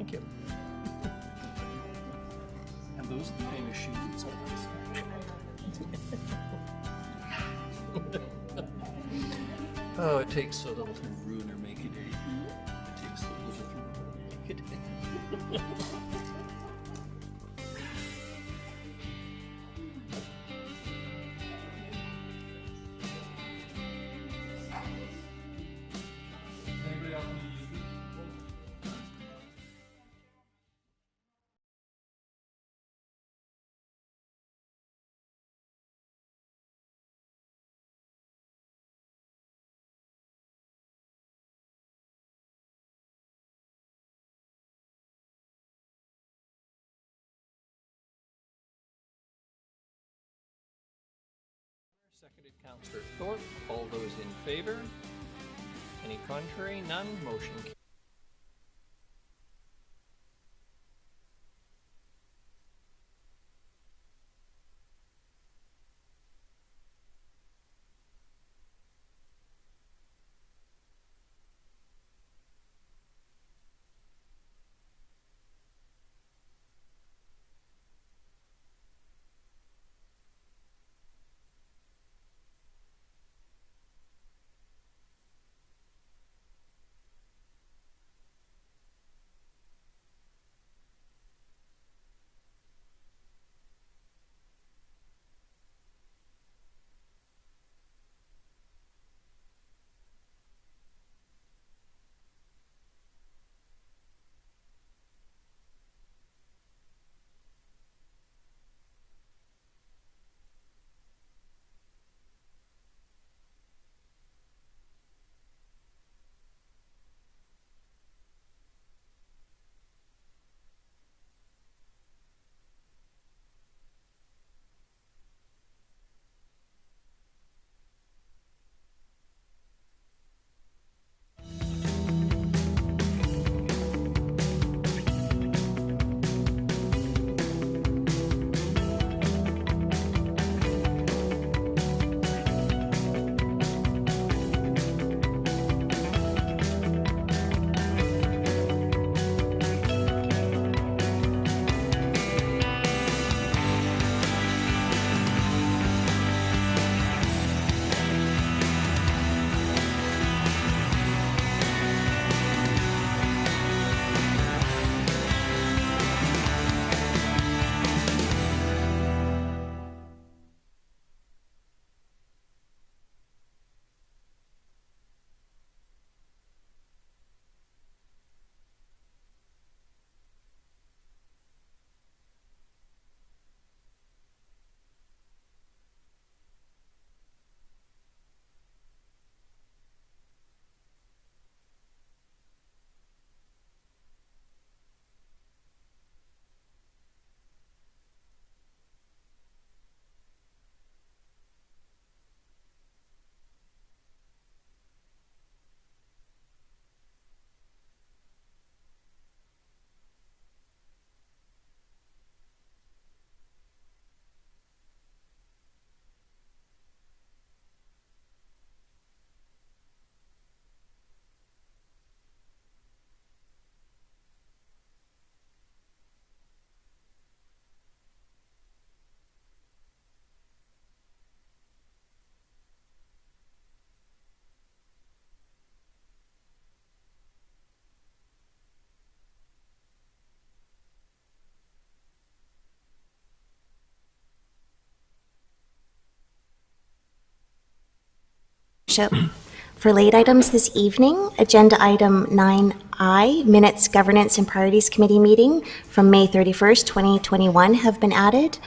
Thank you. And those are the famous shoes and socks. Oh, it takes so little to ruin or make a day. It takes so little to ruin or make a day. Seconded Councillor Thorpe. All those in favor? Any contrary? None. Motion carries. For late items this evening, agenda item 9I, Minutes, Governance and Priorities Committee meeting from May 31st, 2021 have been added.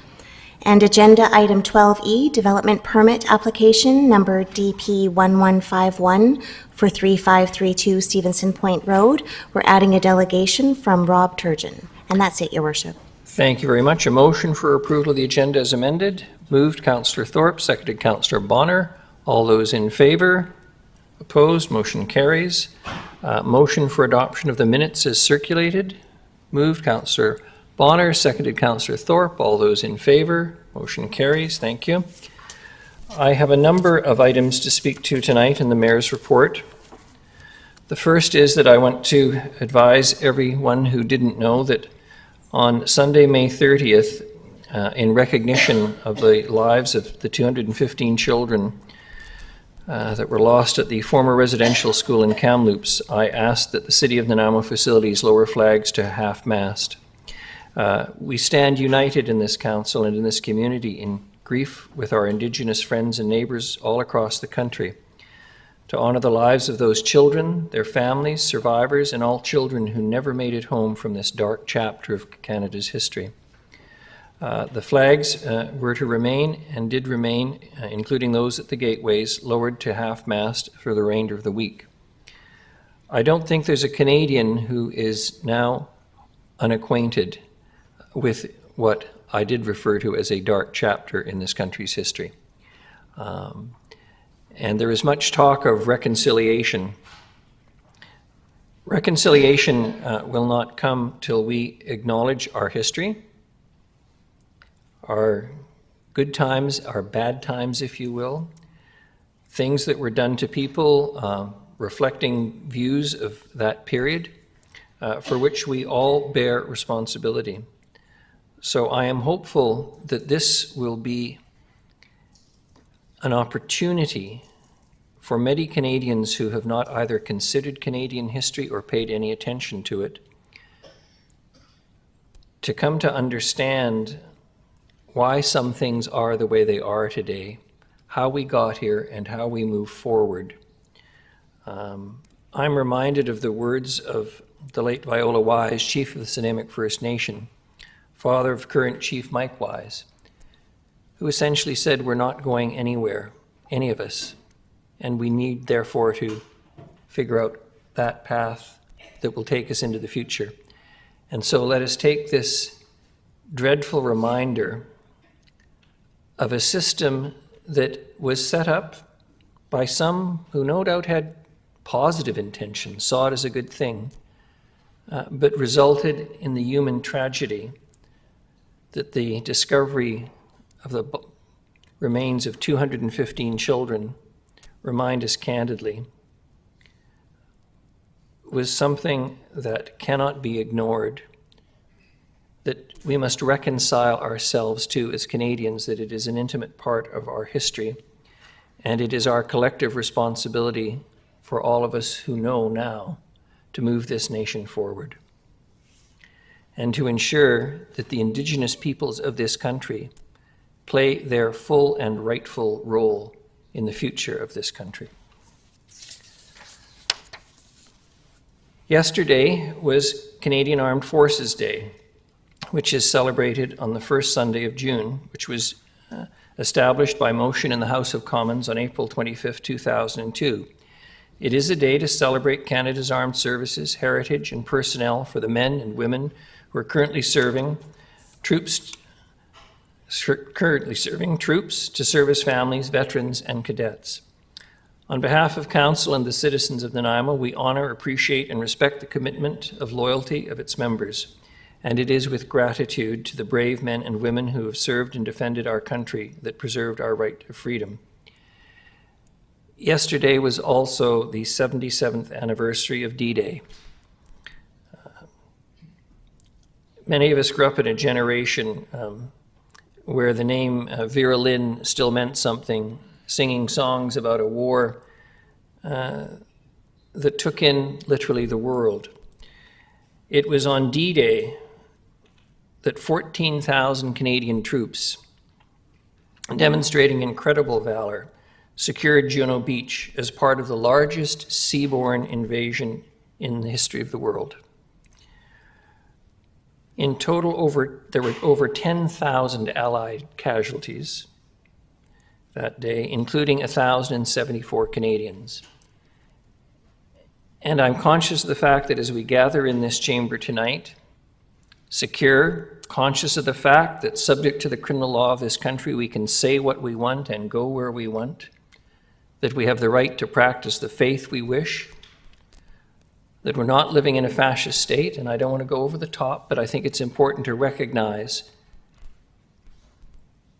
And agenda item 12E, Development Permit Application number DP1151 for 3532 Stevenson Point Road. We're adding a delegation from Rob Turgeon. And that's it, Your Worship. Thank you very much. A motion for approval of the agenda as amended. Moved Councillor Thorpe, seconded Councillor Bonner. All those in favor? Opposed? Motion carries. Motion for adoption of the minutes is circulated. Moved Councillor Bonner, seconded Councillor Thorpe. All those in favor? Motion carries. Thank you. I have a number of items to speak to tonight in the Mayor's report. The first is that I want to advise everyone who didn't know that on Sunday, May 30th, in recognition of the lives of the 215 children that were lost at the former residential school in Kamloops, I asked that the City of Nanaimo facilities lower flags to half-mast. We stand united in this council and in this community in grief with our Indigenous friends and neighbours all across the country, to honour the lives of those children, their families, survivors, and all children who never made it home from this dark chapter of Canada's history. The flags were to remain and did remain, including those at the gateways, lowered to half-mast for the remainder of the week. I don't think there's a Canadian who is now unacquainted with what I did refer to as a dark chapter in this country's history. And there is much talk of reconciliation. Reconciliation will not come till we acknowledge our history, our good times, our bad times, if you will, things that were done to people, reflecting views of that period, for which we all bear responsibility. So I am hopeful that this will be an opportunity for many Canadians who have not either considered Canadian history or paid any attention to it, to come to understand why some things are the way they are today, how we got here, and how we move forward. I'm reminded of the words of the late Viola Wise, Chief of the Snuneymuxw First Nation, father of current Chief Mike Wise, who essentially said, we're not going anywhere, any of us, and we need therefore to figure out that path that will take us into the future. And so let us take this dreadful reminder of a system that was set up by some who no doubt had positive intentions, saw it as a good thing, but resulted in the human tragedy that the discovery of the remains of 215 children remind us candidly was something that cannot be ignored, that we must reconcile ourselves to as Canadians, that it is an intimate part of our history, and it is our collective responsibility for all of us who know now to move this nation forward and to ensure that the Indigenous peoples of this country play their full and rightful role in the future of this country. Yesterday was Canadian Armed Forces Day, which is celebrated on the first Sunday of June, which was established by motion in the House of Commons on April 25, 2002. It is a day to celebrate Canada's armed services, heritage, and personnel for the men and women who are currently serving troops, to service families, veterans, and cadets. On behalf of Council and the citizens of Nanaimo, we honor, appreciate, and respect the commitment of loyalty of its members. And it is with gratitude to the brave men and women who have served and defended our country that preserved our right to freedom. Yesterday was also the 77th anniversary of D-Day. Many of us grew up in a generation where the name Vera Lynn still meant something, singing songs about a war that took in literally the world. It was on D-Day that 14,000 Canadian troops, demonstrating incredible valor, secured Juno Beach as part of the largest seaborne invasion in the history of the world. In total, there were over 10,000 Allied casualties that day, including 1,074 Canadians. And I'm conscious of the fact that as we gather in this chamber tonight, secure, conscious of the fact that subject to the criminal law of this country, we can say what we want and go where we want, that we have the right to practice the faith we wish, that we're not living in a fascist state, and I don't want to go over the top, but I think it's important to recognize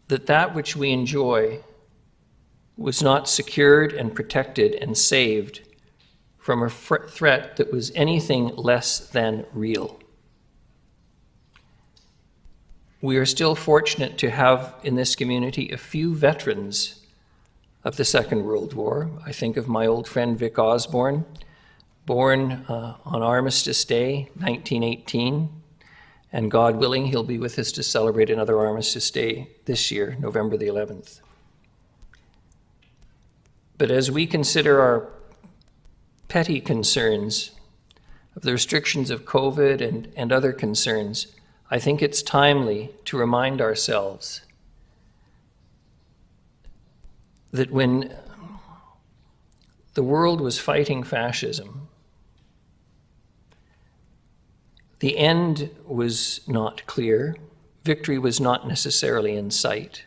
that that which we enjoy was not secured and protected and saved from a threat that was anything less than real. We are still fortunate to have in this community a few veterans of the Second World War. I think of my old friend Vic Osborne, born on Armistice Day, 1918, and God willing, he'll be with us to celebrate another Armistice Day this year, November the 11th. But as we consider our petty concerns of the restrictions of COVID and other concerns, I think it's timely to remind ourselves that when the world was fighting fascism, the end was not clear, victory was not necessarily in sight,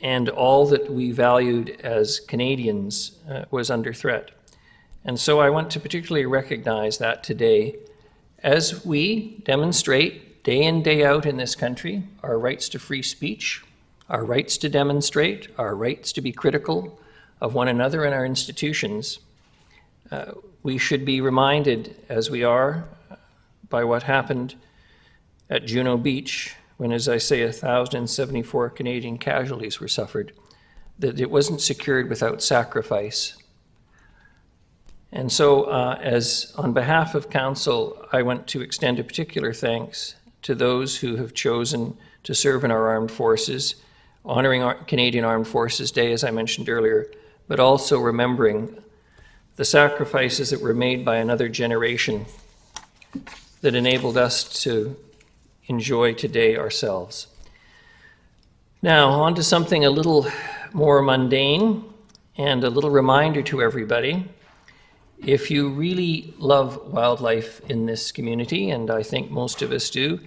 and all that we valued as Canadians was under threat. And so I want to particularly recognize that today as we demonstrate day in, day out in this country our rights to free speech, our rights to demonstrate, our rights to be critical of one another and our institutions. We should be reminded, as we are, by what happened at Juno Beach, when, as I say, 1,074 Canadian casualties were suffered, that it wasn't secured without sacrifice. And so, as on behalf of Council, I want to extend a particular thanks to those who have chosen to serve in our armed forces, honoring our Canadian Armed Forces Day, as I mentioned earlier, but also remembering the sacrifices that were made by another generation that enabled us to enjoy today ourselves. Now, on to something a little more mundane and a little reminder to everybody. If you really love wildlife in this community, and I think most of us do,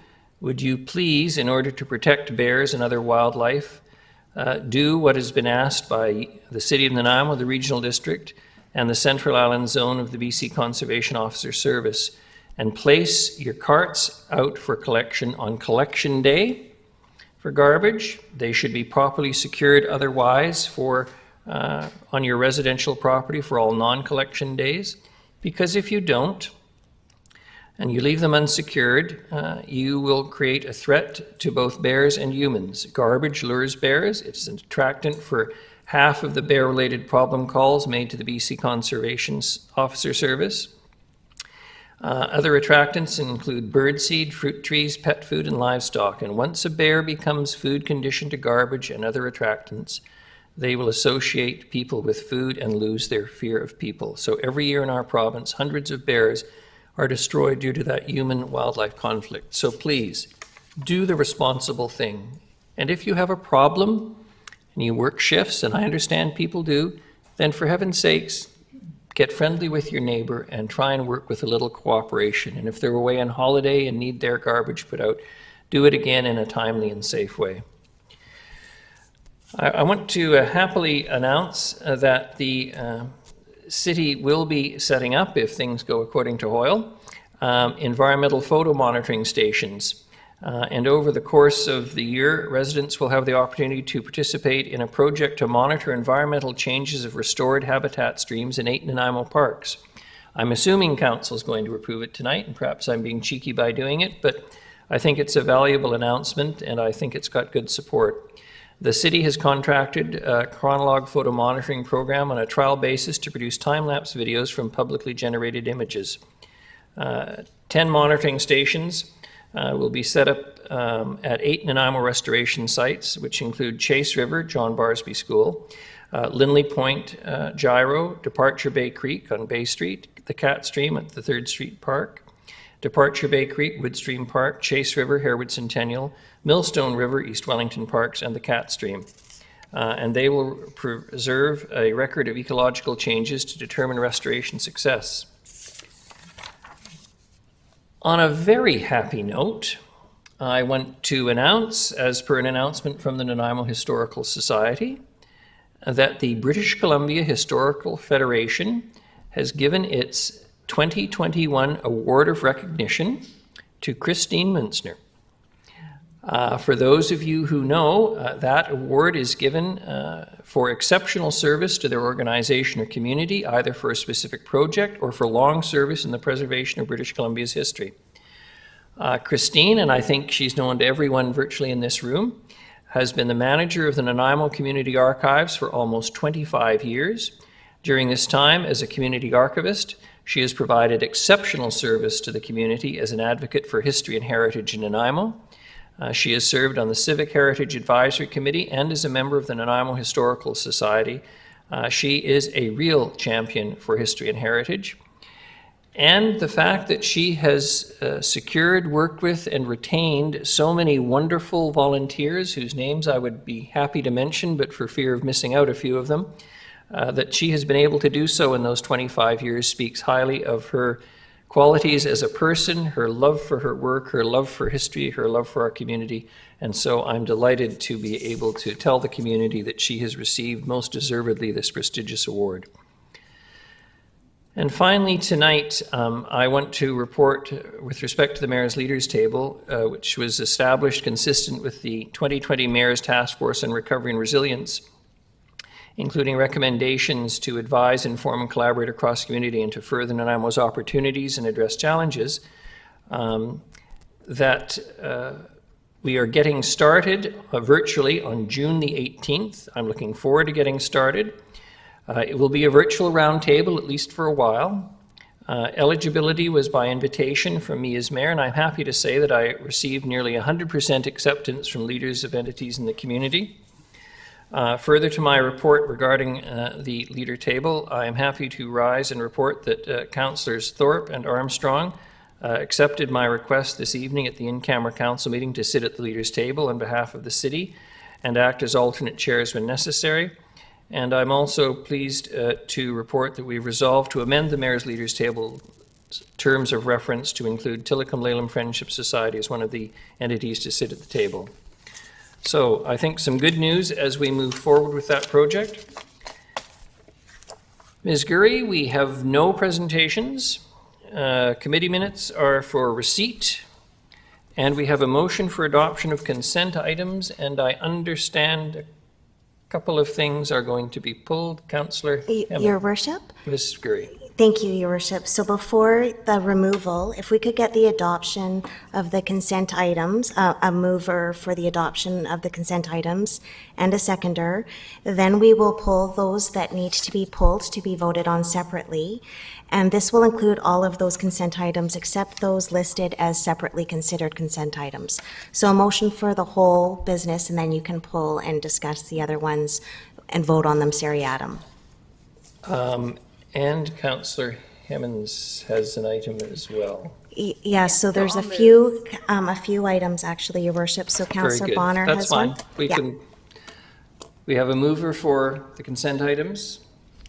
would you please, in order to protect bears and other wildlife, do what has been asked by the City of Nanaimo, the Regional District, and the Central Island Zone of the BC Conservation Officer Service, and place your carts out for collection on Collection Day for garbage. They should be properly secured otherwise for on your residential property for all non-collection days, because if you don't, and you leave them unsecured, you will create a threat to both bears and humans. Garbage lures bears. It's an attractant for half of the bear-related problem calls made to the BC Conservation Officer Service. Other attractants include birdseed, fruit trees, pet food, and livestock. And once a bear becomes food conditioned to garbage and other attractants, they will associate people with food and lose their fear of people. So every year in our province, hundreds of bears are destroyed due to that human-wildlife conflict. So please, do the responsible thing. And if you have a problem and you work shifts, and I understand people do, then for heaven's sakes, get friendly with your neighbor and try and work with a little cooperation. And if they're away on holiday and need their garbage put out, do it again in a timely and safe way. I want to happily announce that the City will be setting up, if things go according to Hoyle, environmental photo monitoring stations. And over the course of the year, residents will have the opportunity to participate in a project to monitor environmental changes of restored habitat streams in 8 Nanaimo parks. I'm assuming Council is going to approve it tonight, and perhaps I'm being cheeky by doing it, but I think it's a valuable announcement, and I think it's got good support. The City has contracted a Chronolog photo monitoring program on a trial basis to produce time-lapse videos from publicly generated images. 10 monitoring stations will be set up at 8 Nanaimo restoration sites, which include Chase River, John Barsby School, Linley Point, Gyro, Departure Bay Creek on Bay Street, the Cat Stream at the 3rd Street Park, Departure Bay Creek, Woodstream Park, Chase River, Harewood Centennial, Millstone River, East Wellington Parks, and the Cat Stream. And they will preserve a record of ecological changes to determine restoration success. On a very happy note, I want to announce, as per an announcement from the Nanaimo Historical Society, that the British Columbia Historical Federation has given its 2021 Award of Recognition to Christine Münzner. For those of you who know, that award is given for exceptional service to their organization or community, either for a specific project or for long service in the preservation of British Columbia's history. Christine, and I think she's known to everyone virtually in this room, has been the manager of the Nanaimo Community Archives for almost 25 years. During this time as a community archivist, she has provided exceptional service to the community as an advocate for history and heritage in Nanaimo. She has served on the Civic Heritage Advisory Committee and is a member of the Nanaimo Historical Society. She is a real champion for history and heritage. And the fact that she has secured, worked with, and retained so many wonderful volunteers whose names I would be happy to mention, but for fear of missing out a few of them, that she has been able to do so in those 25 years speaks highly of her qualities as a person, her love for her work, her love for history, her love for our community. And so I'm delighted to be able to tell the community that she has received most deservedly this prestigious award. And finally, tonight, I want to report with respect to the Mayor's Leaders Table, which was established consistent with the 2020 Mayor's Task Force on Recovery and Resilience, including recommendations to advise, inform, and collaborate across the community and to further Nanaimo's opportunities and address challenges, that we are getting started virtually on June the 18th. I'm looking forward to getting started. It will be a virtual roundtable, at least for a while. Eligibility was by invitation from me as mayor, and I'm happy to say that I received nearly 100% acceptance from leaders of entities in the community. Further to my report regarding the leader table, I am happy to rise and report that Councillors Thorpe and Armstrong accepted my request this evening at the in-camera council meeting to sit at the leaders table on behalf of the city and act as alternate chairs when necessary. And I'm also pleased to report that we've resolved to amend the Mayor's Leaders Table terms of reference to include Tillicum-Laleham Friendship Society as one of the entities to sit at the table. So I think some good news as we move forward with that project. Ms. Gurry, we have no presentations. Committee minutes are for receipt. And we have a motion for adoption of consent items, and I understand couple of things are going to be pulled. Councillor Hammond. Your Worship? Ms. Gurry. Thank you, Your Worship. So before the removal, if we could get the adoption of the consent items, a mover for the adoption of the consent items and a seconder, then we will pull those that need to be pulled to be voted on separately. And this will include all of those consent items except those listed as separately considered consent items. So a motion for the whole business, and then you can pull and discuss the other ones and vote on them seriatim. And Councillor Hemmons has an item as well. Yeah, so there's a few items actually, Your Worship. So Councillor Bonner has one. That's fine. We have a mover for the consent items,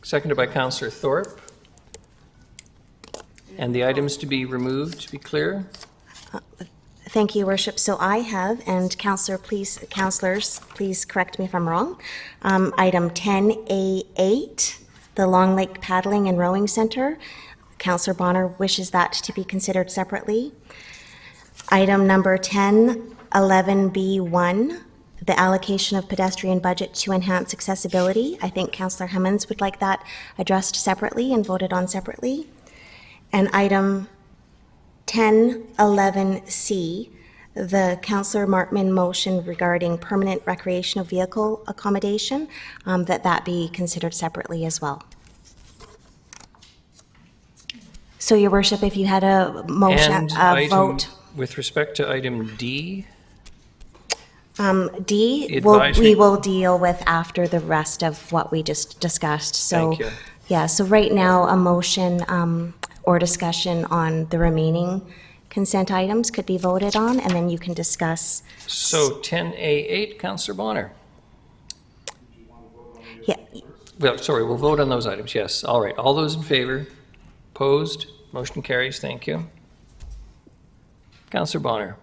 seconded by Councillor Thorpe. And the items to be removed, to be clear? Thank you, Your Worship. So I have, and councillors, please correct me if I'm wrong, item 10A8, the Long Lake Paddling and Rowing Center. Councillor Bonner wishes that to be considered separately. Item number 1011B1, the allocation of pedestrian budget to enhance accessibility. I think Councillor Hemmons would like that addressed separately and voted on separately. And item 1011C, the Councillor Markman motion regarding permanent recreational vehicle accommodation, that be considered separately as well. So, Your Worship, if you had a motion, And a vote. with respect to item D, D, advisory. we will deal with after the rest of what we just discussed. So, Thank you. yeah, so right now, a motion or discussion on the remaining consent items could be voted on, and then you can discuss. so 10A8, Councillor Bonner. Yeah, Well, sorry, we'll vote on those items, yes. All right, all those in favor? Opposed? Motion carries, thank you. Councillor Bonner.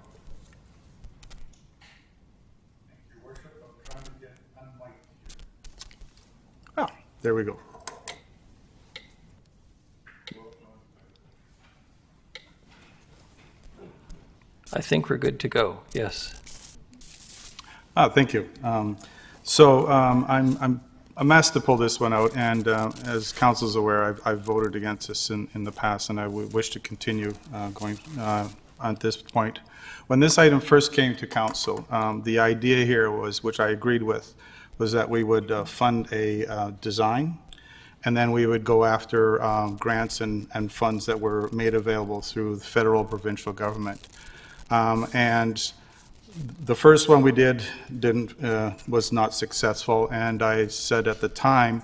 Your Worship, I'm trying to get unmiked here. Ah, there we go. I think we're good to go, yes. Thank you. I'm asked to pull this one out, and as council is aware, I've voted against this in the past, and I would wish to continue going at this point. When this item first came to council, the idea here was, which I agreed with, was that we would fund a design, and then we would go after grants and funds that were made available through the federal, provincial government. And the first one we did was not successful, and I said at the time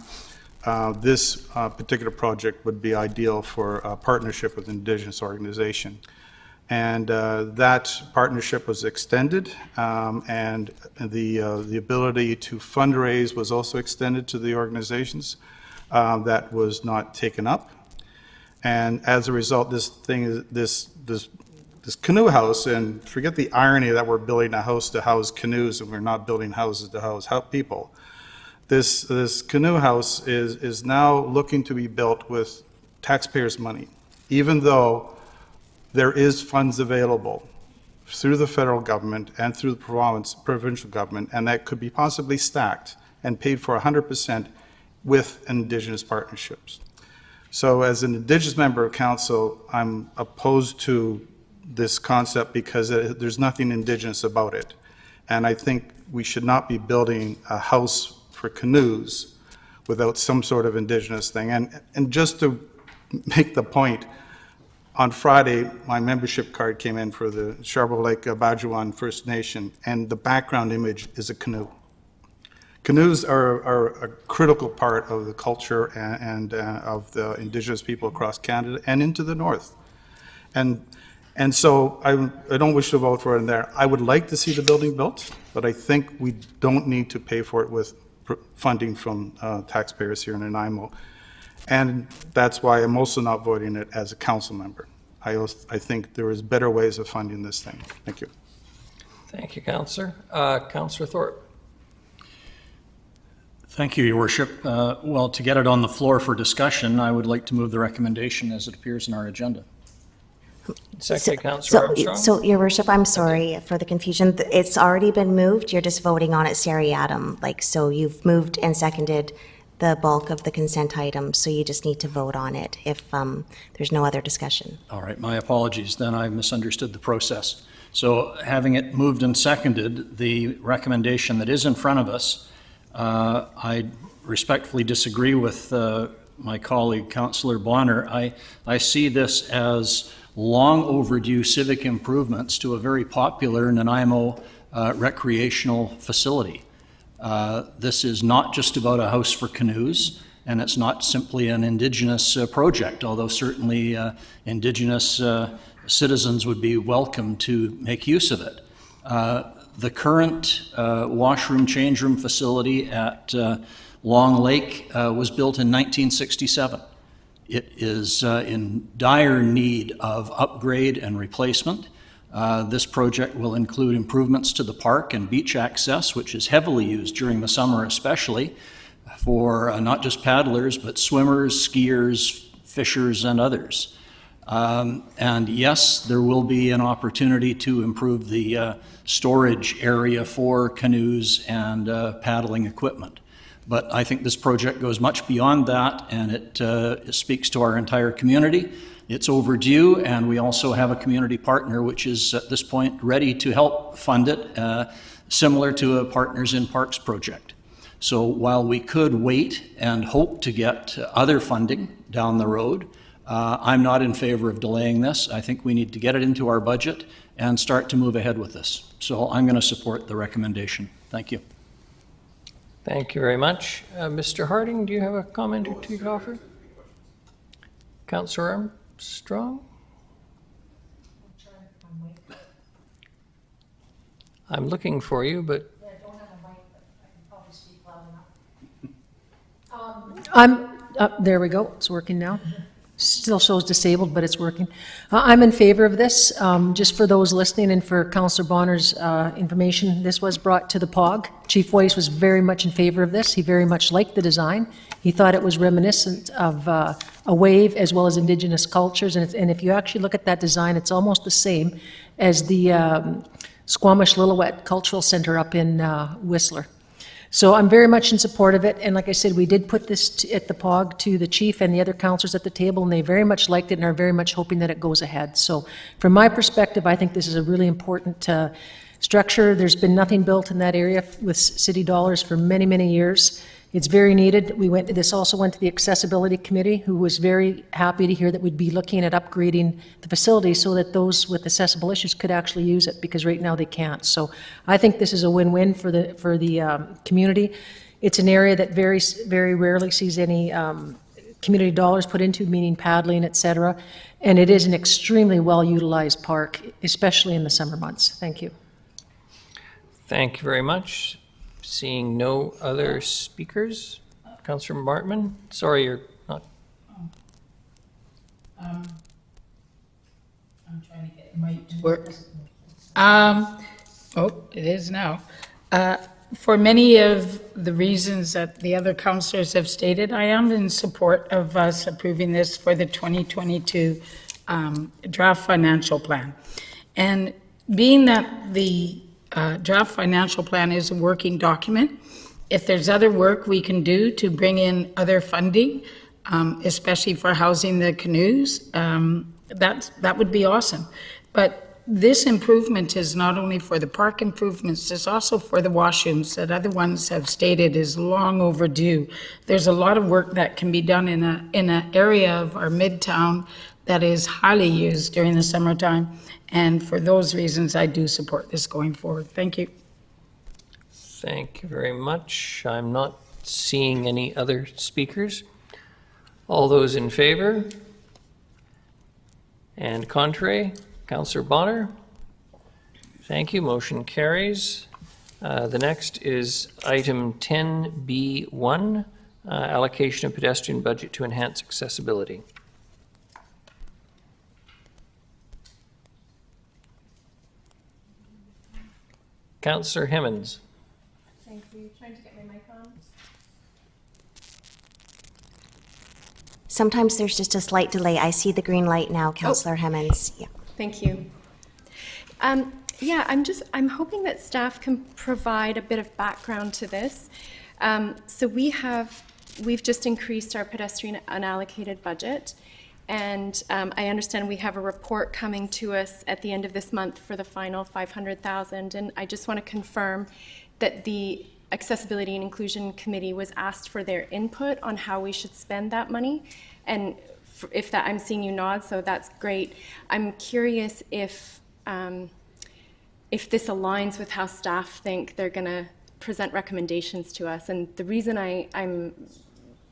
this particular project would be ideal for a partnership with Indigenous organization. And that partnership was extended, and the ability to fundraise was also extended to the organizations. That was not taken up, and as a result, this canoe house, and forget the irony that we're building a house to house canoes and we're not building houses to house people. This canoe house is now looking to be built with taxpayers' money, even though there is funds available through the federal government and through the provincial government, and that could be possibly stacked and paid for 100% with Indigenous partnerships. So as an Indigenous member of council, I'm opposed to this concept because there's nothing Indigenous about it. And I think we should not be building a house for canoes without some sort of Indigenous thing. And just to make the point, on Friday, my membership card came in for the Scarborough Lake Bajuwan First Nation, and the background image is a canoe. Canoes are a critical part of the culture and of the Indigenous people across Canada and into the north. And so I don't wish to vote for it in there. I would like to see the building built, but I think we don't need to pay for it with funding from taxpayers here in Nanaimo. And that's why I'm also not voting it as a council member. I think there is better ways of funding this thing. Thank you. Thank you, Councillor. Councillor Thorpe. Thank you, Your Worship. Well, to get it on the floor for discussion, I would like to move the recommendation as it appears in our agenda. Second, Councillor Armstrong. So, Your Worship, I'm sorry for the confusion. It's already been moved. You're just voting on it seriatim. So you've moved and seconded the bulk of the consent items, so you just need to vote on it if there's no other discussion. All right, my apologies. Then I misunderstood the process. So having it moved and seconded, the recommendation that is in front of us, I respectfully disagree with my colleague, Councillor Bonner. I see this as long overdue civic improvements to a very popular Nanaimo recreational facility. This is not just about a house for canoes, and it's not simply an Indigenous project, although certainly Indigenous citizens would be welcome to make use of it. The current washroom, change room facility at Long Lake was built in 1967. It is in dire need of upgrade and replacement. This project will include improvements to the park and beach access, which is heavily used during the summer especially for not just paddlers, but swimmers, skiers, fishers, and others. And yes, there will be an opportunity to improve the storage area for canoes and paddling equipment. But I think this project goes much beyond that, and it speaks to our entire community. It's overdue, and we also have a community partner which is at this point ready to help fund it, similar to a Partners in Parks project. So while we could wait and hope to get other funding down the road, I'm not in favor of delaying this. I think we need to get it into our budget and start to move ahead with this. So I'm going to support the recommendation. Thank you. Thank you very much. Mr. Harding, do you have a comment or two to offer? Councillor Armstrong? I'm looking for you, but... Yeah, I don't have a mic, but I can probably speak loud enough. There we go, it's working now. Still shows disabled, but it's working. I'm in favor of this. Just for those listening and for Councillor Bonner's information, this was brought to the POG. Chief Weiss was very much in favor of this. He very much liked the design. He thought it was reminiscent of a wave as well as Indigenous cultures. And if you actually look at that design, it's almost the same as the Squamish Lillooet Cultural Center up in Whistler. So I'm very much in support of it, and like I said, we did put this at the POG to the chief and the other councillors at the table, and they very much liked it and are very much hoping that it goes ahead. So from my perspective, I think this is a really important structure. There's been nothing built in that area with city dollars for many, many years. It's very needed. This also went to the Accessibility Committee, who was very happy to hear that we'd be looking at upgrading the facility so that those with accessible issues could actually use it, because right now they can't. So I think this is a win-win for the community. It's an area that very rarely sees any community dollars put into, meaning paddling, et cetera. And it is an extremely well-utilized park, especially in the summer months. Thank you. Thank you very much. Seeing no other speakers, Councillor Martman, sorry, you're not. I'm trying to get the mic to work. Oh, it is now. For many of the reasons that the other councillors have stated, I am in support of us approving this for the 2022 draft financial plan. And being that the draft financial plan is a working document, if there's other work we can do to bring in other funding, especially for housing the canoes, that would be awesome. But this improvement is not only for the park improvements, it's also for the washrooms that other ones have stated is long overdue. There's a lot of work that can be done in an area of our midtown that is highly used during the summertime. And for those reasons, I do support this going forward. Thank you. Thank you very much. I'm not seeing any other speakers. All those in favor? And contrary? Councillor Bonner? Thank you. Motion carries. The next is item 10B1, allocation of pedestrian budget to enhance accessibility. Councillor Hemmons. Thank you. Trying to get my mic on. Sometimes there's just a slight delay. I see the green light now, Councillor Hemmons. Yeah. Thank you. Yeah, I'm hoping that staff can provide a bit of background to this. So we've just increased our pedestrian unallocated budget, and I understand we have a report coming to us at the end of this month for the final 500,000, and I just want to confirm that the Accessibility and Inclusion Committee was asked for their input on how we should spend that money, and if that, I'm seeing you nod, so that's great. I'm curious if this aligns with how staff think they're going to present recommendations to us. And the reason I'm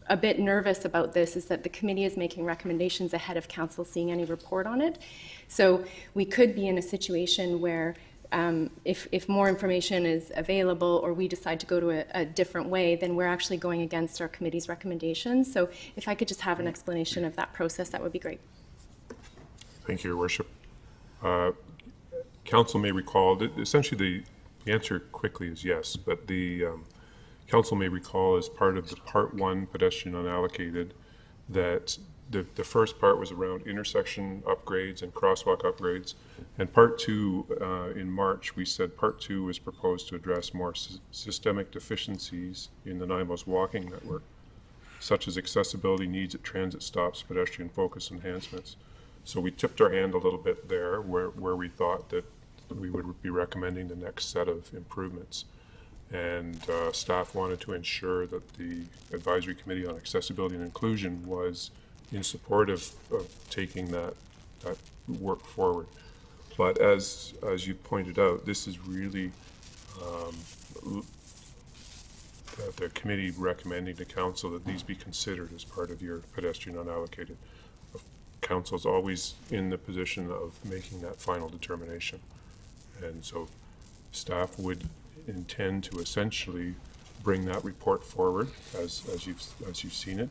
a bit nervous about this is that the committee is making recommendations ahead of council seeing any report on it. So we could be in a situation where if more information is available or we decide to go to a different way, then we're actually going against our committee's recommendations. So if I could just have an explanation of that process, that would be great. Thank you, Your Worship. Council may recall that essentially the answer quickly is yes, but the Council may recall as part of the Part 1 pedestrian unallocated that the first part was around intersection upgrades and crosswalk upgrades, and Part 2 in March we said Part 2 was proposed to address more systemic deficiencies in the NIMOS walking network, such as accessibility needs at transit stops, pedestrian focus enhancements. So we tipped our hand a little bit there where we thought that we would be recommending the next set of improvements. And staff wanted to ensure that the Advisory Committee on Accessibility and Inclusion was in support of taking that work forward. But as you pointed out, this is really the committee recommending to council that these be considered as part of your pedestrian unallocated. Council's always in the position of making that final determination. And so staff would intend to essentially bring that report forward as you've seen it,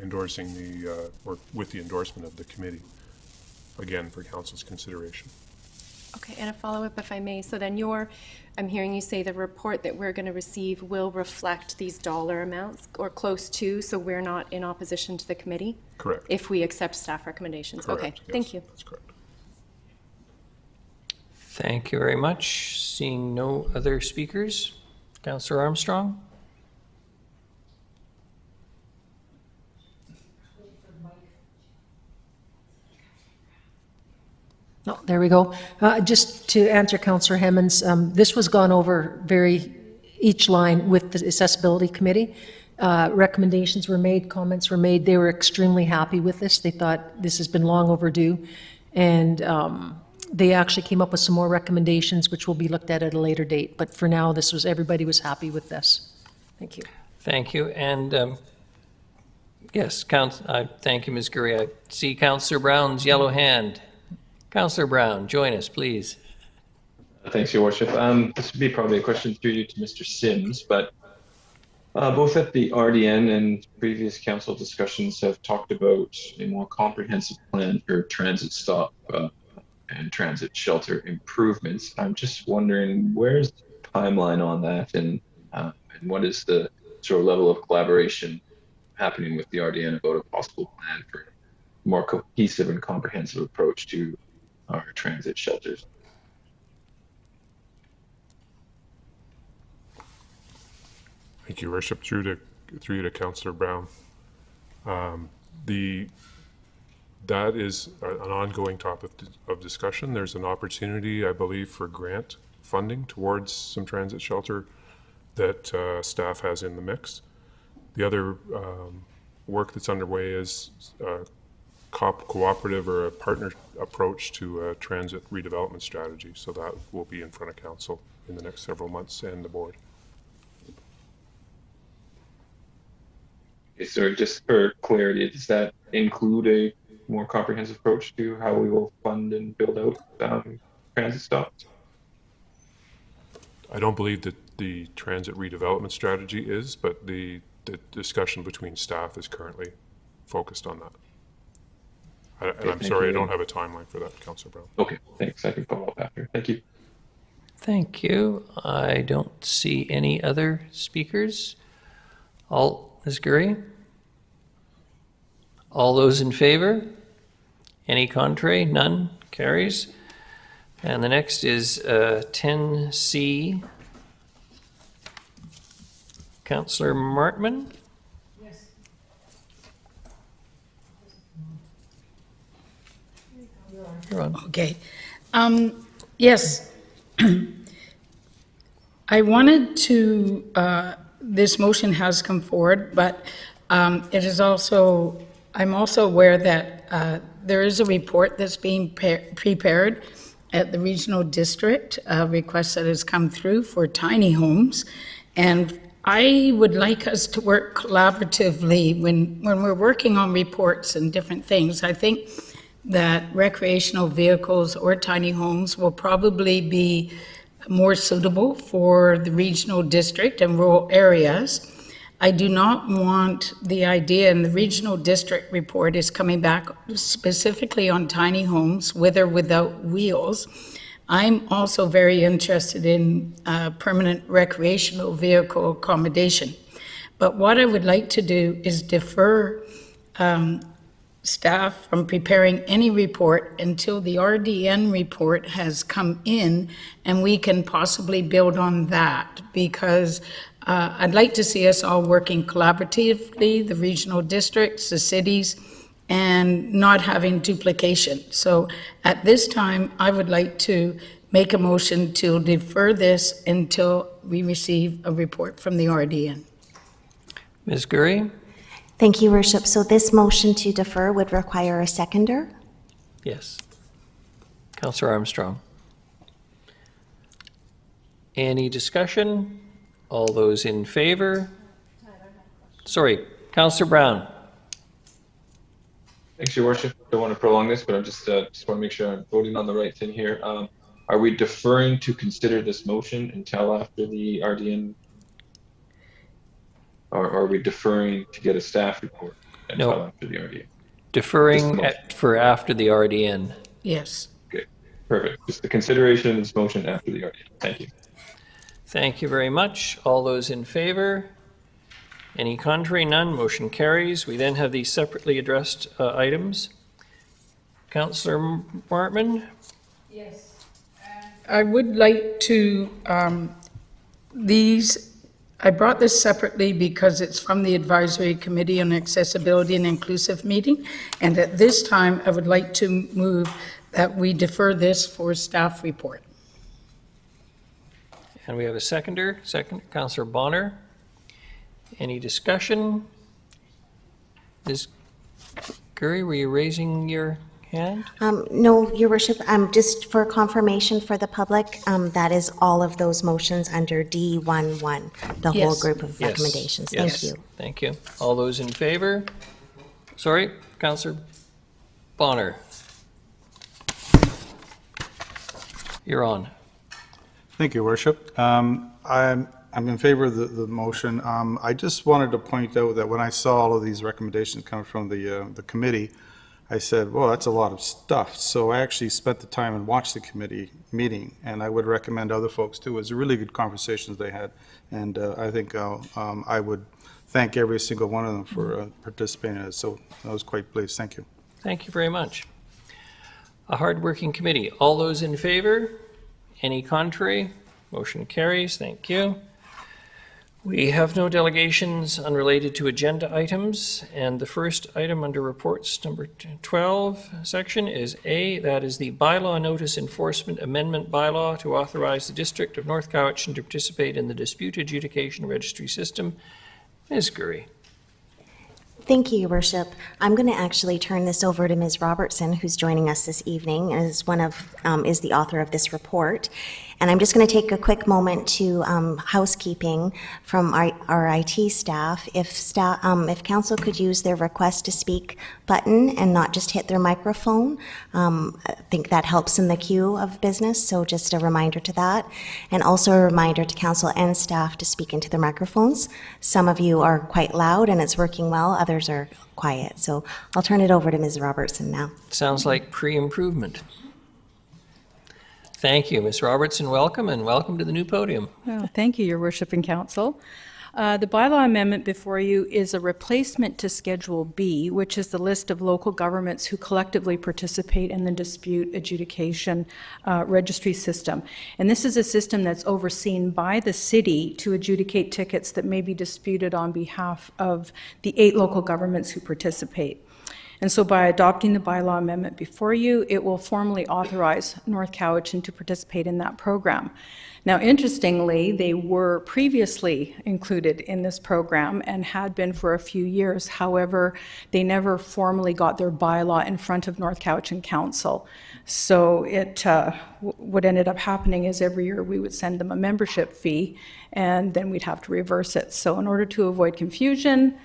endorsing the or with the endorsement of the committee, again for council's consideration. Okay, and a follow-up if I may. So then I'm hearing you say the report that we're going to receive will reflect these dollar amounts or close to, so we're not in opposition to the committee? Correct. If we accept staff recommendations. Correct, Okay, yes, thank you. That's correct. Thank you very much. Seeing no other speakers, Councillor Armstrong? No, there we go. Just to answer Councillor Hemmons, this was gone over each line with the accessibility committee. Recommendations were made, comments were made. They were extremely happy with this. They thought this has been long overdue. And they actually came up with some more recommendations, which will be looked at a later date. But for now, everybody was happy with this. Thank you. Thank you. And yes, thank you, Ms. Gurry. I see Councillor Brown's yellow hand. Councillor Brown, join us, please. Thanks, Your Worship. This would be probably a question through you to Mr. Sims, but both at the RDN and previous council discussions have talked about a more comprehensive plan for transit stop and transit shelter improvements. I'm just wondering, where's the timeline on that, and what is the sort of level of collaboration happening with the RDN about a possible plan for a more cohesive and comprehensive approach to our transit shelters? Thank you, Worship. Through you to Councillor Brown. That is an ongoing topic of discussion. There's an opportunity, I believe, for grant funding towards some transit shelter that staff has in the mix. The other work that's underway is cooperative or a partner approach to a transit redevelopment strategy. So that will be in front of council in the next several months and the board. Okay, so just for clarity, does that include a more comprehensive approach to how we will fund and build out transit stops? I don't believe that the transit redevelopment strategy is, but the discussion between staff is currently focused on that. And I'm sorry, I don't have a timeline for that, Councillor Brown. Okay, thanks. I can follow up after. Thank you. Thank you. I don't see any other speakers. Ms. Gurry? All those in favor? Any contrary? None? Carries. And the next is 10C. Councillor Martman? Yes. You're on. Okay. Yes. I wanted to, this motion has come forward, but it is also, I'm also aware that there is a report that's being prepared at the regional district, a request that has come through for tiny homes. And I would like us to work collaboratively when we're working on reports and different things. I think that recreational vehicles or tiny homes will probably be more suitable for the regional district and rural areas. I do not want the idea, and the regional district report is coming back specifically on tiny homes with or without wheels. I'm also very interested in permanent recreational vehicle accommodation. But what I would like to do is defer staff from preparing any report until the RDN report has come in, and we can possibly build on that, because I'd like to see us all working collaboratively, the regional districts, the cities, and not having duplication. So at this time, I would like to make a motion to defer this until we receive a report from the RDN. Ms. Gurry? Thank you, Worship. So this motion to defer would require a seconder. Yes. Councillor Armstrong. Any discussion? All those in favor? Sorry, Councillor Brown. Thanks, Your Worship. Don't want to prolong this, but I just want to make sure I'm voting on the right thing here. Are we deferring to consider this motion until after the RDN? Or are we deferring to get a staff report until after the RDN? Deferring for after the RDN. Yes. Okay, perfect. Just the consideration of this motion after the RDN. Thank you. Thank you very much. All those in favor? Any contrary? None. Motion carries. We then have these separately addressed items. Councillor Martman? Yes, and I would like to, I brought this separately because it's from the Advisory Committee on Accessibility and Inclusive meeting, and at this time, I would like to move that we defer this for staff report. And we have a seconder, Councillor Bonner. Any discussion? Ms. Gurry, were you raising your hand? No, Your Worship, just for confirmation for the public, that is all of those motions under D11, the whole Yes. group of Yes, recommendations. yes, Thank you. Thank you. All those in favor? Sorry, Councillor Bonner. You're on. Thank you, Your Worship. I'm in favor of the motion. I just wanted to point out that when I saw all of these recommendations coming from the committee, I said, well, that's a lot of stuff. So I actually spent the time and watched the committee meeting, and I would recommend other folks too. It was really good conversations they had, and I think I would thank every single one of them for participating in it. So I was quite pleased. Thank you. Thank you very much. A hardworking committee. All those in favor? Any contrary? Motion carries. Thank you. We have no delegations unrelated to agenda items, and the first item under reports, number 12 section, is A, that is the bylaw notice enforcement amendment bylaw to authorize the District of North Cowichan to participate in the dispute adjudication registry system. Ms. Gurry. Thank you, Your Worship. I'm going to actually turn this over to Ms. Robertson, who's joining us this evening, and is is the author of this report. And I'm just going to take a quick moment to housekeeping from our IT staff. If council could use their request to speak button and not just hit their microphone, I think that helps in the queue of business. So just a reminder to that, and also a reminder to council and staff to speak into their microphones. Some of you are quite loud and it's working well. Others are quiet. So I'll turn it over to Ms. Robertson now. Sounds like pre-improvement. Thank you, Ms. Robertson. Welcome, and welcome to the new podium. Well, thank you, Your Worship and Council. The bylaw amendment before you is a replacement to Schedule B, which is the list of local governments who collectively participate in the dispute adjudication registry system. And this is a system that's overseen by the city to adjudicate tickets that may be disputed on behalf of the 8 local governments who participate. And so by adopting the bylaw amendment before you, it will formally authorize North Cowichan to participate in that program. Now, interestingly, they were previously included in this program and had been for a few years. However, they never formally got their bylaw in front of North Cowichan Council. So what ended up happening is every year we would send them a membership fee, and then we'd have to reverse it. So in order to avoid confusion,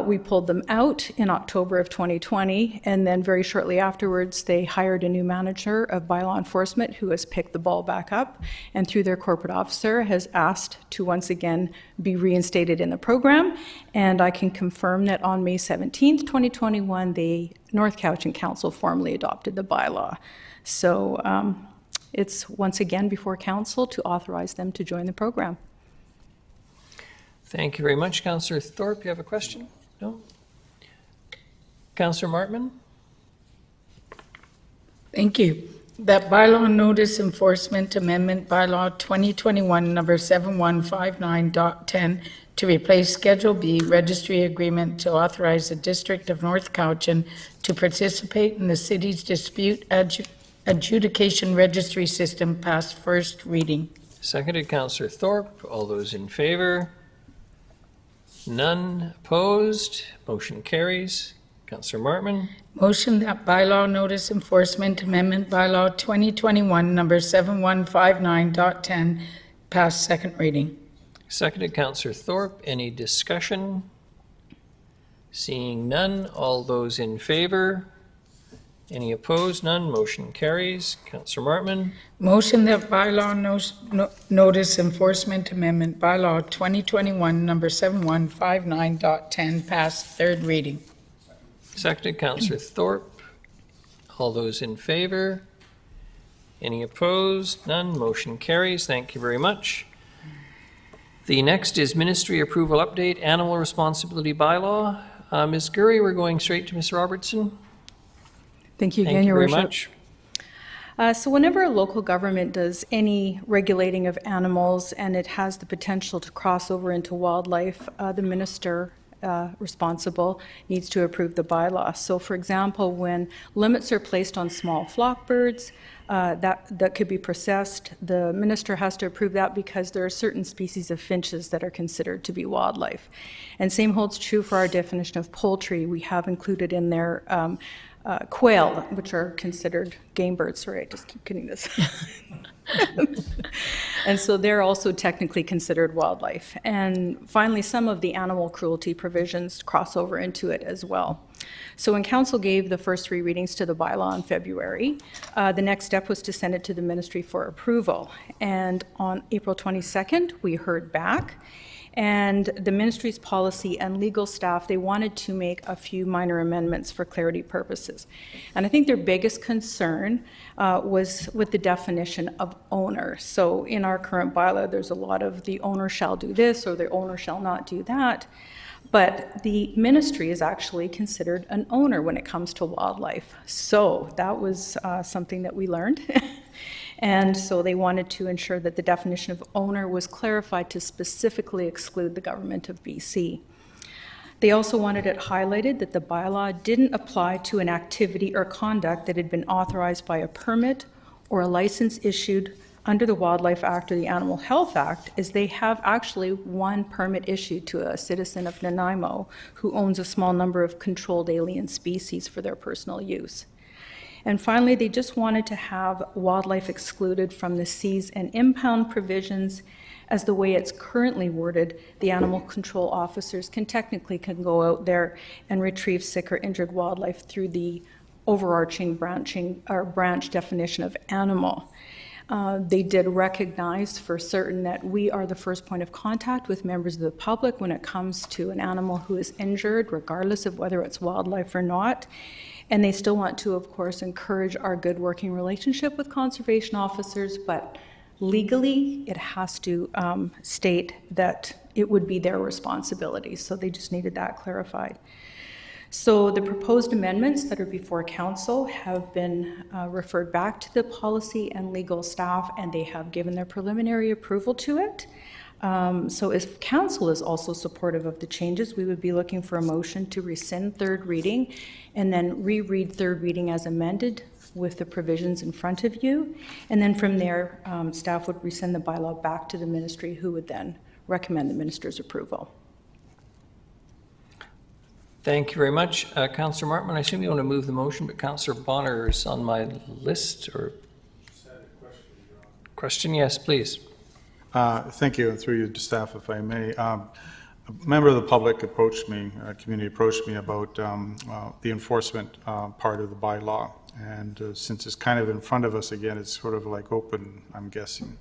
we pulled them out in October of 2020, and then very shortly afterwards, they hired a new manager of bylaw enforcement who has picked the ball back up, and through their corporate officer has asked to once again be reinstated in the program. And I can confirm that on May 17th, 2021, the North Cowichan Council formally adopted the bylaw. So it's once again before council to authorize them to join the program. Thank you very much. Councillor Thorpe, you have a question? No? Councillor Martman? Thank you. That bylaw notice enforcement amendment bylaw 2021 number 7159.10 to replace Schedule B registry agreement to authorize the District of North Cowichan to participate in the city's dispute adjudication registry system pass first reading. Seconded, Councillor Thorpe. All those in favor? None opposed. Motion carries. Councillor Martman. Motion that bylaw notice enforcement amendment bylaw 2021 number 7159.10 pass second reading. Seconded, Councillor Thorpe. Any discussion? Seeing none. All those in favor? Any opposed? None. Motion carries. Councillor Martman. Motion that bylaw notice enforcement amendment bylaw 2021 number 7159.10 pass third reading. Seconded, Councillor Thorpe. All those in favor? Any opposed? None. Motion carries. Thank you very much. The next is Ministry Approval Update, Animal Responsibility Bylaw. Ms. Gurry, we're going straight to Ms. Robertson. Thank you Thank again, you Your very Worship. much. So whenever a local government does any regulating of animals and it has the potential to cross over into wildlife, the minister responsible needs to approve the bylaw. So for example, when limits are placed on small flock birds that could be processed, the minister has to approve that because there are certain species of finches that are considered to be wildlife. And same holds true for our definition of poultry. We have included in there quail, which are considered game birds. Sorry, I just keep getting this. And so they're also technically considered wildlife. And finally, some of the animal cruelty provisions cross over into it as well. So when council gave the first 3 readings to the bylaw in February, the next step was to send it to the ministry for approval. And on April 22nd, we heard back. And the ministry's policy and legal staff, they wanted to make a few minor amendments for clarity purposes. And I think their biggest concern was with the definition of owner. So in our current bylaw, there's a lot of the owner shall do this or the owner shall not do that. But the ministry is actually considered an owner when it comes to wildlife. So that was something that we learned. And so they wanted to ensure that the definition of owner was clarified to specifically exclude the government of BC. They also wanted it highlighted that the bylaw didn't apply to an activity or conduct that had been authorized by a permit or a license issued under the Wildlife Act or the Animal Health Act, as they have actually one permit issued to a citizen of Nanaimo who owns a small number of controlled alien species for their personal use. And finally, they just wanted to have wildlife excluded from the seize and impound provisions. As the way it's currently worded, the animal control officers can go out there and retrieve sick or injured wildlife through the overarching branch definition of animal. They did recognize for certain that we are the first point of contact with members of the public when it comes to an animal who is injured, regardless of whether it's wildlife or not. And they still want to, of course, encourage our good working relationship with conservation officers, but legally it has to state that it would be their responsibility. So they just needed that clarified. So the proposed amendments that are before council have been referred back to the policy and legal staff, and they have given their preliminary approval to it. So if council is also supportive of the changes, we would be looking for a motion to rescind 3rd reading and then reread 3rd reading as amended with the provisions in front of you. And then from there, staff would rescind the bylaw back to the ministry, who would then recommend the minister's approval. Thank you very much. Councillor Martman, I assume you want to move the motion, but Councillor Bonner is on my list, or? Question, yes, please. Thank you, and through you to staff, if I may. A member of the public approached me, community approached me about the enforcement part of the bylaw. And since it's kind of in front of us again, it's sort of like open, I'm guessing.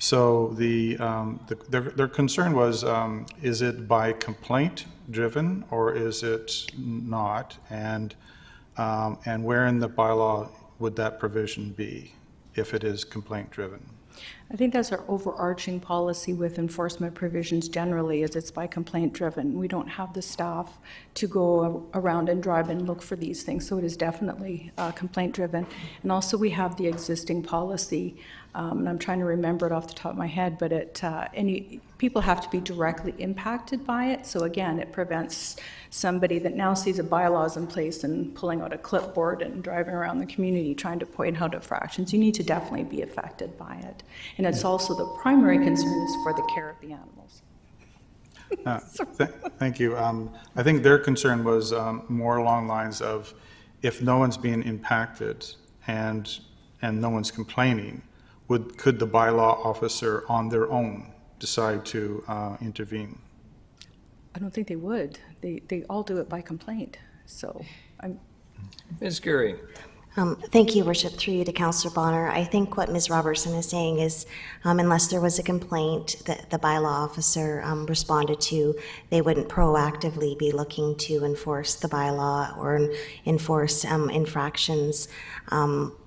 So their concern was, is it by complaint driven or is it not? And where in the bylaw would that provision be if it is complaint driven? I think that's our overarching policy with enforcement provisions generally, is it's by complaint driven. We don't have the staff to go around and drive and look for these things, so it is definitely complaint driven. And also we have the existing policy, and I'm trying to remember it off the top of my head, but people have to be directly impacted by it. So again, it prevents somebody that now sees a bylaws in place and pulling out a clipboard and driving around the community trying to point out infractions. You need to definitely be affected by it. And it's also the primary concern is for the care of the animals. Thank you. I think their concern was more along lines of, if no one's being impacted and no one's complaining, could the bylaw officer on their own decide to intervene? I don't think they would. They all do it by complaint. So I'm. Ms. Gurry. Thank you, Worship. Through you to Councillor Bonner. I think what Ms. Robertson is saying is, unless there was a complaint that the bylaw officer responded to, they wouldn't proactively be looking to enforce the bylaw or enforce infractions.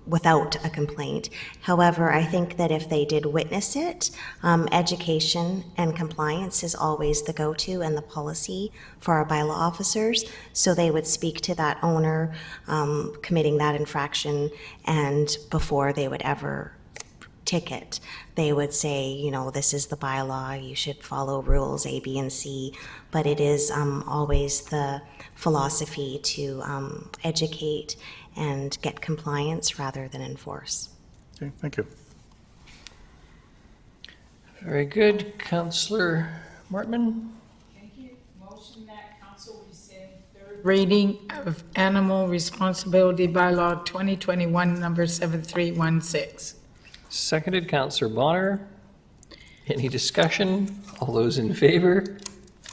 without a complaint. However, I think that if they did witness it, education and compliance is always the go-to and the policy for our bylaw officers. So they would speak to that owner committing that infraction, and before they would ever ticket, they would say, you know, this is the bylaw, you should follow rules A, B, and C. But it is always the philosophy to educate and get compliance rather than enforce. Okay, thank you. Very good. Councillor Martman? Thank you. Motion that council rescind third reading of Animal Responsibility Bylaw 2021, number 7316. Seconded, Councillor Bonner. Any discussion? All those in favor?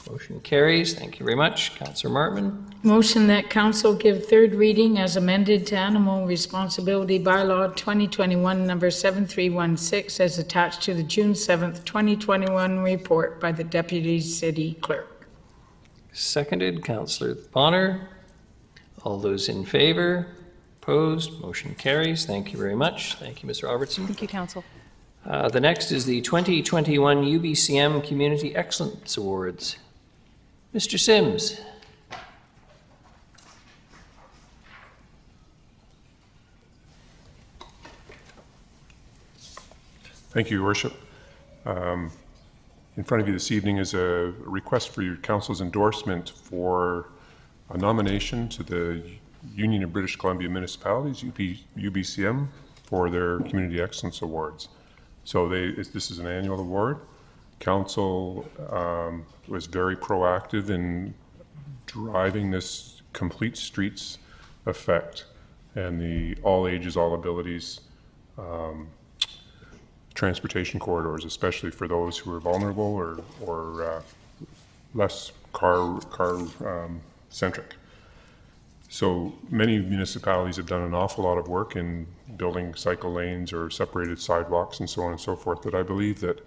Motion carries. Thank you very much. Councillor Martman. Motion that council give third reading as amended to Animal Responsibility Bylaw 2021, number 7316, as attached to the June 7th, 2021 report by the Deputy City Clerk. Seconded, Councillor Bonner. All those in favor? Opposed? Motion carries. Thank you very much. Thank you, Ms. Robertson. Thank you, Council. The next is the 2021 UBCM Community Excellence Awards. Mr. Sims. Thank you, Your Worship. In front of you this evening is a request for your council's endorsement for a nomination to the Union of British Columbia Municipalities, UBCM, for their Community Excellence Awards. So this is an annual award. Council was very proactive in driving this complete streets effect and the all ages, all abilities transportation corridors, especially for those who are vulnerable or less car centric. So many municipalities have done an awful lot of work in building cycle lanes or separated sidewalks and so on and so forth, that I believe that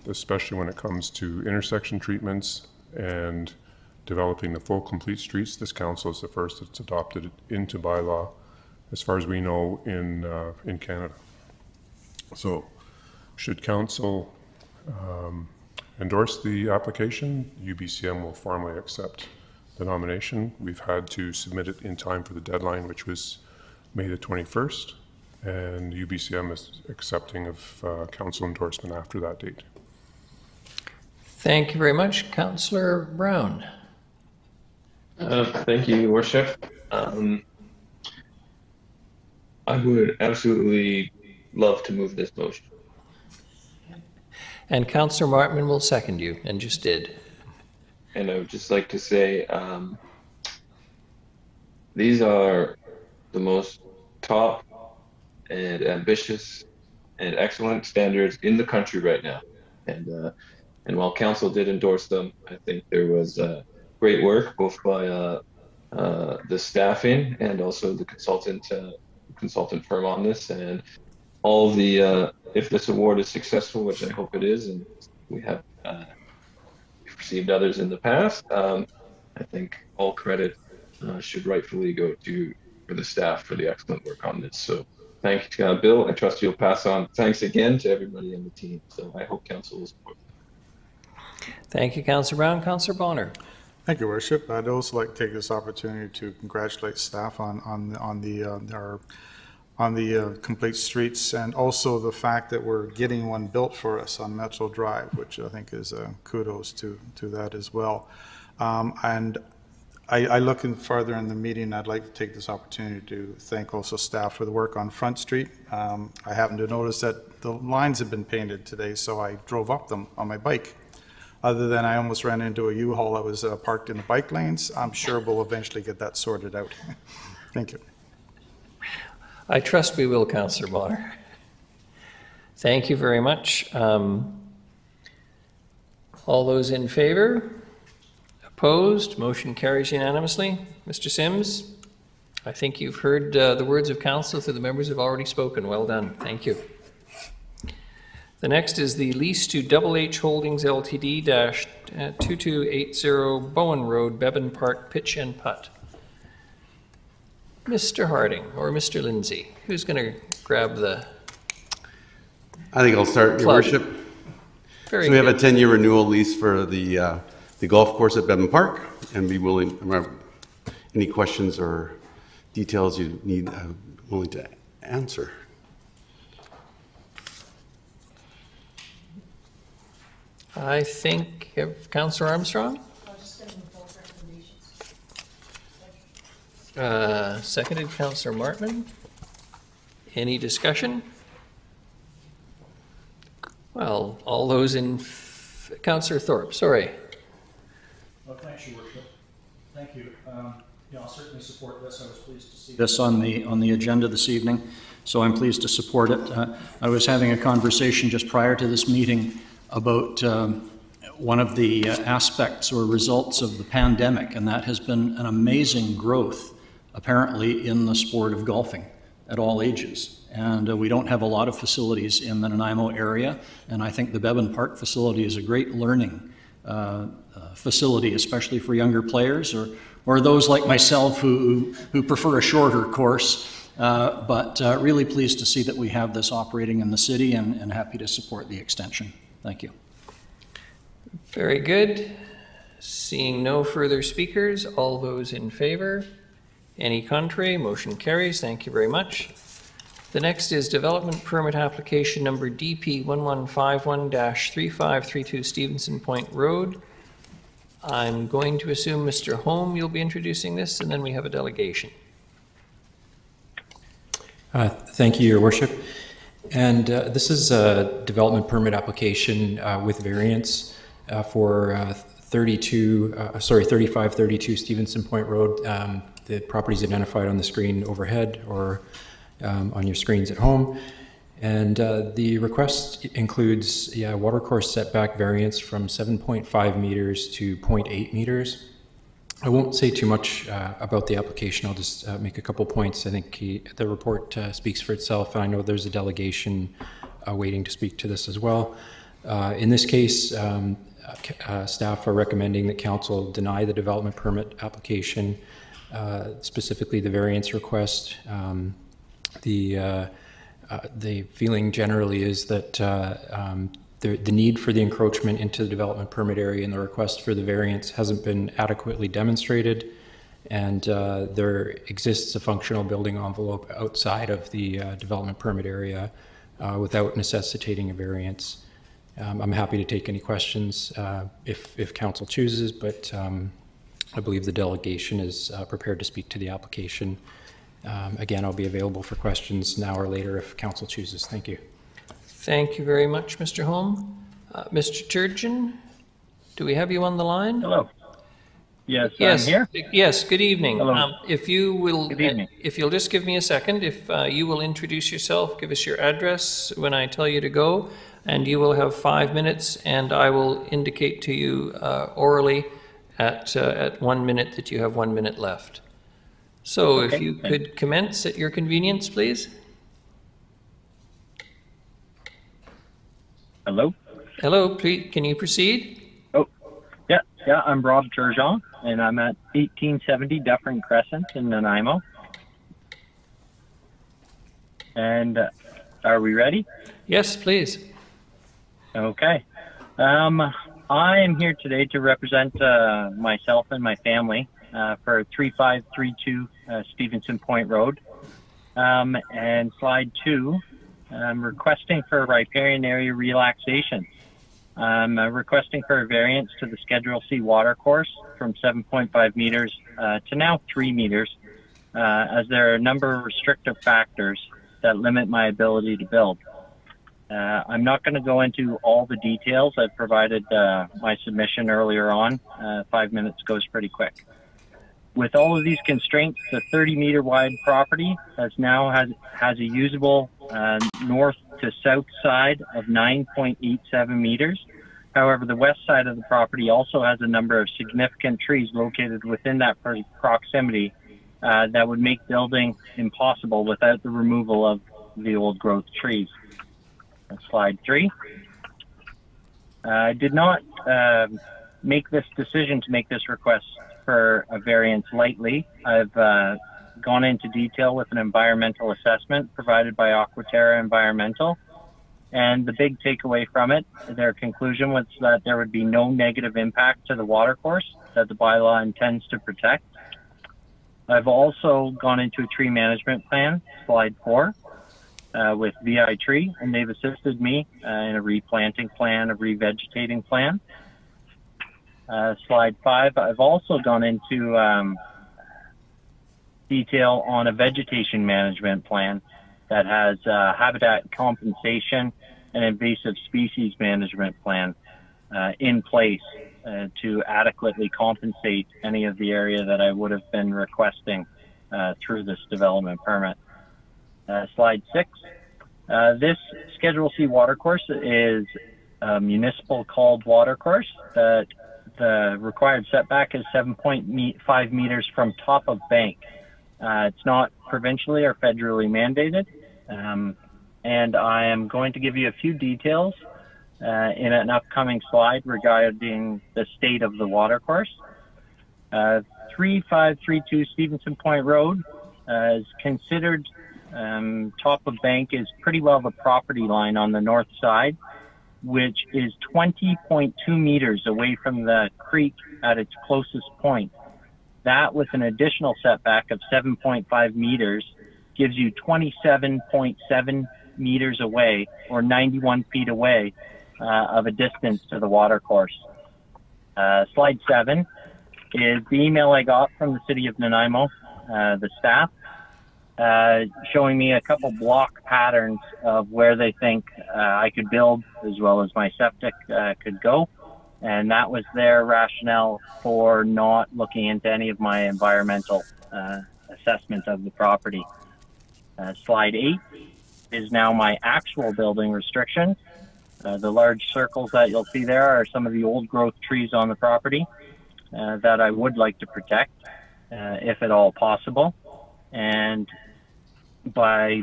especially when it comes to intersection treatments and developing the full complete streets, this council is the first that's adopted it into bylaw, as far as we know, in Canada. So should council endorse the application, UBCM will formally accept the nomination. We've had to submit it in time for the deadline, which was May the 21st, and UBCM is accepting of council endorsement after that date. Thank you very much. Councillor Brown. Thank you, Your Worship. I would absolutely love to move this motion. And Councillor Martman will second you, and just did. And I would just like to say, these are the most top and ambitious and excellent standards in the country right now. And while council did endorse them, I think there was great work both by the staffing and also the consultant firm on this, and all the if this award is successful, which I hope it is, and we have received others in the past, I think all credit should rightfully go for the staff for the excellent work on this. So thank you, Bill. I trust you'll pass on thanks again to everybody in the team. So I hope council will support. Thank you, Councillor Brown. Councillor Bonner. Thank you, Worship. I'd also like to take this opportunity to congratulate staff on the complete streets, and also the fact that we're getting one built for us on Metro Drive, which I think is kudos to that as well. And I look in further in the meeting, I'd like to take this opportunity to thank also staff for the work on Front Street. I happened to notice that the lines have been painted today, so I drove up them on my bike. Other than I almost ran into a U-Haul that was parked in the bike lanes. I'm sure we'll eventually get that sorted out. Thank you. I trust we will, Councillor Bonner. Thank you very much. All those in favor? Opposed? Motion carries unanimously. Mr. Sims, I think you've heard the words of council, so the members have already spoken. Well done. Thank you. The next is the lease to Double H Holdings Ltd -2280 Bowen Road, Bevan Park, Pitch and Putt. Mr. Harding or Mr. Lindsay, who's going to grab the I think I'll start, Your plug? Worship. Very So we have a good. 10-year renewal lease for the golf course at Bevan Park, and be willing, any questions or details you need, I'm willing to answer. I think, Councillor Armstrong? Seconded Councillor Martman. Any discussion? Well, all those in, Councillor Thorpe, sorry. Well, thanks, Your Worship. Thank you. Yeah, I'll certainly support this. I was pleased to see this on the agenda this evening, so I'm pleased to support it. I was having a conversation just prior to this meeting about one of the aspects or results of the pandemic, and that has been an amazing growth, apparently, in the sport of golfing at all ages. And we don't have a lot of facilities in the Nanaimo area, and I think the Bevan Park facility is a great learning facility, especially for younger players or those like myself who prefer a shorter course. But really pleased to see that we have this operating in the city, and happy to support the extension. Thank you. Very good. Seeing no further speakers, all those in favor? Any contrary? Motion carries. Thank you very much. The next is development permit application number DP 1151-3532 Stevenson Point Road. I'm going to assume, Mr. Holm, you'll be introducing this, and then we have a delegation. Thank you, Your Worship. And this is a development permit application with variance for 3532 Stevenson Point Road. The property is identified on the screen overhead or on your screens at home. And the request includes watercourse setback variance from 7.5 meters to 0.8 meters. I won't say too much about the application. I'll just make a couple points. I think the report speaks for itself, and I know there's a delegation waiting to speak to this as well. In this case, staff are recommending that council deny the development permit application, specifically the variance request. The feeling generally is that the need for the encroachment into the development permit area and the request for the variance hasn't been adequately demonstrated, and there exists a functional building envelope outside of the development permit area without necessitating a variance. I'm happy to take any questions if council chooses, but I believe the delegation is prepared to speak to the application. Again, I'll be available for questions now or later if council chooses. Thank you. Thank you very much, Mr. Holm. Mr. Turgeon, do we have you on the line? Hello. Yes, Yes, I'm here. yes, good evening. Hello. If you will, Good evening. if you'll just give me a second, if you will introduce yourself, give us your address when I tell you to go, and you will have 5 minutes, and I will indicate to you orally at 1 minute that you have 1 minute left. So if you could commence at your convenience, please. Hello. Hello, please, can you proceed? Oh, yeah. I'm Rob Turgeon, and I'm at 1870 Dufferin Crescent in Nanaimo. And are we ready? Yes, please. Okay. I am here today to represent myself and my family for 3532 Stevenson Point Road. And slide 2, I'm requesting for a riparian area relaxation. I'm requesting for a variance to the Schedule C watercourse from 7.5 meters to now 3 meters, as there are a number of restrictive factors that limit my ability to build. I'm not going to go into all the details. I've provided my submission earlier on. 5 minutes goes pretty quick. With all of these constraints, the 30-meter wide property has a usable north to south side of 9.87 meters. However, the west side of the property also has a number of significant trees located within that proximity that would make building impossible without the removal of the old growth trees. Slide 3. I did not make this decision to make this request for a variance lightly. I've gone into detail with an environmental assessment provided by Aquaterra Environmental. And the big takeaway from it, their conclusion was that there would be no negative impact to the watercourse that the bylaw intends to protect. I've also gone into a tree management plan, slide 4, with VI Tree, and they've assisted me in a replanting plan, a revegetating plan. Slide 5, I've also gone into detail on a vegetation management plan that has habitat compensation and invasive species management plan in place to adequately compensate any of the area that I would have been requesting through this development permit. Slide 6. This Schedule C watercourse is a municipal called watercourse that the required setback is 7.5 meters from top of bank. It's not provincially or federally mandated. And I am going to give you a few details in an upcoming slide regarding the state of the watercourse. 3532 Stevenson Point Road is considered top of bank is pretty well the property line on the north side, which is 20.2 meters away from the creek at its closest point. That, with an additional setback of 7.5 meters, gives you 27.7 meters away, or 91 feet away, of a distance to the watercourse. Slide 7 is the email I got from the City of Nanaimo, the staff, showing me a couple block patterns of where they think I could build, as well as my septic could go. And that was their rationale for not looking into any of my environmental assessment of the property. Slide 8 is now my actual building restrictions. The large circles that you'll see there are some of the old growth trees on the property that I would like to protect, if at all possible. And by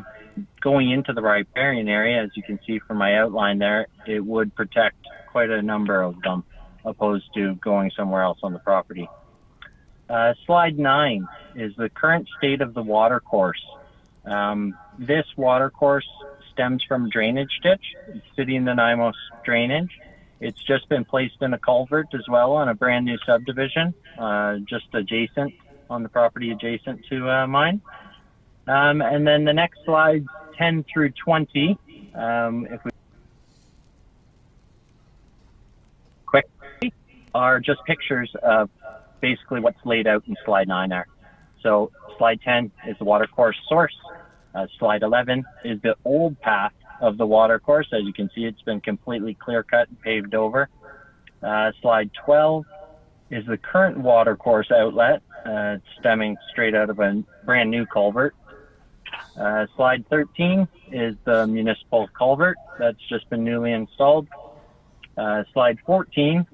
going into the riparian area, as you can see from my outline there, it would protect quite a number of them, opposed to going somewhere else on the property. Slide 9 is the current state of the watercourse. This watercourse stems from drainage ditch, City of Nanaimo drainage. It's just been placed in a culvert as well on a brand new subdivision, just adjacent, on the property adjacent to mine. And then the next slides, 10 through 20, if we quickly, are just pictures of basically what's laid out in slide 9 there. So slide 10 is the watercourse source. Slide 11 is the old path of the watercourse. As you can see, it's been completely clear-cut and paved over. Slide 12 is the current watercourse outlet, stemming straight out of a brand new culvert. Slide 13 is the municipal culvert that's just been newly installed. Slide 14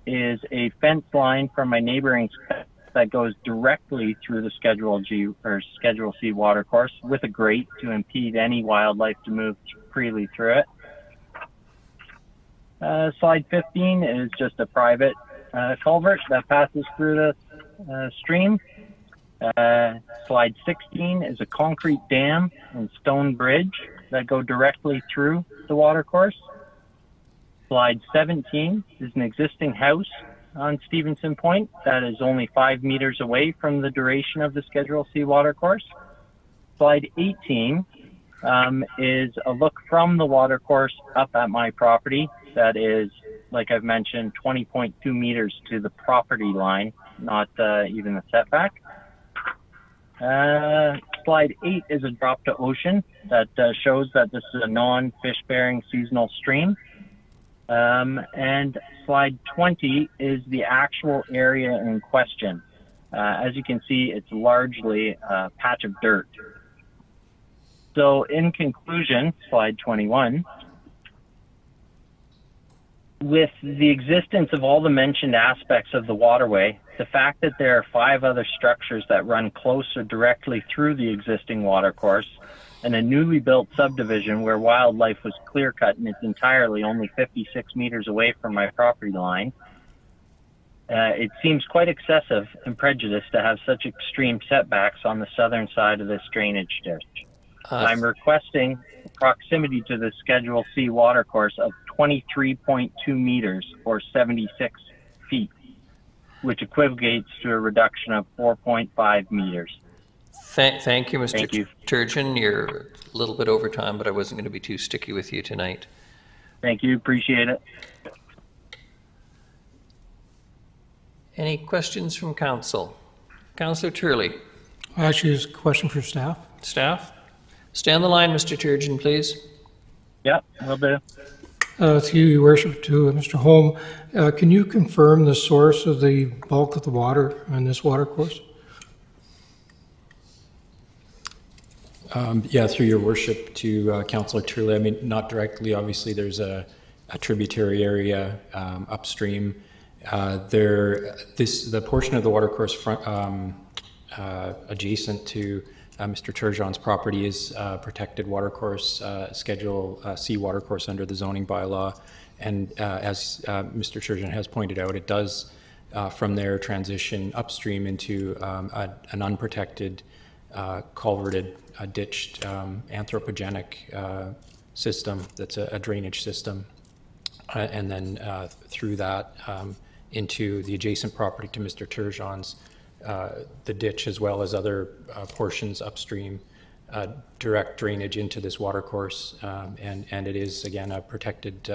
is a fence line from my neighboring that goes directly through the Schedule G or Schedule C watercourse with a grate to impede any wildlife to move freely through it. Slide 15 is just a private culvert that passes through the stream. Slide 16 is a concrete dam and stone bridge that go directly through the watercourse. Slide 17 is an existing house on Stevenson Point that is only 5 meters away from the duration of the Schedule C watercourse. Slide 18 is a look from the watercourse up at my property that is, like I've mentioned, 20.2 meters to the property line, not even the setback. Slide 8 is a drop to ocean that shows that this is a non-fish bearing seasonal stream. And slide 20 is the actual area in question. As you can see, it's largely a patch of dirt. So in conclusion, slide 21, with the existence of all the mentioned aspects of the waterway, the fact that there are 5 other structures that run close or directly through the existing watercourse, and a newly built subdivision where wildlife was clear-cut and it's entirely only 56 meters away from my property line, It seems quite excessive and prejudiced to have such extreme setbacks on the southern side of this drainage ditch. I'm requesting proximity to the Schedule C watercourse of 23.2 meters or 76 feet, which equivocates to a reduction of 4.5 meters. Thank you, Mr. Thank you. Turgeon. You're a little bit over time, but I wasn't going to be too sticky with you tonight. Thank you, appreciate it. Any questions from council? Councillor Turley. Actually, it's a question for staff. Staff? Stay on the line, Mr. Turgeon, please. Yep, will do. Through your worship to Mr. Holm, can you confirm the source of the bulk of the water on this watercourse? Yeah, through your worship to Councillor Turley, I mean, not directly, obviously, there's a tributary area upstream. The portion of the watercourse adjacent to Mr. Turgeon's property is protected watercourse, Schedule C watercourse under the zoning bylaw. And as Mr. Turgeon has pointed out, it does from there transition upstream into an unprotected, culverted, ditched, anthropogenic system that's a drainage system. And then through that into the adjacent property to Mr. Turgeon's, the ditch as well as other portions upstream, direct drainage into this watercourse, and it is again a protected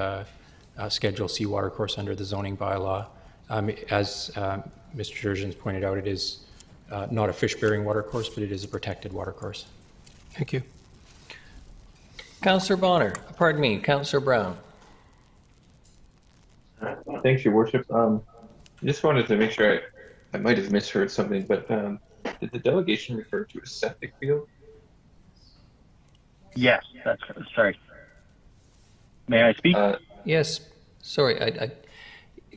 Schedule C watercourse under the zoning bylaw. As Mr. Turgeon's pointed out, it is not a fish-bearing watercourse, but it is a protected watercourse. Thank you. Councillor Bonner, pardon me, Councillor Brown. Thanks, Your Worship. Just wanted to make sure I might have misheard something, but did the delegation refer to a septic field? Yes, that's sorry. May I speak? Yes, sorry.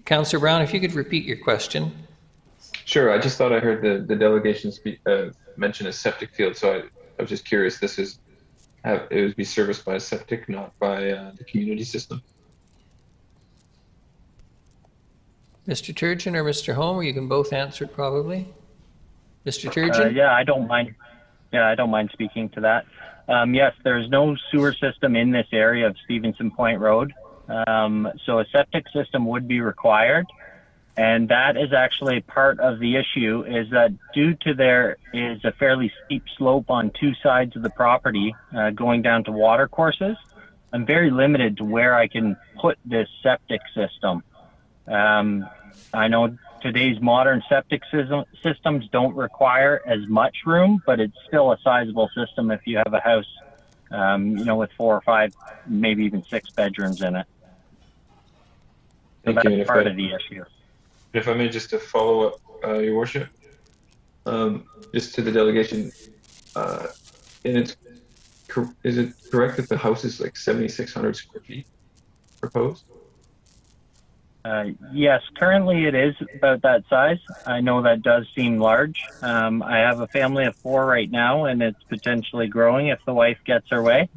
Councillor Brown, if you could repeat your question. Sure, I just thought I heard the delegation mention a septic field, so I was just curious. It would be serviced by a septic, not by the community system. Mr. Turgeon or Mr. Holm, or you can both answer it probably. Mr. Turgeon? Yeah, I don't mind. Yeah, I don't mind speaking to that. Yes, there's no sewer system in this area of Stevenson Point Road, so a septic system would be required. And that is actually part of the issue, is that due to there is a fairly steep slope on two sides of the property going down to water courses, I'm very limited to where I can put this septic system. I know today's modern septic systems don't require as much room, but it's still a sizable system if you have a house, with 4 or 5, maybe even 6 bedrooms in it. So that's part of the issue. If I may, just to follow up, Your Worship, just to the delegation, is it correct that the house is like 7,600 square feet proposed? Yes, currently it is about that size. I know that does seem large. I have a family of 4 right now, and it's potentially growing if the wife gets her way.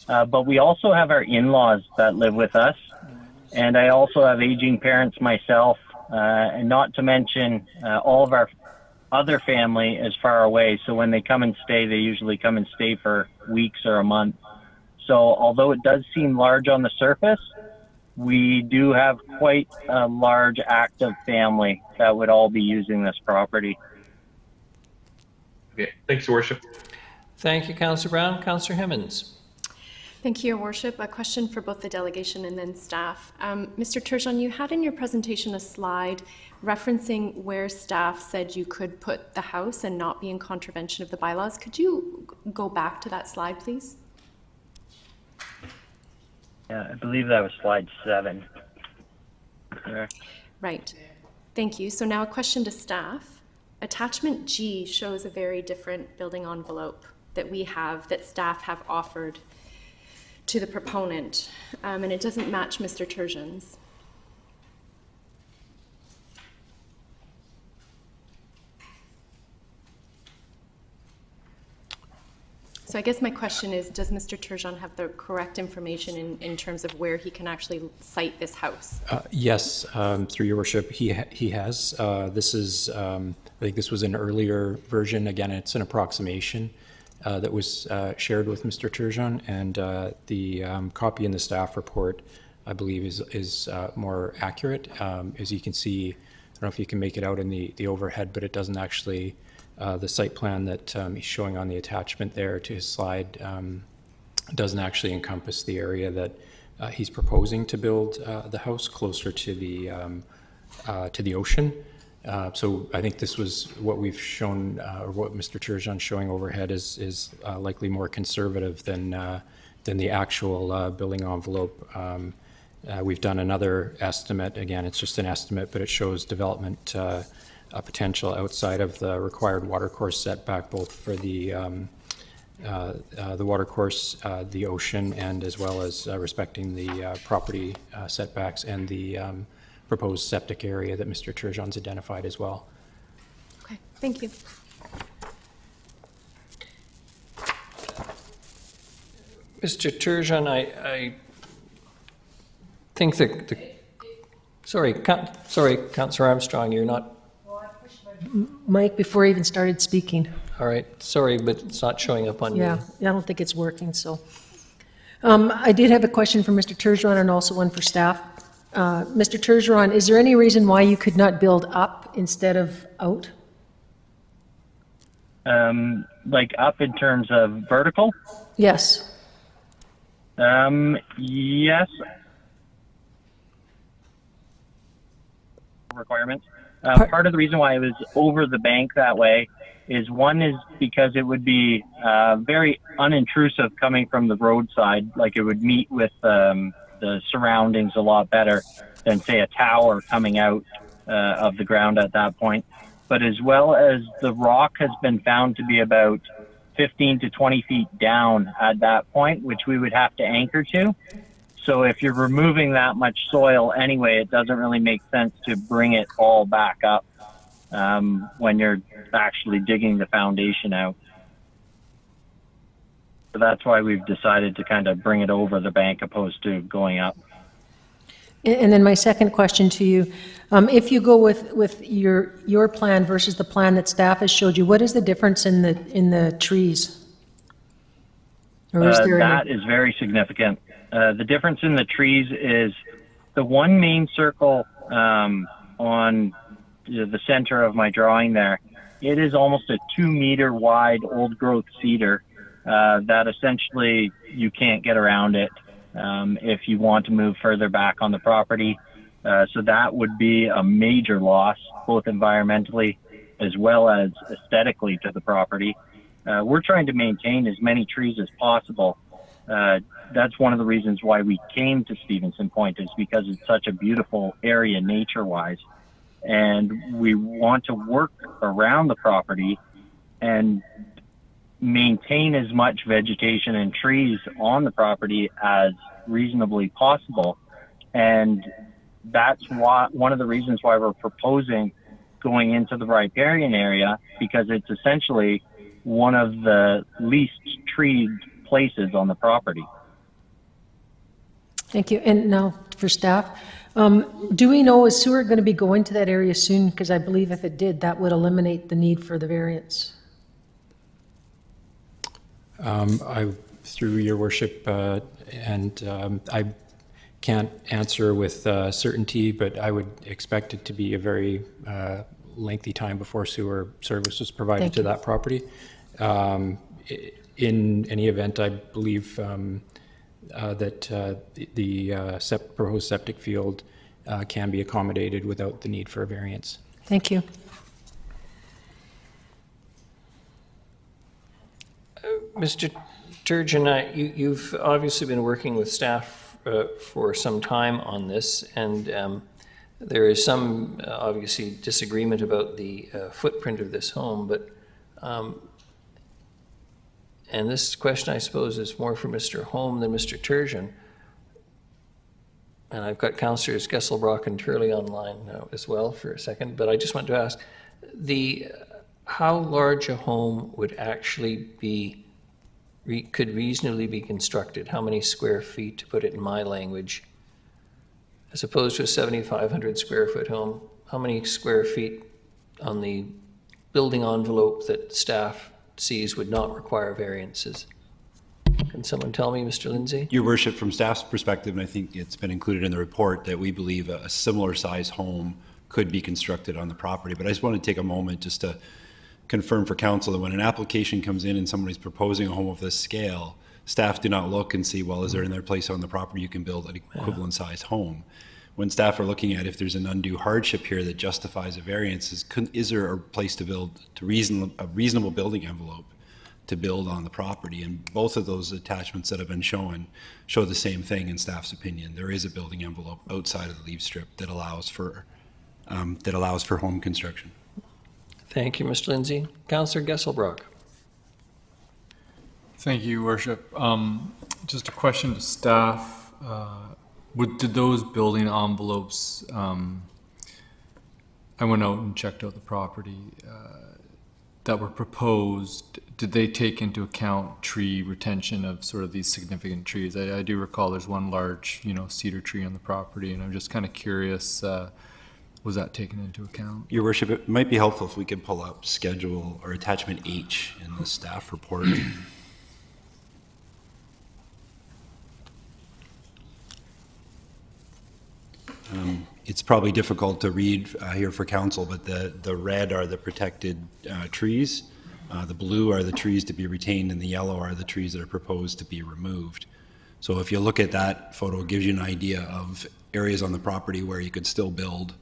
But we also have our in-laws that live with us, and I also have aging parents myself, and not to mention all of our other family is far away. So when they come and stay, they usually come and stay for weeks or a month. So although it does seem large on the surface, we do have quite a large active family that would all be using this property. Okay, thanks, Your Worship. Thank you, Councillor Brown. Councillor Hemmons. Thank you, Your Worship. A question for both the delegation and then staff. Mr. Turgeon, you had in your presentation a slide referencing where staff said you could put the house and not be in contravention of the bylaws. Could you go back to that slide, please? Yeah, I believe that was slide 7. There. Right. Thank you. So now a question to staff. Attachment G shows a very different building envelope that we have, that staff have offered to the proponent, and it doesn't match Mr. Turgeon's. So I guess my question is, does Mr. Turgeon have the correct information in terms of where he can actually site this house? Yes, through your worship, he has. This is, I think this was an earlier version. Again, it's an approximation that was shared with Mr. Turgeon, and the copy in the staff report, I believe, is more accurate. As you can see, I don't know if you can make it out in the overhead, but it doesn't actually, the site plan that he's showing on the attachment there to his slide doesn't actually encompass the area that he's proposing to build the house closer to the ocean. So I think this was what we've shown, or what Mr. Turgeon's showing overhead is likely more conservative than the actual building envelope. We've done another estimate. Again, it's just an estimate, but it shows development potential outside of the required watercourse setback, both for the watercourse, the ocean, and as well as respecting the property setbacks and the proposed septic area that Mr. Turgeon's identified as well. Okay, thank you. Mr. Turgeon, I think that sorry, Councillor Armstrong, you're not. Mike, before I even started speaking. All right, sorry, but it's not showing up on Yeah, I don't think it's working, so. I did have a question for Mr. Turgeon and also one for staff. Mr. Turgeon, is there any reason why you could not build up instead of out? Like up in terms of vertical? Yes. Yes. Requirements. Part of the reason why it was over the bank that way is, one is because it would be very unintrusive coming from the roadside. Like, it would meet with the surroundings a lot better than, say, a tower coming out of the ground at that point. But as well as the rock has been found to be about 15 to 20 feet down at that point, which we would have to anchor to. So if you're removing that much soil anyway, it doesn't really make sense to bring it all back up when you're actually digging the foundation out. So that's why we've decided to kind of bring it over the bank opposed to going up. And then my second question to you, if you go with your plan versus the plan that staff has showed you, what is the difference in the trees? Or is there that is very significant. The difference in the trees is the one main circle on the center of my drawing there. It is almost a 2-meter wide old growth cedar that essentially you can't get around it if you want to move further back on the property. So that would be a major loss, both environmentally as well as aesthetically to the property. We're trying to maintain as many trees as possible. That's one of the reasons why we came to Stevenson Point, is because it's such a beautiful area nature-wise. And we want to work around the property and maintain as much vegetation and trees on the property as reasonably possible. And that's why, one of the reasons why we're proposing going into the riparian area, because it's essentially one of the least treed places on the property. Thank you. And now for staff, do we know, is sewer going to be going to that area soon? Because I believe if it did, that would eliminate the need for the variance. Through your worship, and I can't answer with certainty, but I would expect it to be a very lengthy time before sewer service was provided to that property. In any event, I believe that the proposed septic field can be accommodated without the need for a variance. Thank you. Mr. Turgeon, you've obviously been working with staff for some time on this, and there is some obviously disagreement about the footprint of this home, but and this question, I suppose, is more for Mr. Holm than Mr. Turgeon. And I've got Councillors Gesselbrock and Turley online as well for a second, but I just want to ask, how large a home would actually be could reasonably be constructed? How many square feet, to put it in my language, as opposed to a 7,500 square foot home? How many square feet on the building envelope that staff sees would not require variances? Can someone tell me, Mr. Lindsay? Your Worship, from staff's perspective, and I think it's been included in the report, that we believe a similar size home could be constructed on the property. But I just want to take a moment just to confirm for council that when an application comes in and somebody's proposing a home of this scale, staff do not look and see, well, is there another place on the property you can build an equivalent size home? When staff are looking at if there's an undue hardship here that justifies a variance, is there a place to build a reasonable building envelope to build on the property? And both of those attachments that have been shown show the same thing in staff's opinion. There is a building envelope outside of the leaf strip that allows for home construction. Thank you, Mr. Lindsay. Councillor Gesselbrock. Thank you, Worship. Just a question to staff. Did those building envelopes, I went out and checked out the property, that were proposed, did they take into account tree retention of sort of these significant trees? I do recall there's one large, cedar tree on the property, and I'm just kind of curious, was that taken into account? Your Worship, it might be helpful if we could pull up schedule or attachment H in the staff report. It's probably difficult to read here for council, but the red are the protected trees, the blue are the trees to be retained, and the yellow are the trees that are proposed to be removed. So if you look at that photo, it gives you an idea of areas on the property where you could still build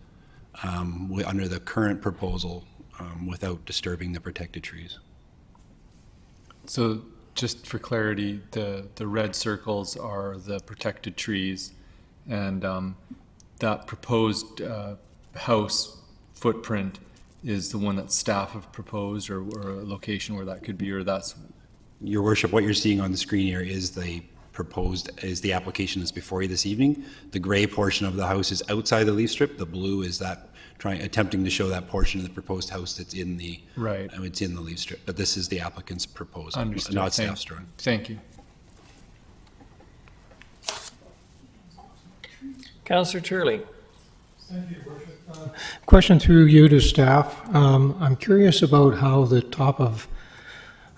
under the current proposal without disturbing the protected trees. So just for clarity, the red circles are the protected trees, and that proposed house footprint is the one that staff have proposed, or a location where that could be, or that's... Your Worship, what you're seeing on the screen here is the application that's before you this evening. The gray portion of the house is outside the leaf strip. The blue is that attempting to show that portion of the proposed house that's in the it's in the leaf strip. But this is the applicant's proposal, not staff's drawing. Thank you. Councillor Turley. Thank you, Worship. Question through you to staff. I'm curious about how the top of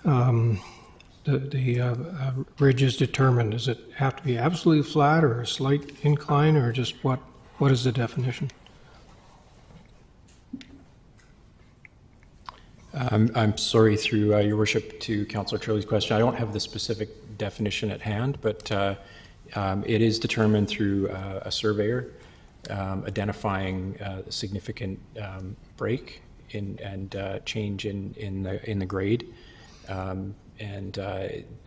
the ridge is determined. Does it have to be absolutely flat or a slight incline, or just what is the definition? I'm sorry, through your Worship, to Councillor Turley's question. I don't have the specific definition at hand, but it is determined through a surveyor identifying a significant break and change in the grade. And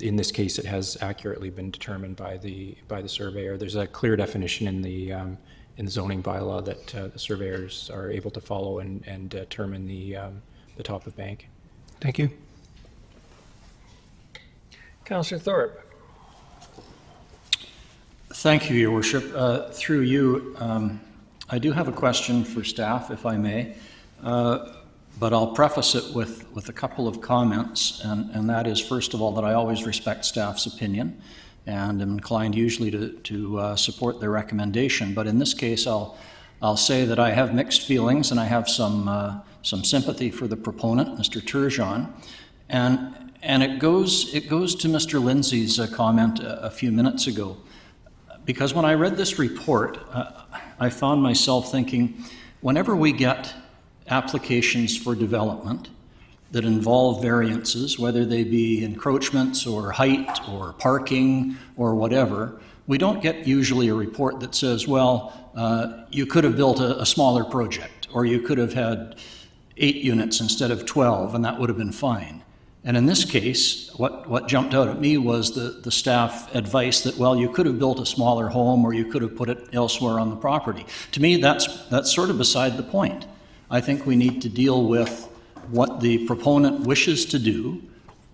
in this case, it has accurately been determined by the surveyor. There's a clear definition in the zoning bylaw that the surveyors are able to follow and determine the top of bank. Thank you. Councillor Thorpe. Thank you, Your Worship. Through you, I do have a question for staff, if I may, but I'll preface it with a couple of comments, and that is, first of all, that I always respect staff's opinion and am inclined usually to support their recommendation. But in this case, I'll say that I have mixed feelings, and I have some sympathy for the proponent, Mr. Turgeon, and it goes to Mr. Lindsay's comment a few minutes ago. Because when I read this report, I found myself thinking, whenever we get applications for development that involve variances, whether they be encroachments or height or parking or whatever, we don't get usually a report that says, well, you could have built a smaller project, or you could have had 8 units instead of 12, and that would have been fine. And in this case, what jumped out at me was the staff advice that, well, you could have built a smaller home, or you could have put it elsewhere on the property. To me, that's sort of beside the point. I think we need to deal with what the proponent wishes to do,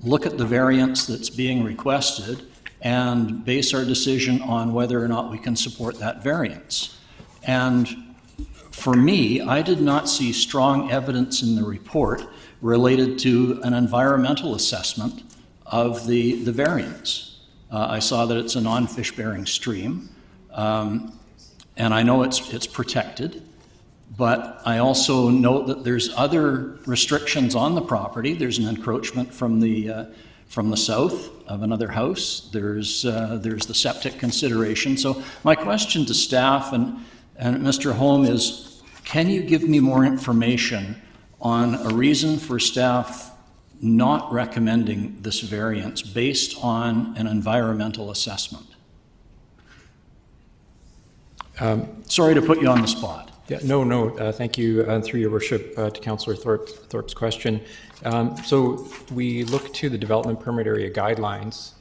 look at the variance that's being requested, and base our decision on whether or not we can support that variance. And for me, I did not see strong evidence in the report related to an environmental assessment of the variance. I saw that it's a non-fish-bearing stream, and I know it's protected, but I also note that there's other restrictions on the property. There's an encroachment from the south of another house. There's the septic consideration. So my question to staff and Mr. Holm is, can you give me more information on a reason for staff not recommending this variance based on an environmental assessment? Sorry to put you on the spot. Yeah, no, thank you, through your worship, to Councillor Thorpe's question. So we look to the development permit area guidelines,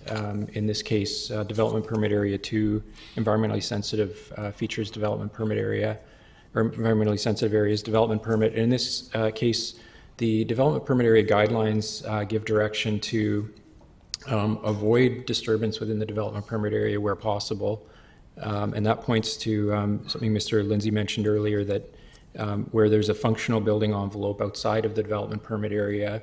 in this case, development permit area 2, environmentally sensitive features development permit area, or environmentally sensitive areas development permit. In this case, the development permit area guidelines give direction to avoid disturbance within the development permit area where possible. And that points to something Mr. Lindsay mentioned earlier, that where there's a functional building envelope outside of the development permit area,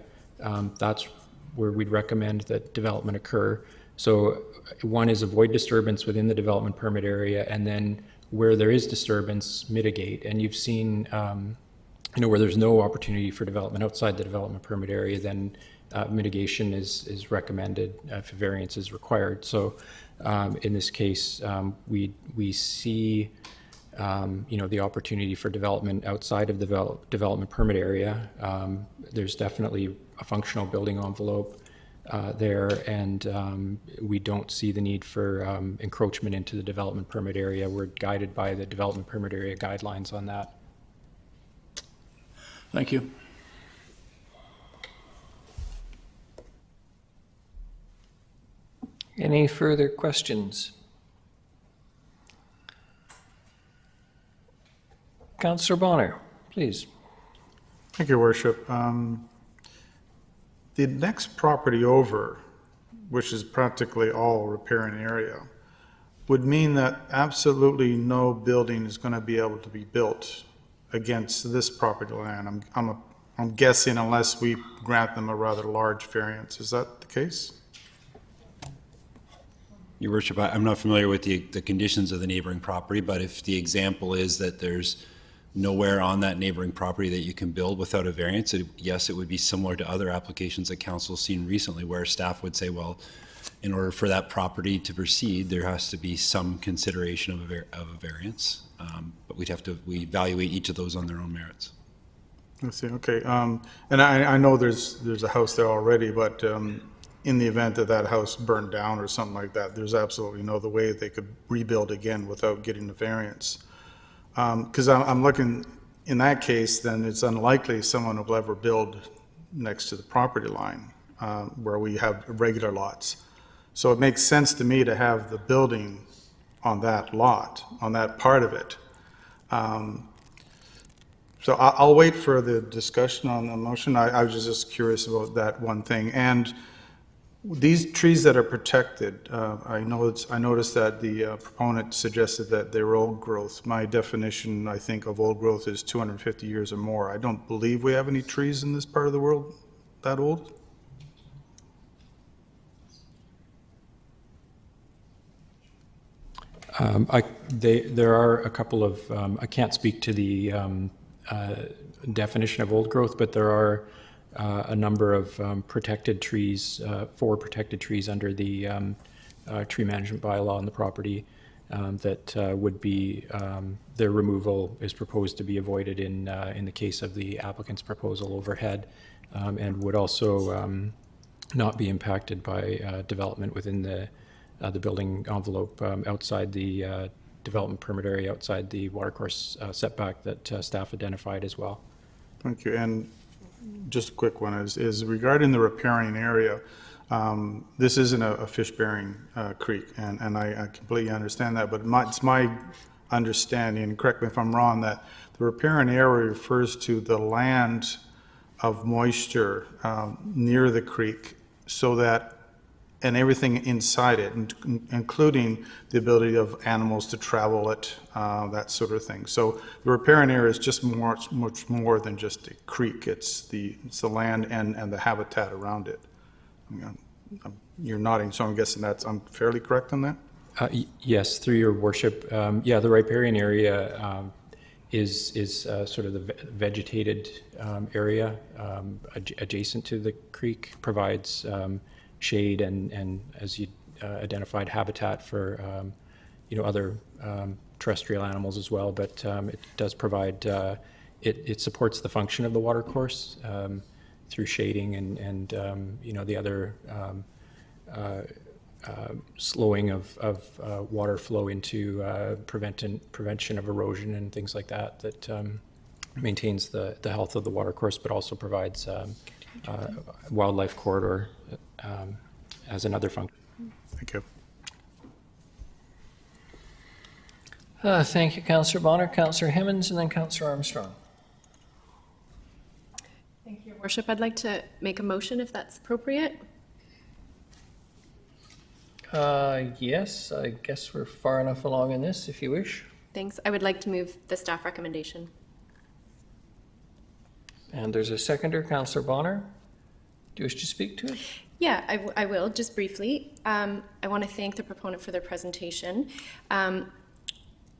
that's where we'd recommend that development occur. So one is avoid disturbance within the development permit area, and then where there is disturbance, mitigate. And you've seen, where there's no opportunity for development outside the development permit area, then mitigation is recommended if a variance is required. So in this case, we see the opportunity for development outside of the development permit area. There's definitely a functional building envelope there, and we don't see the need for encroachment into the development permit area. We're guided by the development permit area guidelines on that. Thank you. Any further questions? Councillor Bonner, please. Thank you, Your Worship. The next property over, which is practically all riparian area, would mean that absolutely no building is going to be able to be built against this property land. I'm guessing, unless we grant them a rather large variance. Is that the case? Your Worship, I'm not familiar with the conditions of the neighboring property, but if the example is that there's nowhere on that neighboring property that you can build without a variance, yes, it would be similar to other applications that council's seen recently, where staff would say, well, in order for that property to proceed, there has to be some consideration of a variance. But we evaluate each of those on their own merits. I see. Okay. And I know there's a house there already, but in the event that that house burned down or something like that, there's absolutely no other way they could rebuild again without getting the variance. Because I'm looking, in that case, then it's unlikely someone will ever build next to the property line where we have regular lots. So it makes sense to me to have the building on that lot, on that part of it. So I'll wait for the discussion on the motion. I was just curious about that one thing. And these trees that are protected, I noticed that the proponent suggested that they're old growth. My definition, I think, of old growth is 250 years or more. I don't believe we have any trees in this part of the world that old. There are a couple of, I can't speak to the definition of old growth, but there are a number of protected trees, 4 protected trees under the tree management bylaw on the property that would be, their removal is proposed to be avoided in the case of the applicant's proposal overhead, and would also not be impacted by development within the building envelope outside the development permit area, outside the watercourse setback that staff identified as well. Thank you. And just a quick one is regarding the riparian area. This isn't a fish-bearing creek, and I completely understand that, but it's my understanding, and correct me if I'm wrong, that the riparian area refers to the land of moisture near the creek, so that, and everything inside it, including the ability of animals to travel it, that sort of thing. So the riparian area is just much more than just a creek. It's the land and the habitat around it. You're nodding, so I'm guessing I'm fairly correct on that? Yes, through your worship. Yeah, the riparian area is sort of the vegetated area adjacent to the creek, provides shade and as you identified, habitat for other terrestrial animals as well. But it does provide it supports the function of the watercourse through shading and the other slowing of water flow into prevention of erosion and things like that maintains the health of the watercourse, but also provides wildlife corridor as another function. Thank you. Thank you, Councillor Bonner. Councillor Hemmons, and then Councillor Armstrong. Thank you, Your Worship. I'd like to make a motion if that's appropriate. Yes, I guess we're far enough along in this, if you wish. Thanks. I would like to move the staff recommendation. And there's a seconder, Councillor Bonner. Do you wish to speak to it? Yeah, I will, just briefly. I want to thank the proponent for their presentation.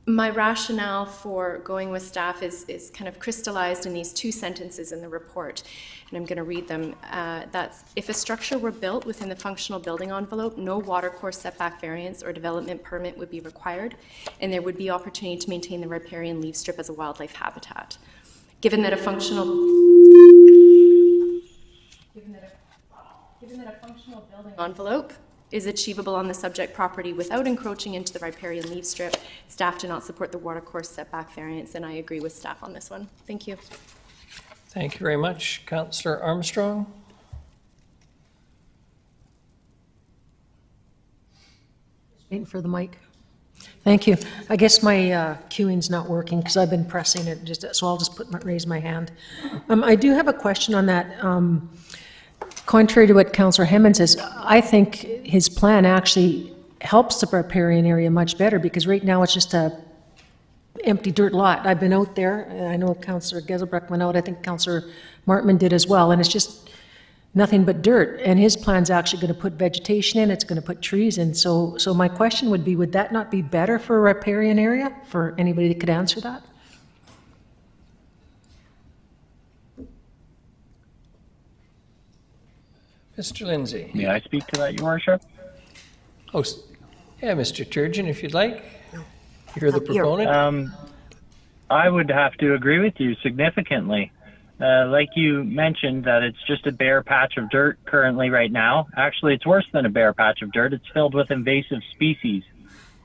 My rationale for going with staff is kind of crystallized in these two sentences in the report, and I'm going to read them. That's, if a structure were built within the functional building envelope, no watercourse setback variance or development permit would be required, and there would be opportunity to maintain the riparian leaf strip as a wildlife habitat. Given that a functional building envelope is achievable on the subject property without encroaching into the riparian leaf strip, staff do not support the watercourse setback variance, and I agree with staff on this one. Thank you. Thank you very much. Councillor Armstrong? Waiting for the mic. Thank you. I guess my queuing's not working because I've been pressing it, so I'll just raise my hand. I do have a question on that. Contrary to what Councillor Hemmons says, I think his plan actually helps the riparian area much better, because right now it's just a empty dirt lot. I've been out there, and I know Councillor Geselbrecht went out, I think Councillor Martman did as well, and it's just nothing but dirt. And his plan's actually going to put vegetation in, it's going to put trees in. So my question would be, would that not be better for a riparian area? For anybody that could answer that? Mr. Lindsay. May I speak to that, Your Worship? Oh, yeah, Mr. Turgeon, if you'd like. You're the proponent. I would have to agree with you significantly. Like you mentioned, that it's just a bare patch of dirt currently right now. Actually, it's worse than a bare patch of dirt. It's filled with invasive species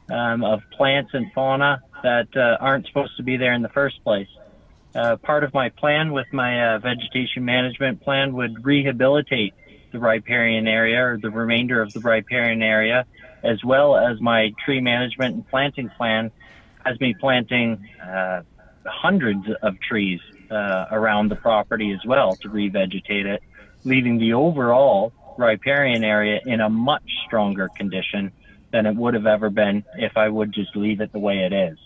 of plants and fauna that aren't supposed to be there in the first place. Part of my plan with my vegetation management plan would rehabilitate the riparian area, or the remainder of the riparian area, as well as my tree management and planting plan has me planting hundreds of trees around the property as well to revegetate it, leaving the overall riparian area in a much stronger condition than it would have ever been if I would just leave it the way it is.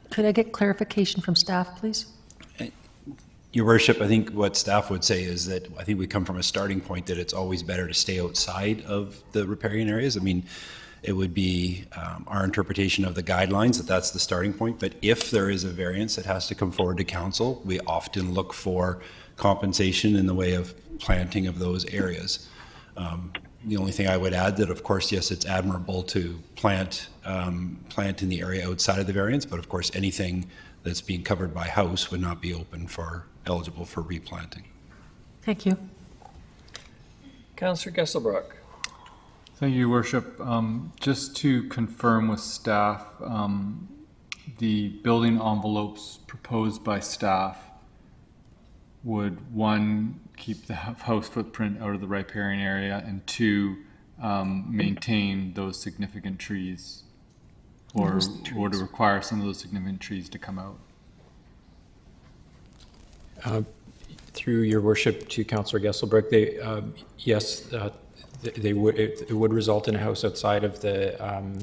Could I get clarification from staff, please? Your Worship, I think what staff would say is that I think we come from a starting point that it's always better to stay outside of the riparian areas. I mean, it would be our interpretation of the guidelines that that's the starting point. But if there is a variance that has to come forward to council, we often look for compensation in the way of planting of those areas. The only thing I would add that, of course, yes, it's admirable to plant in the area outside of the variance, but of course, anything that's being covered by house would not be eligible for replanting. Thank you. Councillor Geselbrecht. Thank you, Your Worship. Just to confirm with staff, the building envelopes proposed by staff would, one, keep the house footprint out of the riparian area, and two, maintain those significant trees, or to require some of those significant trees to come out. Through your worship to Councillor Geselbrecht, yes, it would result in a house outside of the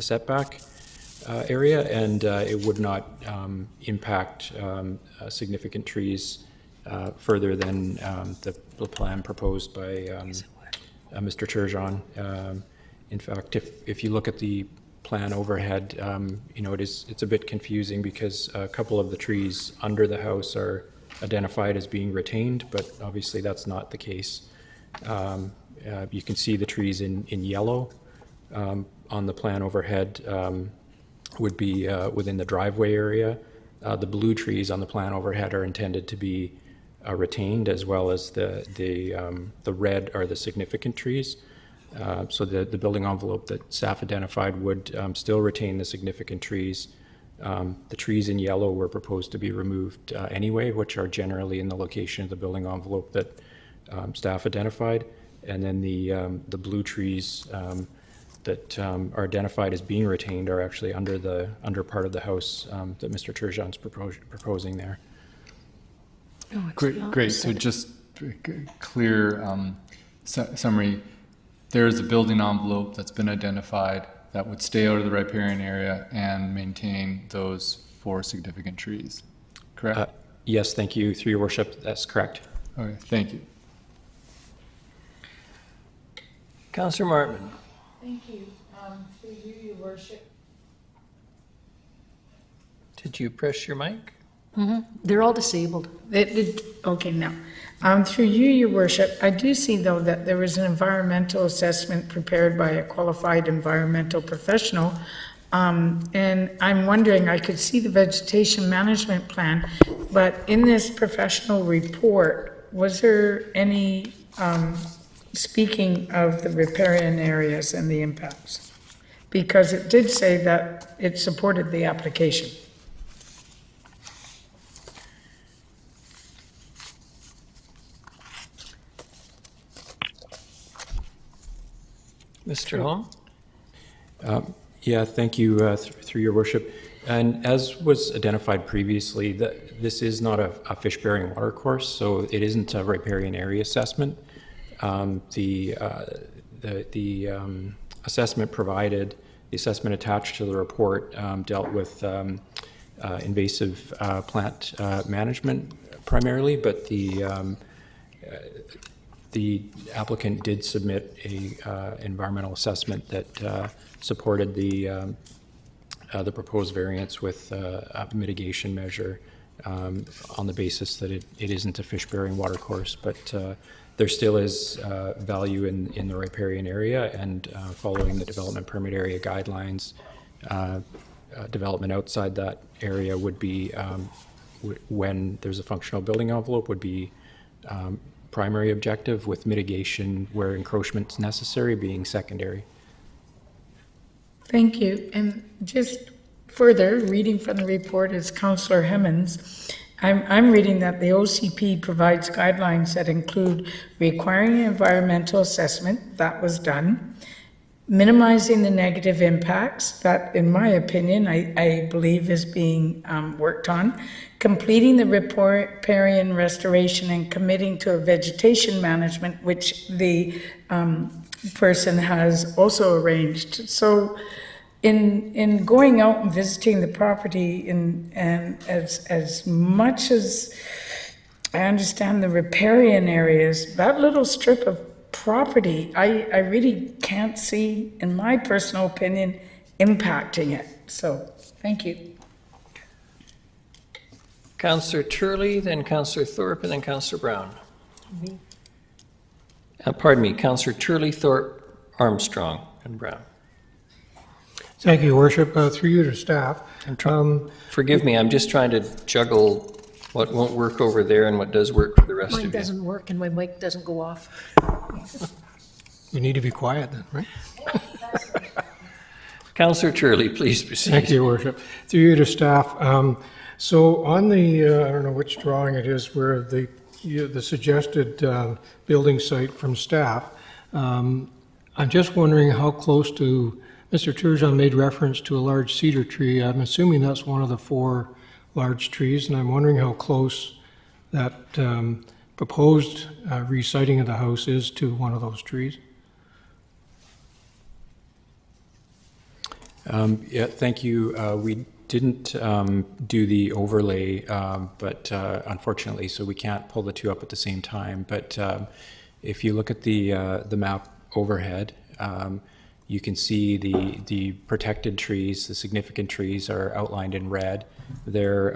setback area, and it would not impact significant trees further than the plan proposed by Mr. Turgeon. In fact, if you look at the plan overhead, you know, it's a bit confusing because a couple of the trees under the house are identified as being retained, but obviously that's not the case. You can see the trees in yellow on the plan overhead would be within the driveway area. The blue trees on the plan overhead are intended to be retained, as well as the red are the significant trees. So the building envelope that staff identified would still retain the significant trees. The trees in yellow were proposed to be removed anyway, which are generally in the location of the building envelope that staff identified. And then the blue trees that are identified as being retained are actually under part of the house that Mr. Turgeon's proposing there. Oh, Great. So just clear summary. There is a building envelope that's been identified that would stay out of the riparian area and maintain those 4 significant trees, correct? Yes, thank you. Through your worship, that's correct. Okay, thank you. Councillor Martman. Thank you. Through you, your worship. Did you press your mic? They're all disabled. Okay, now, through you, your worship, I do see though that there was an environmental assessment prepared by a qualified environmental professional. And I'm wondering, I could see the vegetation management plan, but in this professional report, was there any speaking of the riparian areas and the impacts? Because it did say that it supported the application. Mr. Holm? Yeah, thank you, through your worship. And as was identified previously, this is not a fish-bearing watercourse, so it isn't a riparian area assessment. The assessment provided, the assessment attached to the report dealt with invasive plant management primarily, but the applicant did submit a environmental assessment that supported the proposed variance with a mitigation measure on the basis that it isn't a fish-bearing watercourse, but there still is value in the riparian area, and following the development permit area guidelines, development outside that area would be, when there's a functional building envelope, would be primary objective, with mitigation where encroachment's necessary being secondary. Thank you. And just further, reading from the report is Councillor Hemmons. I'm reading that the OCP provides guidelines that include requiring an environmental assessment, that was done, minimizing the negative impacts, that in my opinion, I believe is being worked on, completing the riparian restoration and committing to a vegetation management, which the person has also arranged. So in going out and visiting the property, and as much as I understand the riparian areas, that little strip of property, I really can't see, in my personal opinion, impacting it. So, thank you. Councillor Turley, then Councillor Thorpe, and then Councillor Brown. Pardon me, Councillor Turley, Thorpe, Armstrong, and Brown. Thank you, Your Worship. Through you to staff. Forgive me, I'm just trying to juggle what won't work over there and what does work for the rest Mine of you. doesn't work and my mic doesn't go off. You need to be quiet then, right? Councillor Turley, please proceed. Thank you, Your Worship. Through you to staff. So on the, I don't know which drawing it is, where the suggested building site from staff, I'm just wondering how close to, Mr. Turgeon made reference to a large cedar tree. I'm assuming that's one of the 4 large trees, and I'm wondering how close that proposed resiting of the house is to one of those trees. Yeah, thank you. didn't do the overlay, but unfortunately, so we can't pull the two up at the same time. But if you look at the map overhead, you can see the protected trees, the significant trees are outlined in red. They're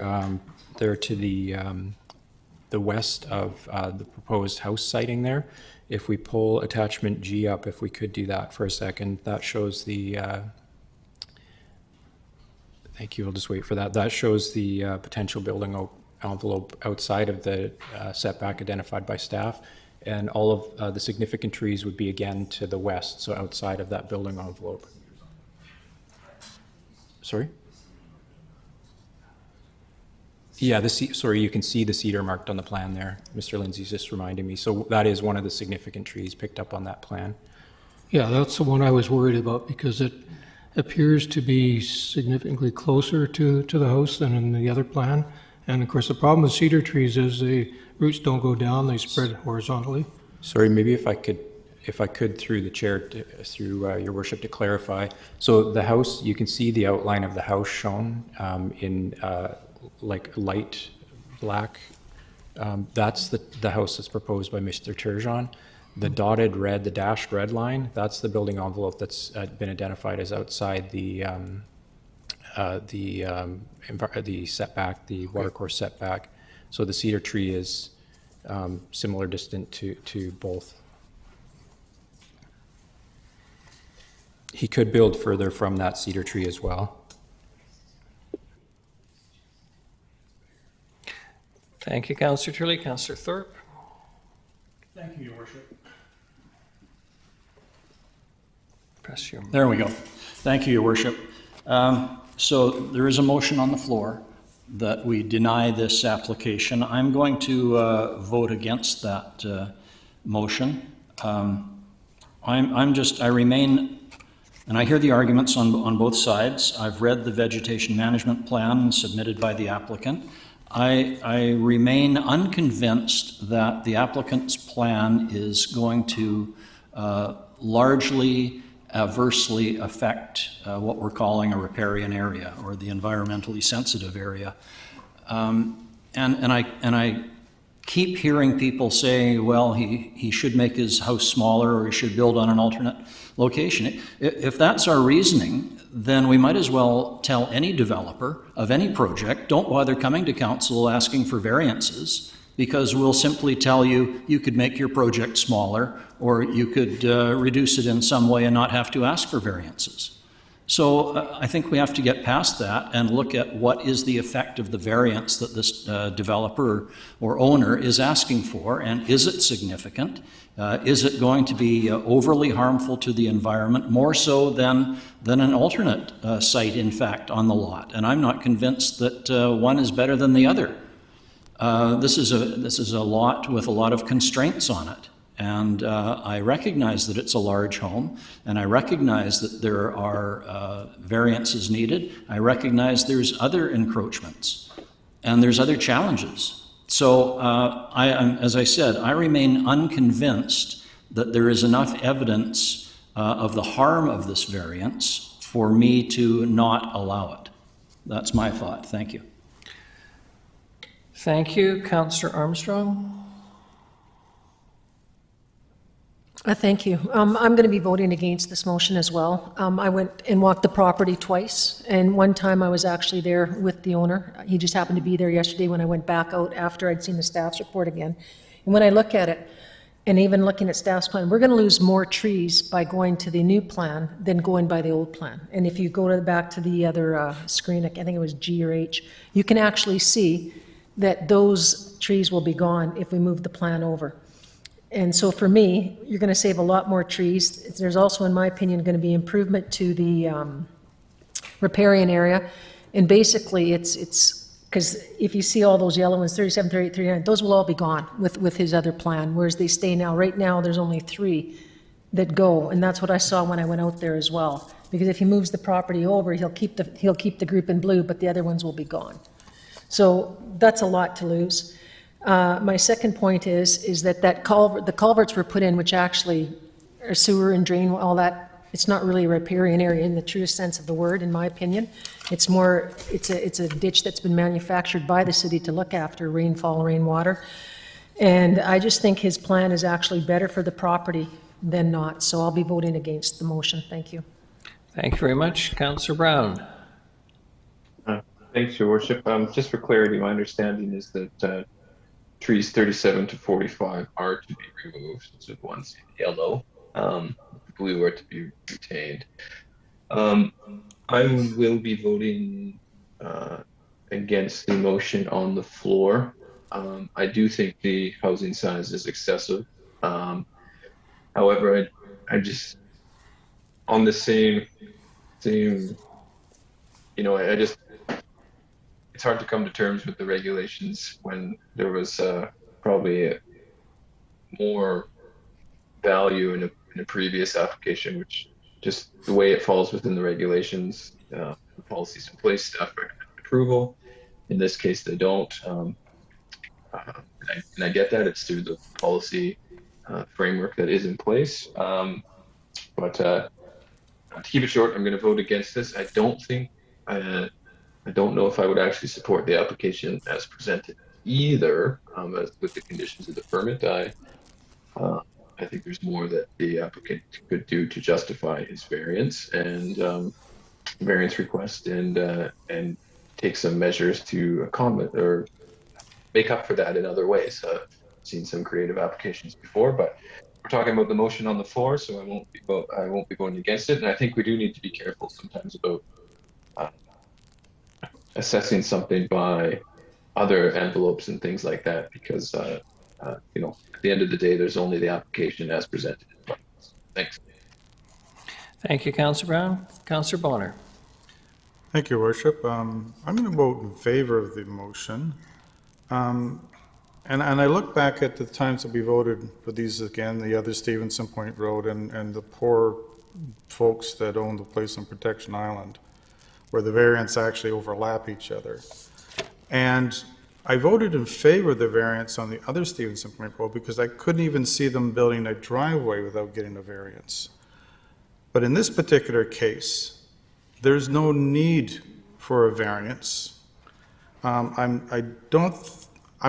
to the west of the proposed house siting there. If we pull attachment G up, if we could do that for a second, that shows the, thank you, I'll just wait for that. That shows the potential building envelope outside of the setback identified by staff. And all of the significant trees would be again to the west, so outside of that building envelope. Sorry? Yeah, sorry, you can see the cedar marked on the plan there. Mr. Lindsay's just reminding me. So that is one of the significant trees picked up on that plan. Yeah, that's the one I was worried about because it appears to be significantly closer to the house than in the other plan. And of course, the problem with cedar trees is the roots don't go down, they spread horizontally. Sorry, maybe if I could through the chair, through your worship, to clarify. So the house, you can see the outline of the house shown in like light black. That's the house that's proposed by Mr. Turgeon. The dotted red, the dashed red line, that's the building envelope that's been identified as outside the setback, the watercourse setback. So the cedar tree is similar distant to both. He could build further from that cedar tree as well. Thank you, Councillor Turley. Councillor Thorpe. Thank you, Your Worship. Press your... There we go. Thank you, Your Worship. So there is a motion on the floor that we deny this application. I'm going to vote against that motion. I remain, and I hear the arguments on both sides. I've read the vegetation management plan submitted by the applicant. I remain unconvinced that the applicant's plan is going to largely adversely affect what we're calling a riparian area or the environmentally sensitive area. And I keep hearing people say, well, he should make his house smaller or he should build on an alternate location. If that's our reasoning, then we might as well tell any developer of any project, don't bother coming to council asking for variances, because we'll simply tell you, you could make your project smaller, or you could reduce it in some way and not have to ask for variances. So I think we have to get past that and look at what is the effect of the variance that this developer or owner is asking for, and is it significant? Is it going to be overly harmful to the environment, more so than an alternate site, in fact, on the lot? And I'm not convinced that one is better than the other. This is a lot with a lot of constraints on it. And I recognize that it's a large home, and I recognize that there are variances needed. I recognize there's other encroachments, and there's other challenges. So, as I said, I remain unconvinced that there is enough evidence of the harm of this variance for me to not allow it. That's my thought. Thank you. Thank you. Councillor Armstrong. Thank you. I'm going to be voting against this motion as well. I went and walked the property twice, and one time I was actually there with the owner. He just happened to be there yesterday when I went back out after I'd seen the staff's report again. And when I look at it, and even looking at staff's plan, we're going to lose more trees by going to the new plan than going by the old plan. And if you go back to the other screen, I think it was G or H, you can actually see that those trees will be gone if we move the plan over. And so for me, you're going to save a lot more trees. There's also, in my opinion, going to be improvement to the riparian area. And basically, it's because if you see all those yellow ones, 37, 38, 39, those will all be gone with his other plan, whereas they stay now. Right now, there's only 3 that go, and that's what I saw when I went out there as well. Because if he moves the property over, he'll keep the group in blue, but the other ones will be gone. So that's a lot to lose. My second point is that the culverts were put in, which actually are sewer and drain, all that It's not really a riparian area in the truest sense of the word, in my opinion. It's more, it's a ditch that's been manufactured by the city to look after rainfall, rainwater. And I just think his plan is actually better for the property than not. So I'll be voting against the motion. Thank you. Thank you very much. Councillor Brown. Thanks, Your Worship. Just for clarity, my understanding is that trees 37 to 45 are to be removed, so the ones in yellow, blue are to be retained. I will be voting against the motion on the floor. I do think the housing size is excessive. However, I just, on the same, I just, it's hard to come to terms with the regulations when there was probably more value in a previous application, which just the way it falls within the regulations, the policies in place, staff recommend approval. In this case, they don't. And I get that it's through the policy framework that is in place. But to keep it short, I'm going to vote against this. I don't think, I don't know if I would actually support the application as presented either, as with the conditions of the permit. I think there's more that the applicant could do to justify his variance and variance request and take some measures to accommodate or make up for that in other ways. I've seen some creative applications before, but we're talking about the motion on the floor, so I won't be going against it. And I think we do need to be careful sometimes about assessing something by other envelopes and things like that, because at the end of the day, there's only the application as presented. Thanks. Thank you, Councillor Brown. Councillor Bonner. Thank you, Worship. I'm going to vote in favor of the motion. And I look back at the times that we voted for these again, the other Stevenson Point Road and the poor folks that own the place on Protection Island, where the variants actually overlap each other. And I voted in favor of the variance on the other Stevenson Point Road because I couldn't even see them building a driveway without getting a variance. But in this particular case, there's no need for a variance. I'm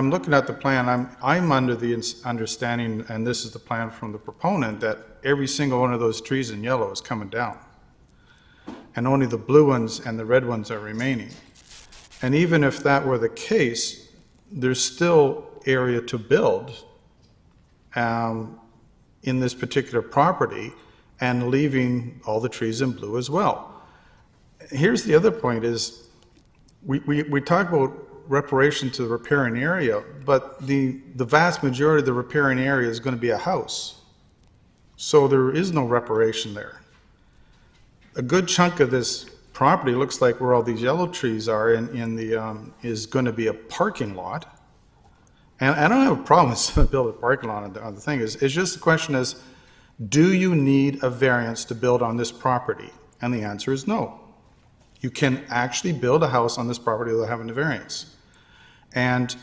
looking at the plan, I'm under the understanding, and this is the plan from the proponent, that every single one of those trees in yellow is coming down. And only the blue ones and the red ones are remaining. And even if that were the case, there's still area to build in this particular property and leaving all the trees in blue as well. Here's the other point is, we talk about reparation to the riparian area, but the vast majority of the riparian area is going to be a house. So there is no reparation there. A good chunk of this property looks like where all these yellow trees are is going to be a parking lot. And I don't have a problem with building a parking lot on the thing. It's just the question is, do you need a variance to build on this property? And the answer is no. You can actually build a house on this property without having a variance. And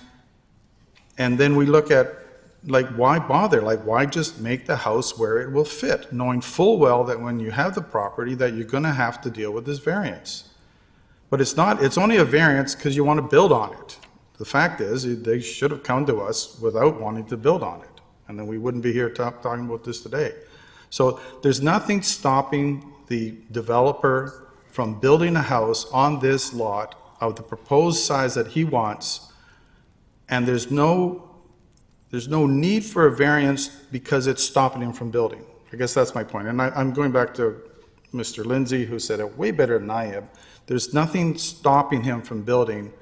then we look at, like, why bother? Like, why just make the house where it will fit, knowing full well that when you have the property that you're going to have to deal with this variance? But it's not, it's only a variance because you want to build on it. The fact is, they should have come to us without wanting to build on it, and then we wouldn't be here talking about this today. So there's nothing stopping the developer from building a house on this lot of the proposed size that he wants, and there's no need for a variance because it's stopping him from building. I guess that's my point. And I'm going back to Mr. Lindsay, who said it way better than I am. There's nothing stopping him from building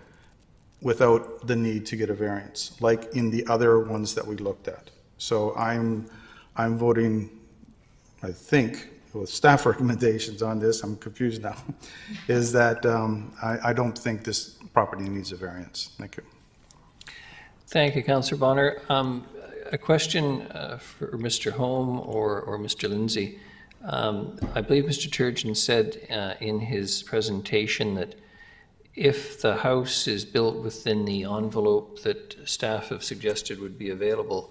without the need to get a variance, like in the other ones that we looked at. So I'm voting, I think, with staff recommendations on this, I'm confused now, is that I don't think this property needs a variance. Thank you. Thank you, Councillor Bonner. A question for Mr. Holm or Mr. Lindsay. I believe Mr. Turgeon said in his presentation that if the house is built within the envelope that staff have suggested would be available,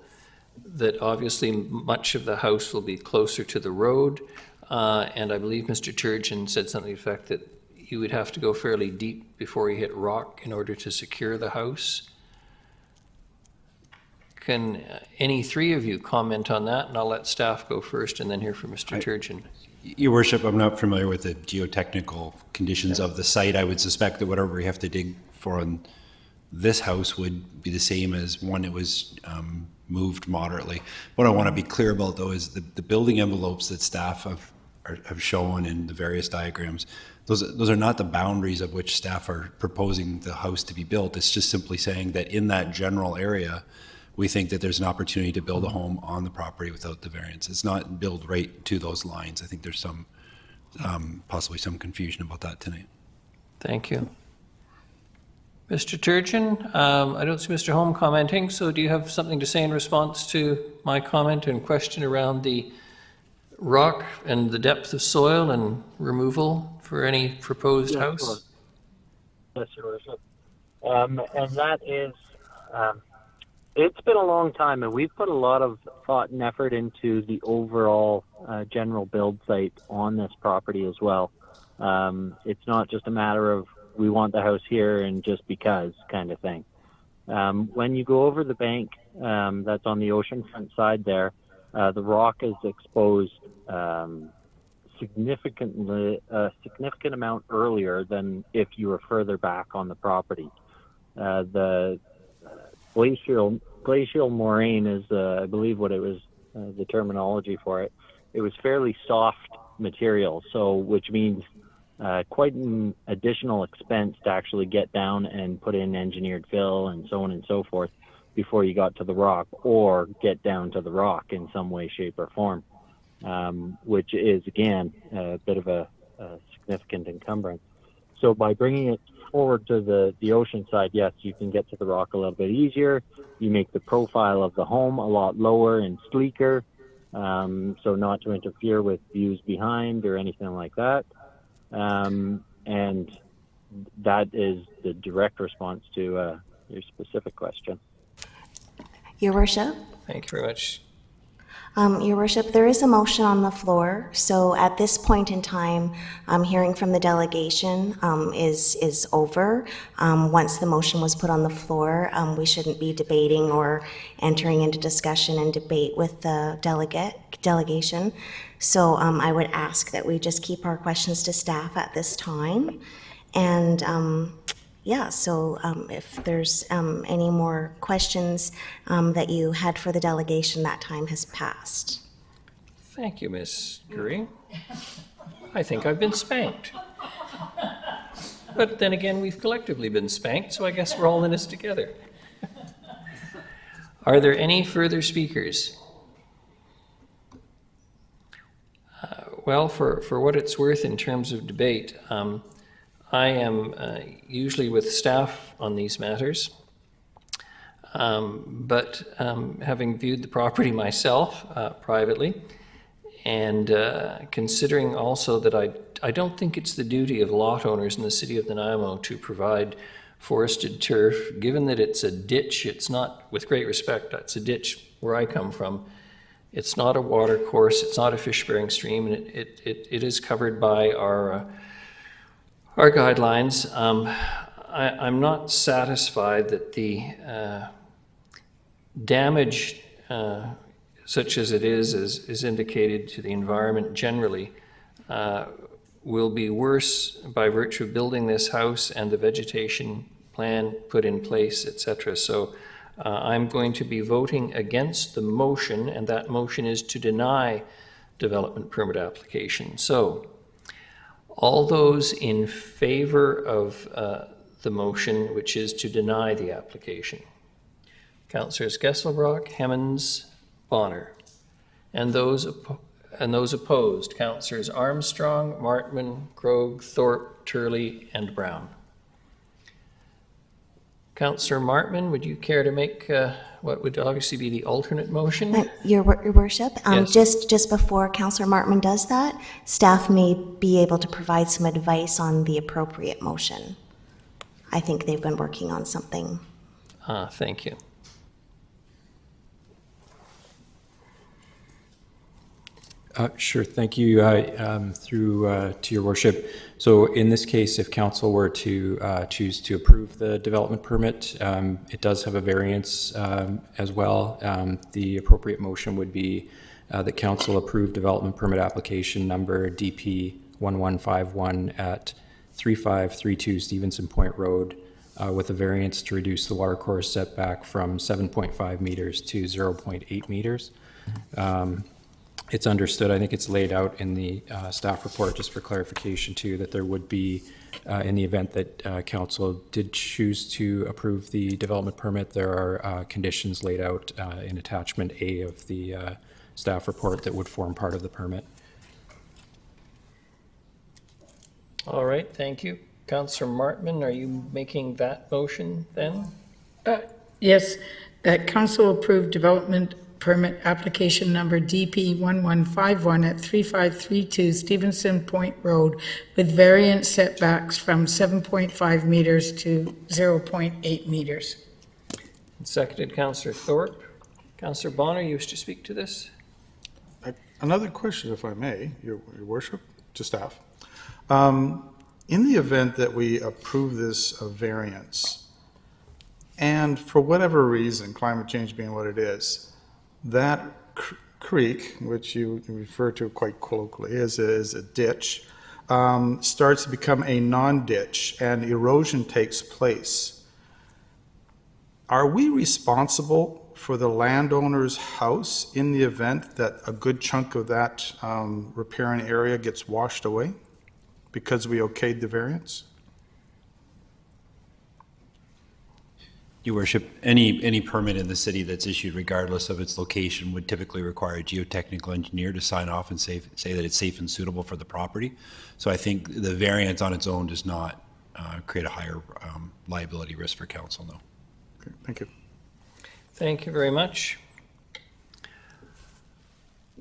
that obviously much of the house will be closer to the road. and I believe Mr. Turgeon said something to the effect that you would have to go fairly deep before you hit rock in order to secure the house. Can any three of you comment on that? And I'll let staff go first and then hear from Mr. Turgeon. Your Worship, I'm not familiar with the geotechnical conditions of the site. I would suspect that whatever we have to dig for on this house would be the same as when it was moved moderately. What I want to be clear about, though, is the building envelopes that staff have shown in the various diagrams. Those are not the boundaries of which staff are proposing the house to be built. It's just simply saying that in that general area, we think that there's an opportunity to build a home on the property without the variance. It's not built right to those lines. I think there's some, possibly some confusion about that tonight. Thank you. Mr. Turgeon, I don't see Mr. Holm commenting, so do you have something to say in response to my comment and question around the rock and the depth of soil and removal for any proposed house? Sure. Yes, Your Worship. And that is, it's been a long time, and we've put a lot of thought and effort into the overall general build site on this property as well. It's not just a matter of we want the house here and just because kind of thing. When you go over the bank that's on the oceanfront side there, the rock is exposed significant amount earlier than if you were further back on the property. The glacial moraine is, I believe, what it was, the terminology for it. It was fairly soft material, so which means quite an additional expense to actually get down and put in engineered fill and so on and so forth before you got to the rock, or get down to the rock in some way, shape, or form, which is, again, a bit of a significant encumbrance. So by bringing it forward to the ocean side, yes, you can get to the rock a little bit easier. You make the profile of the home a lot lower and sleeker, so not to interfere with views behind or anything like that. And that is the direct response to your specific question. Your Worship? Thank you very much. Your Worship, there is a motion on the floor, so at this point in time, hearing from the delegation is over. Once the motion was put on the floor, we shouldn't be debating or entering into discussion and debate with the delegation. So I would ask that we just keep our questions to staff at this time. And yeah, so if there's any more questions that you had for the delegation, that time has passed. Thank you, Ms. Curry. I think I've been spanked. But then again, we've collectively been spanked, so I guess we're all in this together. Are there any further speakers? Well, for what it's worth in terms of debate, I am usually with staff on these matters, but having viewed the property myself privately, and considering also that I don't think it's the duty of lot owners in the city of Nanaimo to provide forested turf, given that it's a ditch. It's not, with great respect, it's a ditch where I come from. It's not a water course, it's not a fish-bearing stream, and it is covered by our guidelines. I'm not satisfied that the damage, such as it is indicated to the environment generally, will be worse by virtue of building this house and the vegetation plan put in place, etc. So I'm going to be voting against the motion, and that motion is to deny development permit application. So all those in favor of the motion, which is to deny the application. Councillors Gesselbrock, Hemmens, Bonner. And those opposed, Councillors Armstrong, Martman, Krogh, Thorpe, Turley, and Brown. Councillor Martman, would you care to make what would obviously be the alternate motion? Your Worship, Yes. just before Councillor Martman does that, staff may be able to provide some advice on the appropriate motion. I think they've been working on something. Thank you. Sure, thank you. To your worship. So in this case, if council were to choose to approve the development permit, it does have a variance as well. The appropriate motion would be that council approve development permit application number DP 1151 at 3532 Stevenson Point Road with a variance to reduce the watercourse setback from 7.5 meters to 0.8 meters. It's understood, I think it's laid out in the staff report, just for clarification too, that there would be, in the event that council did choose to approve the development permit, there are conditions laid out in attachment A of the staff report that would form part of the permit. All right, thank you. Councillor Martman, are you making that motion then? Yes, that council approved development permit application number DP 1151 at 3532 Stevenson Point Road with variance setbacks from 7.5 meters to 0.8 meters. Seconded, Councillor Thorpe. Councillor Bonner, you wish to speak to this? Another question, if I may, Your Worship, to staff. In the event that we approve this variance, and for whatever reason, climate change being what it is, that creek, which you refer to quite colloquially as a ditch, starts to become a non-ditch and erosion takes place. Are we responsible for the landowner's house in the event that a good chunk of that riparian area gets washed away because we okayed the variance? Your Worship, any permit in the city that's issued regardless of its location would typically require a geotechnical engineer to sign off and say that it's safe and suitable for the property. So I think the variance on its own does not create a higher liability risk for council, no. Okay, thank you. Thank you very much.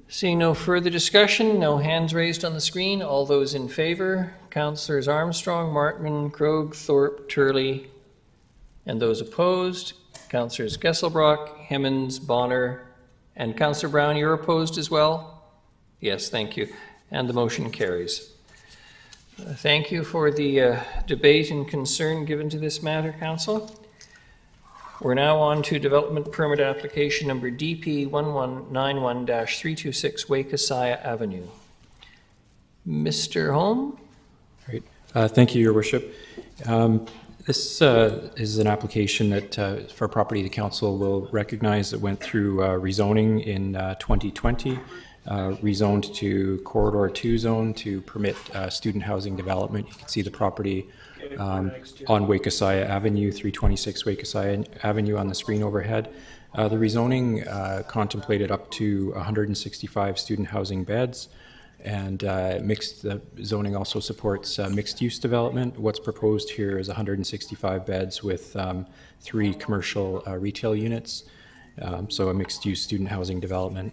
Seeing no further discussion, no hands raised on the screen. All those in favor, Councillors Armstrong, Martman, Krog, Thorpe, Turley, and those opposed, Councillors Gesselbrock, Hemmens, Bonner, and Councillor Brown, you're opposed as well? Yes, thank you. And the motion carries. Thank you for the debate and concern given to this matter, Council. We're now on to development permit application number DP 1191-326 Wakesaya Avenue. Mr. Holm? Great. Thank you, Your Worship. This is an application that for a property the council will recognize that went through rezoning in 2020, rezoned to Corridor 2 zone to permit student housing development. You can see the property on Wakesaya Avenue, 326 Wakesaya Avenue on the screen overhead. The rezoning contemplated up to 165 student housing beds, and the zoning also supports mixed-use development. What's proposed here is 165 beds with 3 commercial retail units, so a mixed-use student housing development.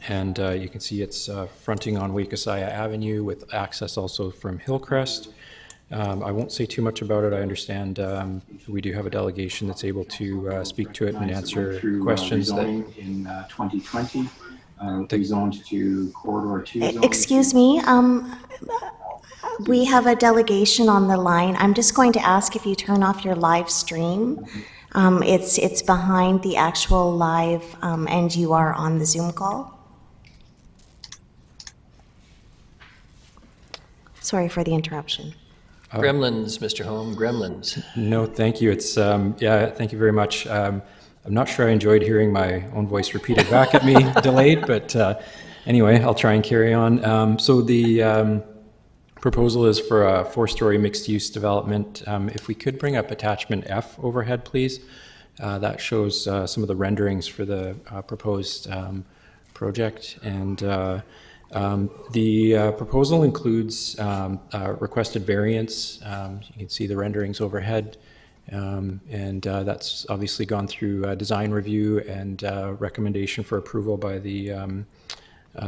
And you can see it's fronting on Wakesaya Avenue with access also from Hillcrest. I won't say too much about it. I understand we do have a delegation that's able to speak to it and answer questions. In 2020. Rezoned to Corridor 2 zone. Excuse me, we have a delegation on the line. I'm just going to ask if you turn off your live stream. It's behind the actual live, and you are on the Zoom call. Sorry for the interruption. Gremlins, Mr. Holm, gremlins. No, thank you. It's, yeah, thank you very much. I'm not sure I enjoyed hearing my own voice repeated back at me delayed, but anyway, I'll try and carry on. So the proposal is for a 4-story mixed-use development. If we could bring up attachment F overhead, please. That shows some of the renderings for the proposed project. And the proposal includes requested variance. You can see the renderings overhead. And that's obviously gone through design review and recommendation for approval by the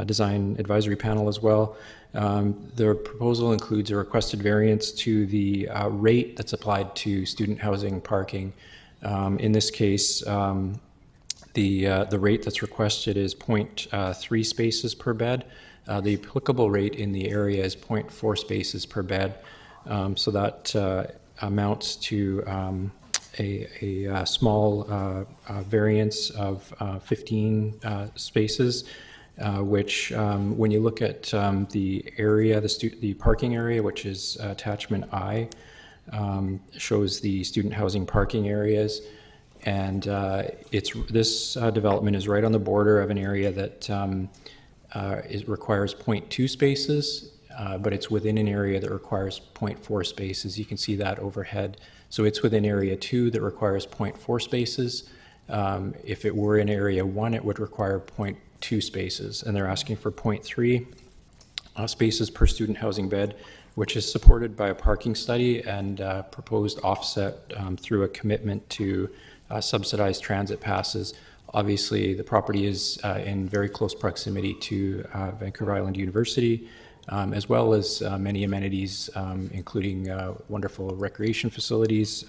design advisory panel as well. The proposal includes a requested variance to the rate that's applied to student housing parking. In this case, the rate that's requested is 0.3 spaces per bed. The applicable rate in the area is 0.4 spaces per bed. So that amounts to a small variance of 15 spaces, which when you look at the area, the parking area, which is attachment I, shows the student housing parking areas. And this development is right on the border of an area that requires 0.2 spaces, but it's within an area that requires 0.4 spaces. You can see that overhead. So it's within area 2 that requires 0.4 spaces. If it were in area 1, it would require 0.2 spaces, and they're asking for 0.3 spaces per student housing bed, which is supported by a parking study and proposed offset through a commitment to subsidized transit passes. Obviously, the property is in very close proximity to Vancouver Island University, as well as many amenities, including wonderful recreation facilities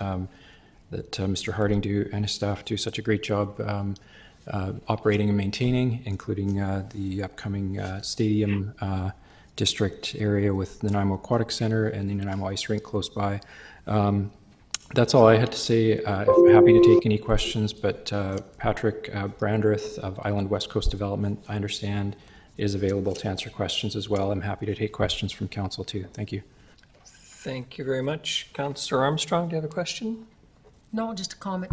that Mr. Harding and his staff do such a great job operating and maintaining, including the upcoming stadium district area with the Nanaimo Aquatic Center and the Nanaimo Ice Rink close by. That's all I had to say. Happy to take any questions, but Patrick Brandreth of Island West Coast Development, I understand, is available to answer questions as well. I'm happy to take questions from council too. Thank you. Thank you very much. Councillor Armstrong, do you have a question? No, just a comment.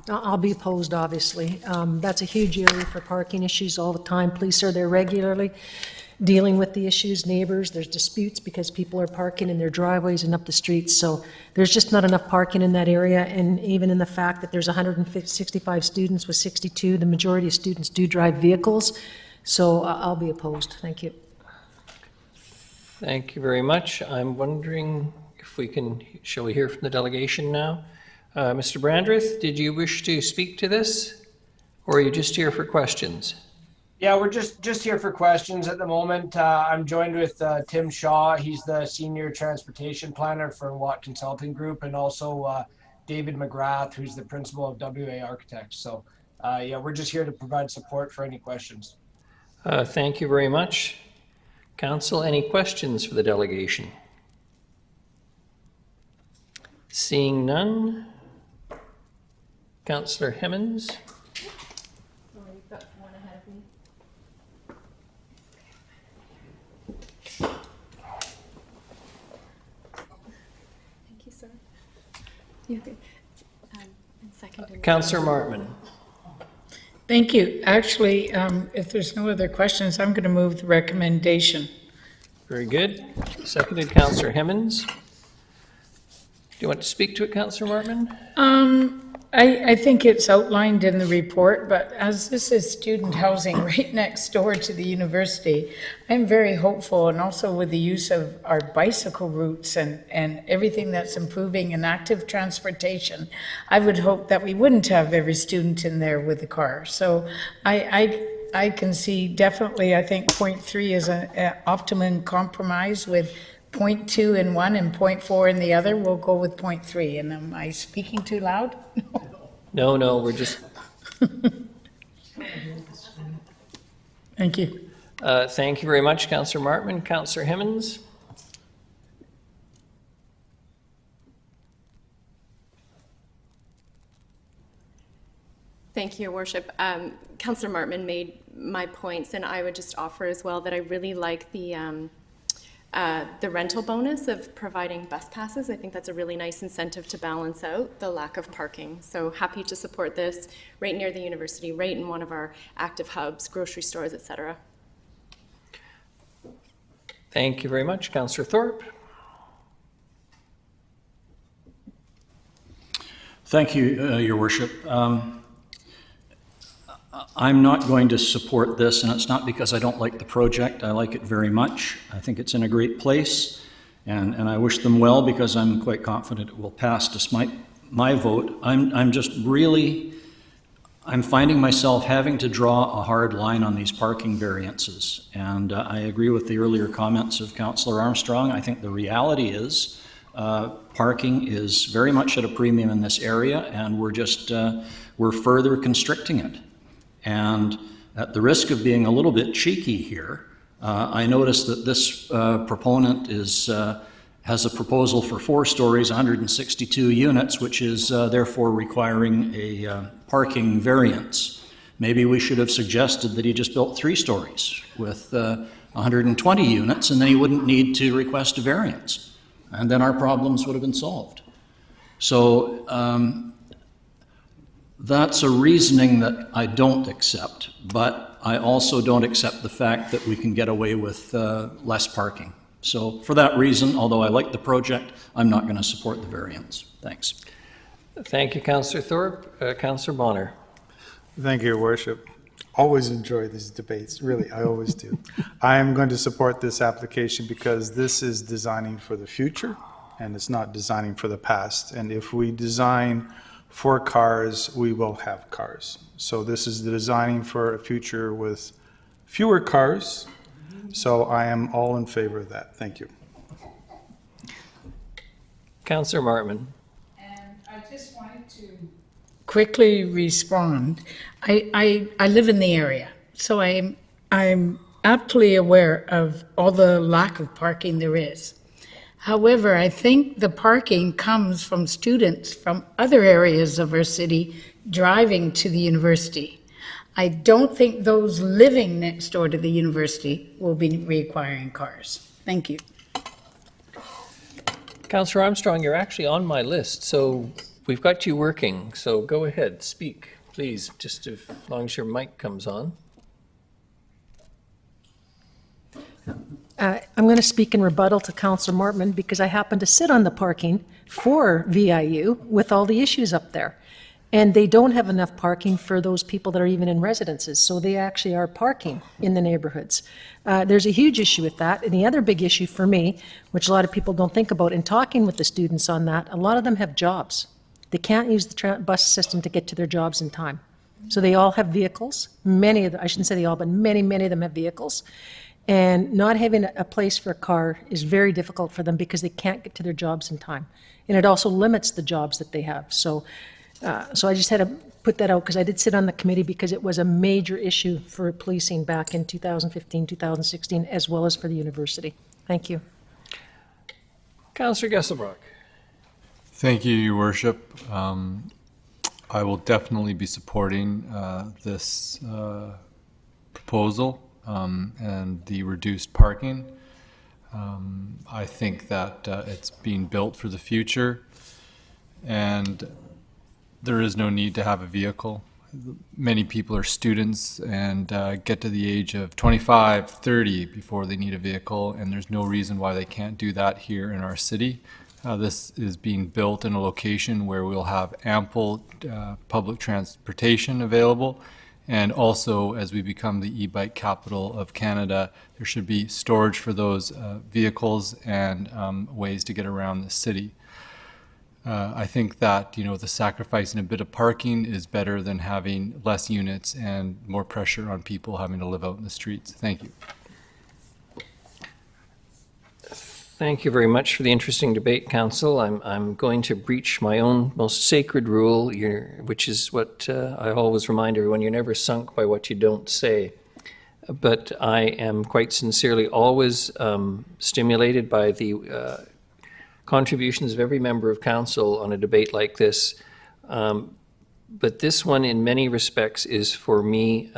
I'll be opposed, obviously. That's a huge area for parking issues all the time. Police are there regularly dealing with the issues, neighbors, there's disputes because people are parking in their driveways and up the streets. So there's just not enough parking in that area. And even in the fact that there's 165 students with 62, the majority of students do drive vehicles. So I'll be opposed. Thank you. Thank you very much. I'm wondering if we can, shall we hear from the delegation now? Mr. Brandreth, did you wish to speak to this, or are you just here for questions? Yeah, we're just here for questions at the moment. I'm joined with Tim Shaw. He's the Senior Transportation Planner for Watt Consulting Group, and also David McGrath, who's the Principal of WA Architects. So yeah, we're just here to provide support for any questions. Thank you very much. Council, any questions for the delegation? Seeing none. Councillor Hemmens. Councillor Martman. Thank you. Actually, if there's no other questions, I'm going to move the recommendation. Very good. Seconded, Councillor Hemmens. Do you want to speak to it, Councillor Martman? I think it's outlined in the report, but as this is student housing right next door to the university, I'm very hopeful, and also with the use of our bicycle routes and everything that's improving in active transportation, I would hope that we wouldn't have every student in there with a car. So I can see definitely, I think 0.3 is an optimum compromise with 0.2 in one and 0.4 in the other. We'll go with 0.3. And am I speaking too loud? No, we're just... Thank you. Thank you very much, Councillor Martman. Councillor Hemmens? Thank you, Your Worship. Councillor Martman made my points, and I would just offer as well that I really like the rental bonus of providing bus passes. I think that's a really nice incentive to balance out the lack of parking. So happy to support this right near the university, right in one of our active hubs, grocery stores, etc. Thank you very much. Councillor Thorpe? Thank you, Your Worship. I'm not going to support this, and it's not because I don't like the project. I like it very much. I think it's in a great place, and I wish them well because I'm quite confident it will pass despite my vote. I'm finding myself having to draw a hard line on these parking variances, and I agree with the earlier comments of Councillor Armstrong. I think the reality is parking is very much at a premium in this area, and we're further constricting it. And at the risk of being a little bit cheeky here, I noticed that this proponent has a proposal for 4 stories, 162 units, which is therefore requiring a parking variance. Maybe we should have suggested that he just built 3 stories with 120 units, and then he wouldn't need to request a variance. And then our problems would have been solved. So that's a reasoning that I don't accept, but I also don't accept the fact that we can get away with less parking. So for that reason, although I like the project, I'm not going to support the variance. Thanks. Thank you, Councillor Thorpe. Councillor Bonner. Thank you, Your Worship. Always enjoy these debates, really, I always do. I am going to support this application because this is designing for the future and it's not designing for the past. And if we design for cars, we will have cars. So this is designing for a future with fewer cars. So I am all in favor of that. Thank you. Councillor Martman. And I just wanted to quickly respond. I live in the area, so I'm aptly aware of all the lack of parking there is. However, I think the parking comes from students from other areas of our city driving to the university. I don't think those living next door to the university will be requiring cars. Thank you. Councillor Armstrong, you're actually on my list, so we've got you working. So go ahead, speak, please, just as long as your mic comes on. I'm going to speak in rebuttal to Councillor Mortman because I happen to sit on the parking for VIU with all the issues up there. And they don't have enough parking for those people that are even in residences, so they actually are parking in the neighborhoods. There's a huge issue with that, and the other big issue for me, which a lot of people don't think about, in talking with the students on that, a lot of them have jobs. They can't use the bus system to get to their jobs in time. So they all have vehicles. Many of them, I shouldn't say they all, but many of them have vehicles. And not having a place for a car is very difficult for them because they can't get to their jobs in time. And it also limits the jobs that they have. So I just had to put that out because I did sit on the committee because it was a major issue for policing back in 2015, 2016, as well as for the university. Thank you. Councillor Gesselbrock. Thank you, Your Worship. I will definitely be supporting this proposal and the reduced parking. I think that it's being built for the future, and there is no need to have a vehicle. Many people are students and get to the age of 25, 30 before they need a vehicle, and there's no reason why they can't do that here in our city. This is being built in a location where we'll have ample public transportation available, and also as we become the e-bike capital of Canada, there should be storage for those vehicles and ways to get around the city. I think that, the sacrificing a bit of parking is better than having less units and more pressure on people having to live out in the streets. Thank you. Thank you very much for the interesting debate, Council. I'm going to breach my own most sacred rule, which is what I always remind everyone: you're never sunk by what you don't say. But I am quite sincerely always stimulated by the contributions of every member of council on a debate like this. But this one, in many respects, is for me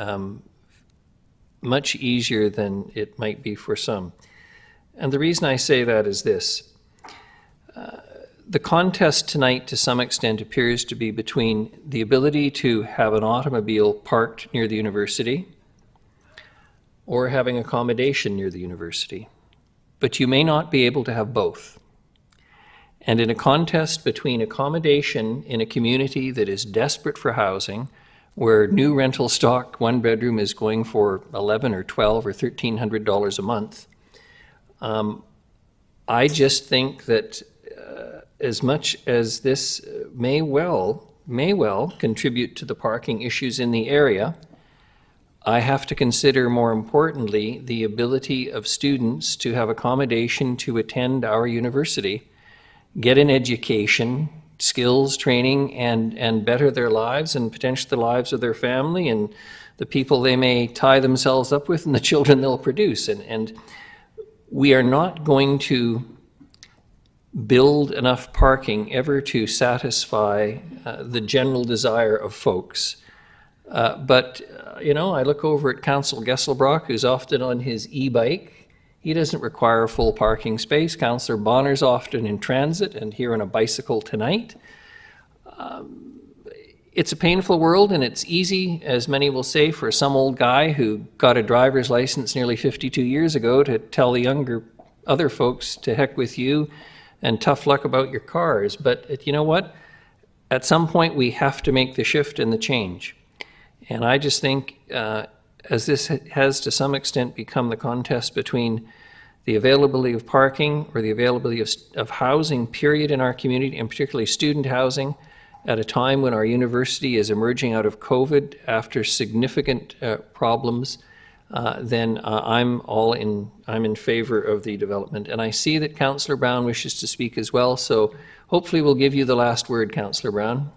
much easier than it might be for some. And the reason I say that is this. The contest tonight, to some extent, appears to be between the ability to have an automobile parked near the university or having accommodation near the university. But you may not be able to have both. And in a contest between accommodation in a community that is desperate for housing, where new rental stock, one bedroom, is going for $1,100 or $1,200 or $1,300 a month, I just think that as much as this may well contribute to the parking issues in the area, I have to consider, more importantly, the ability of students to have accommodation to attend our university, get an education, skills, training, and better their lives and potentially the lives of their family and the people they may tie themselves up with and the children they'll produce. And we are not going to build enough parking ever to satisfy the general desire of folks. But I look over at Councillor Gesselbrock, who's often on his e-bike. He doesn't require a full parking space. Councillor Bonner's often in transit and here on a bicycle tonight. It's a painful world, and it's easy, as many will say, for some old guy who got a driver's license nearly 52 years ago to tell the other folks to heck with you and tough luck about your cars. But you know what? At some point, we have to make the shift and the change. And I just think, as this has to some extent become the contest between the availability of parking or the availability of housing, period, in our community, and particularly student housing, at a time when our university is emerging out of COVID after significant problems, then I'm in favor of the development. And I see that Councillor Brown wishes to speak as well, so hopefully we'll give you the last word, Councillor Brown.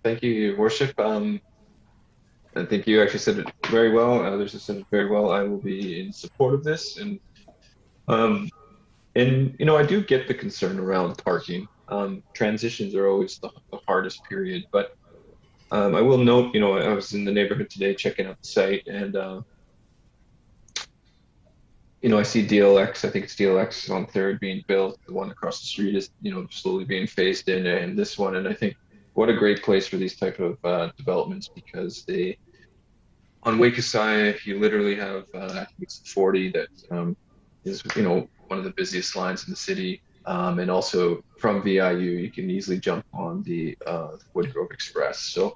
Thank you, Your Worship. I think you actually said it very well. Others have said it very well. I will be in support of this, and I do get the concern around parking. Transitions are always the hardest period, but I will note, I was in the neighborhood today checking out the site, and I see DLX. I think it's DLX on 3rd being built. The one across the street is, slowly being phased in, and this one. And I think what a great place for these type of developments, because on Wakasai, you literally have, I think it's 40 that is, one of the busiest lines in the city. And also from VIU, you can easily jump on the Woodgrove Express. So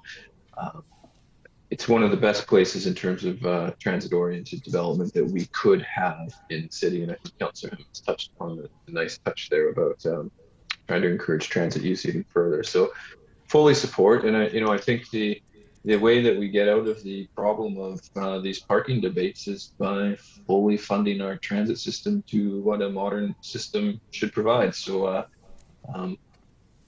it's one of the best places in terms of transit-oriented development that we could have in the city. And I think Councillor has touched on the nice touch there about trying to encourage transit use even further. So fully support. And I think the way that we get out of the problem of these parking debates is by fully funding our transit system to what a modern system should provide. So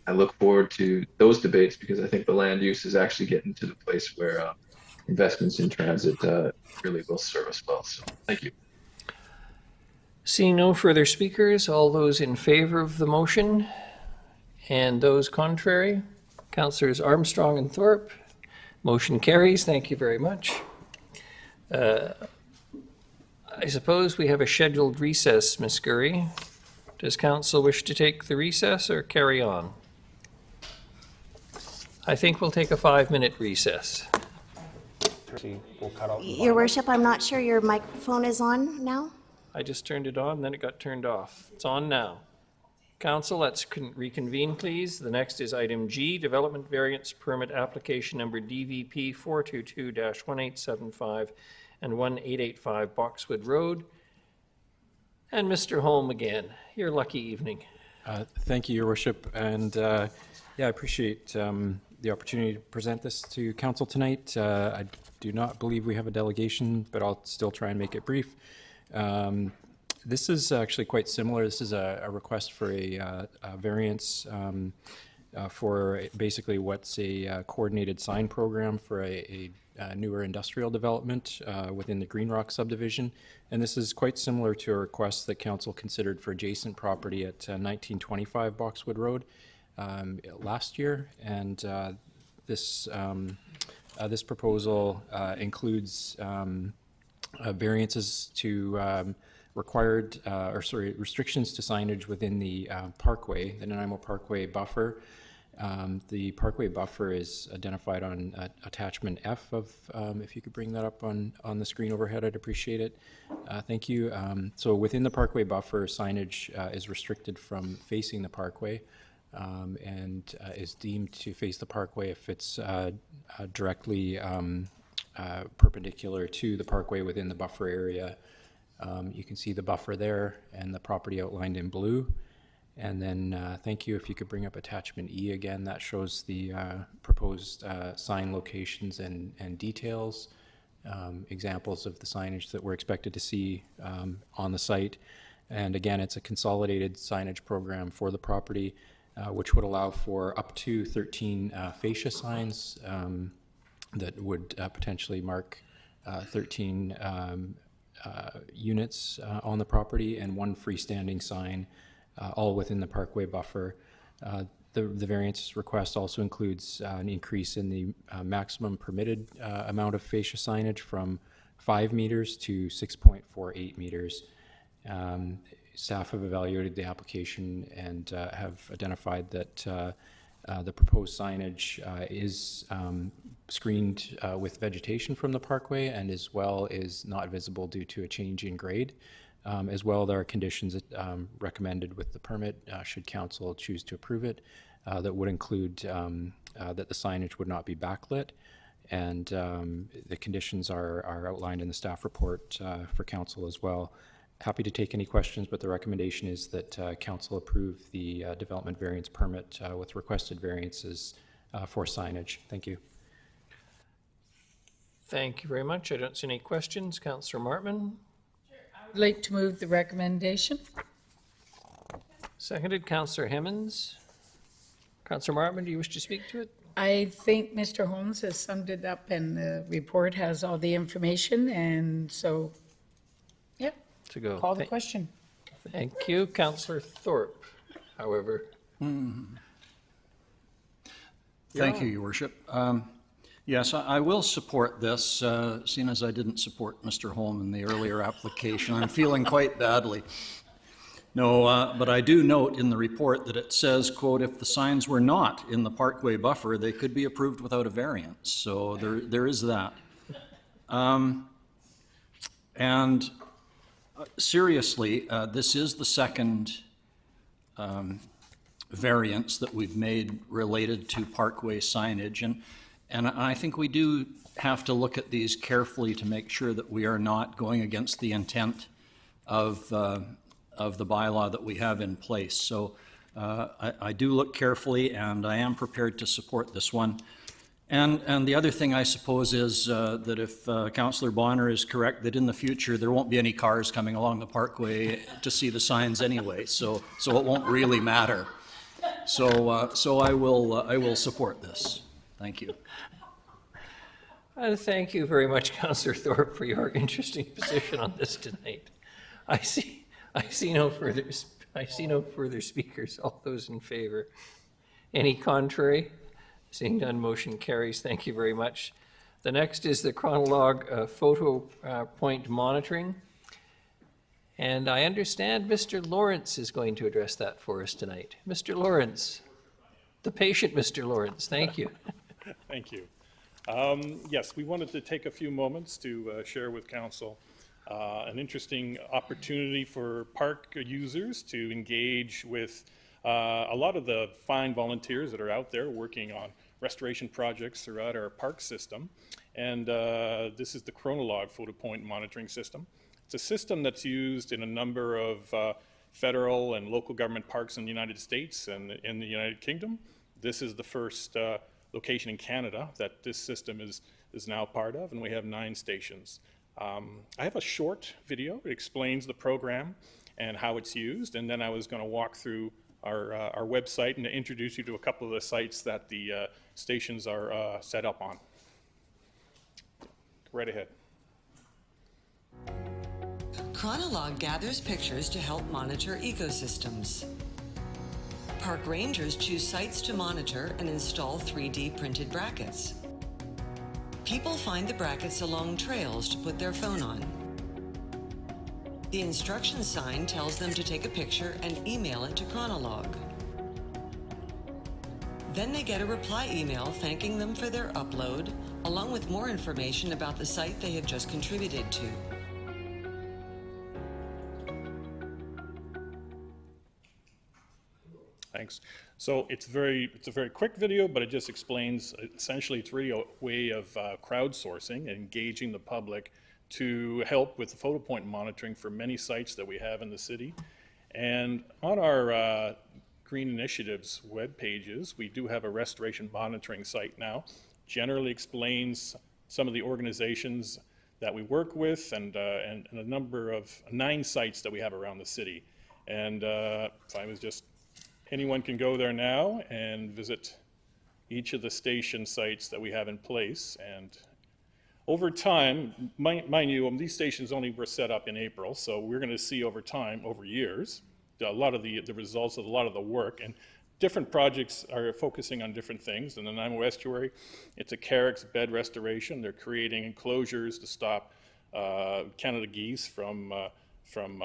I look forward to those debates, because I think the land use is actually getting to the place where investments in transit really will serve us well. So thank you. Seeing no further speakers, all those in favor of the motion and those contrary, Councillors Armstrong and Thorpe. Motion carries. Thank you very much. I suppose we have a scheduled recess, Ms. Gurry. Does council wish to take the recess or carry on? I think we'll take a 5-minute recess. Your Worship, I'm not sure your microphone is on now. I just turned it on, then it got turned off. It's on now. Council, let's reconvene, please. The next is item G, Development Variance Permit Application Number DVP 422-1875 and 1885 Boxwood Road. And Mr. Holm again. Your lucky evening. Thank you, Your Worship. And I appreciate the opportunity to present this to Council tonight. I do not believe we have a delegation, but I'll still try and make it brief. This is actually quite similar. This is a request for a variance for basically what's a coordinated sign program for a newer industrial development within the Green Rock subdivision. And this is quite similar to a request that Council considered for adjacent property at 1925 Boxwood Road last year. And this proposal includes variances to restrictions to signage within the parkway, the Nanaimo Parkway buffer. The parkway buffer is identified on attachment F of, if you could bring that up on the screen overhead, I'd appreciate it. Thank you. So within the parkway buffer, signage is restricted from facing the parkway and is deemed to face the parkway if it's directly perpendicular to the parkway within the buffer area. You can see the buffer there and the property outlined in blue. And then thank you if you could bring up attachment E again. That shows the proposed sign locations and details, examples of the signage that we're expected to see on the site. And again, it's a consolidated signage program for the property. which would allow for up to 13 fascia signs that would potentially mark 13 units on the property and one freestanding sign, all within the parkway buffer. The variance request also includes an increase in the maximum permitted amount of fascia signage from 5 meters to 6.48 meters. Staff have evaluated the application and have identified that the proposed signage is screened with vegetation from the parkway, and as well is not visible due to a change in grade. As well, there are conditions recommended with the permit, should council choose to approve it, that would include that the signage would not be backlit, and the conditions are outlined in the staff report for council as well. Happy to take any questions, but the recommendation is that council approve the development variance permit with requested variances for signage. Thank you. Thank you very much. I don't see any questions. Councillor Martman? I'd like to move the recommendation. Seconded. Councillor Hemmons? Councillor Martman, do you wish to speak to it? I think Mr. Holmes has summed it up, and the report has all the information, and so, yeah, To go. call the question. Thank you. Councillor Thorpe, however. Thank you, Your Worship. Yes, I will support this, seeing as I didn't support Mr. Holm in the earlier application. I'm feeling quite badly. No, but I do note in the report that it says, quote, if the signs were not in the parkway buffer, they could be approved without a variance. So there is that. And seriously, this is the second variance that we've made related to parkway signage. And I think we do have to look at these carefully to make sure that we are not going against the intent of the bylaw that we have in place. So I do look carefully, and I am prepared to support this one. And the other thing, I suppose, is that if Councillor Bonner is correct, that in the future there won't be any cars coming along the parkway to see the signs anyway, so it won't really matter. So I will support this. Thank you. Thank you very much, Councillor Thorpe, for your interesting position on this tonight. I see no further speakers. All those in favor? Any contrary? Seeing none, motion carries. Thank you very much. The next is the Chronologue photo point monitoring. And I understand Mr. Lawrence is going to address that for us tonight. Mr. Lawrence, the patient Mr. Lawrence, thank you. Thank you. Yes, we wanted to take a few moments to share with Council an interesting opportunity for park users to engage with a lot of the fine volunteers that are out there working on restoration projects throughout our park system. And this is the Chronologue photo point monitoring system. It's a system that's used in a number of federal and local government parks in the United States and in the United Kingdom. This is the first location in Canada that this system is now part of, and we have 9 stations. I have a short video. It explains the program and how it's used, and then I was going to walk through our website and introduce you to a couple of the sites that the stations are set up on. Right ahead. Chronologue gathers pictures to help monitor ecosystems. Park rangers choose sites to monitor and install 3D printed brackets. People find the brackets along trails to put their phone on. The instruction sign tells them to take a picture and email it to Chronologue. Then they get a reply email thanking them for their upload, along with more information about the site they have just contributed to. Thanks. So it's a very quick video, but it just explains essentially it's really a way of crowdsourcing and engaging the public to help with the photo point monitoring for many sites that we have in the city. And on our Green Initiatives web pages, we do have a restoration monitoring site now. Generally explains some of the organizations that we work with and a number of 9 sites that we have around the city. And if I was just anyone can go there now and visit each of the station sites that we have in place. And over time, mind you, these stations only were set up in April, so we're going to see over time, over years, a lot of the results of a lot of the work. And different projects are focusing on different things. In the Nanaimo Estuary, it's a carex bed restoration. They're creating enclosures to stop Canada geese from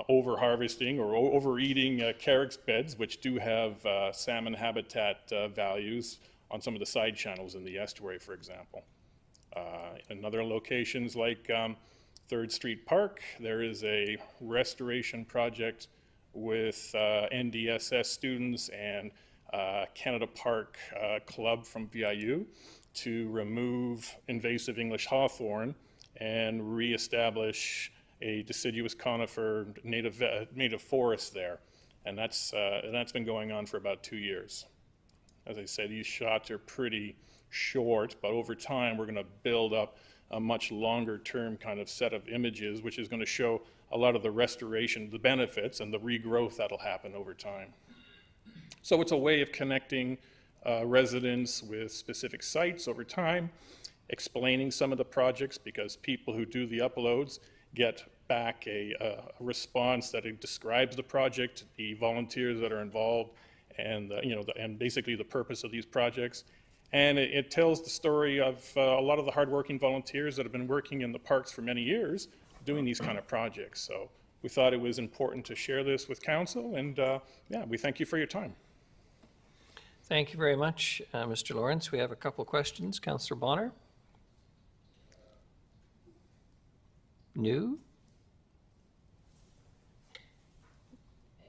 over-harvesting or overeating carex beds, which do have salmon habitat values on some of the side channels in the estuary, for example. In other locations like 3rd Street Park, there is a restoration project with NDSS students and Canada Park Club from VIU to remove invasive English hawthorn and reestablish a deciduous conifer native forest there. And that's been going on for about 2 years. As I said, these shots are pretty short, but over time we're going to build up a much longer term kind of set of images, which is going to show a lot of the restoration, the benefits, and the regrowth that'll happen over time. So it's a way of connecting residents with specific sites over time, explaining some of the projects, because people who do the uploads get back a response that describes the project, the volunteers that are involved, and and basically the purpose of these projects. And it tells the story of a lot of the hardworking volunteers that have been working in the parks for many years doing these kind of projects. So we thought it was important to share this with council, and yeah, we thank you for your time. Thank you very much, Mr. Lawrence. We have a couple questions. Councillor Bonner? New?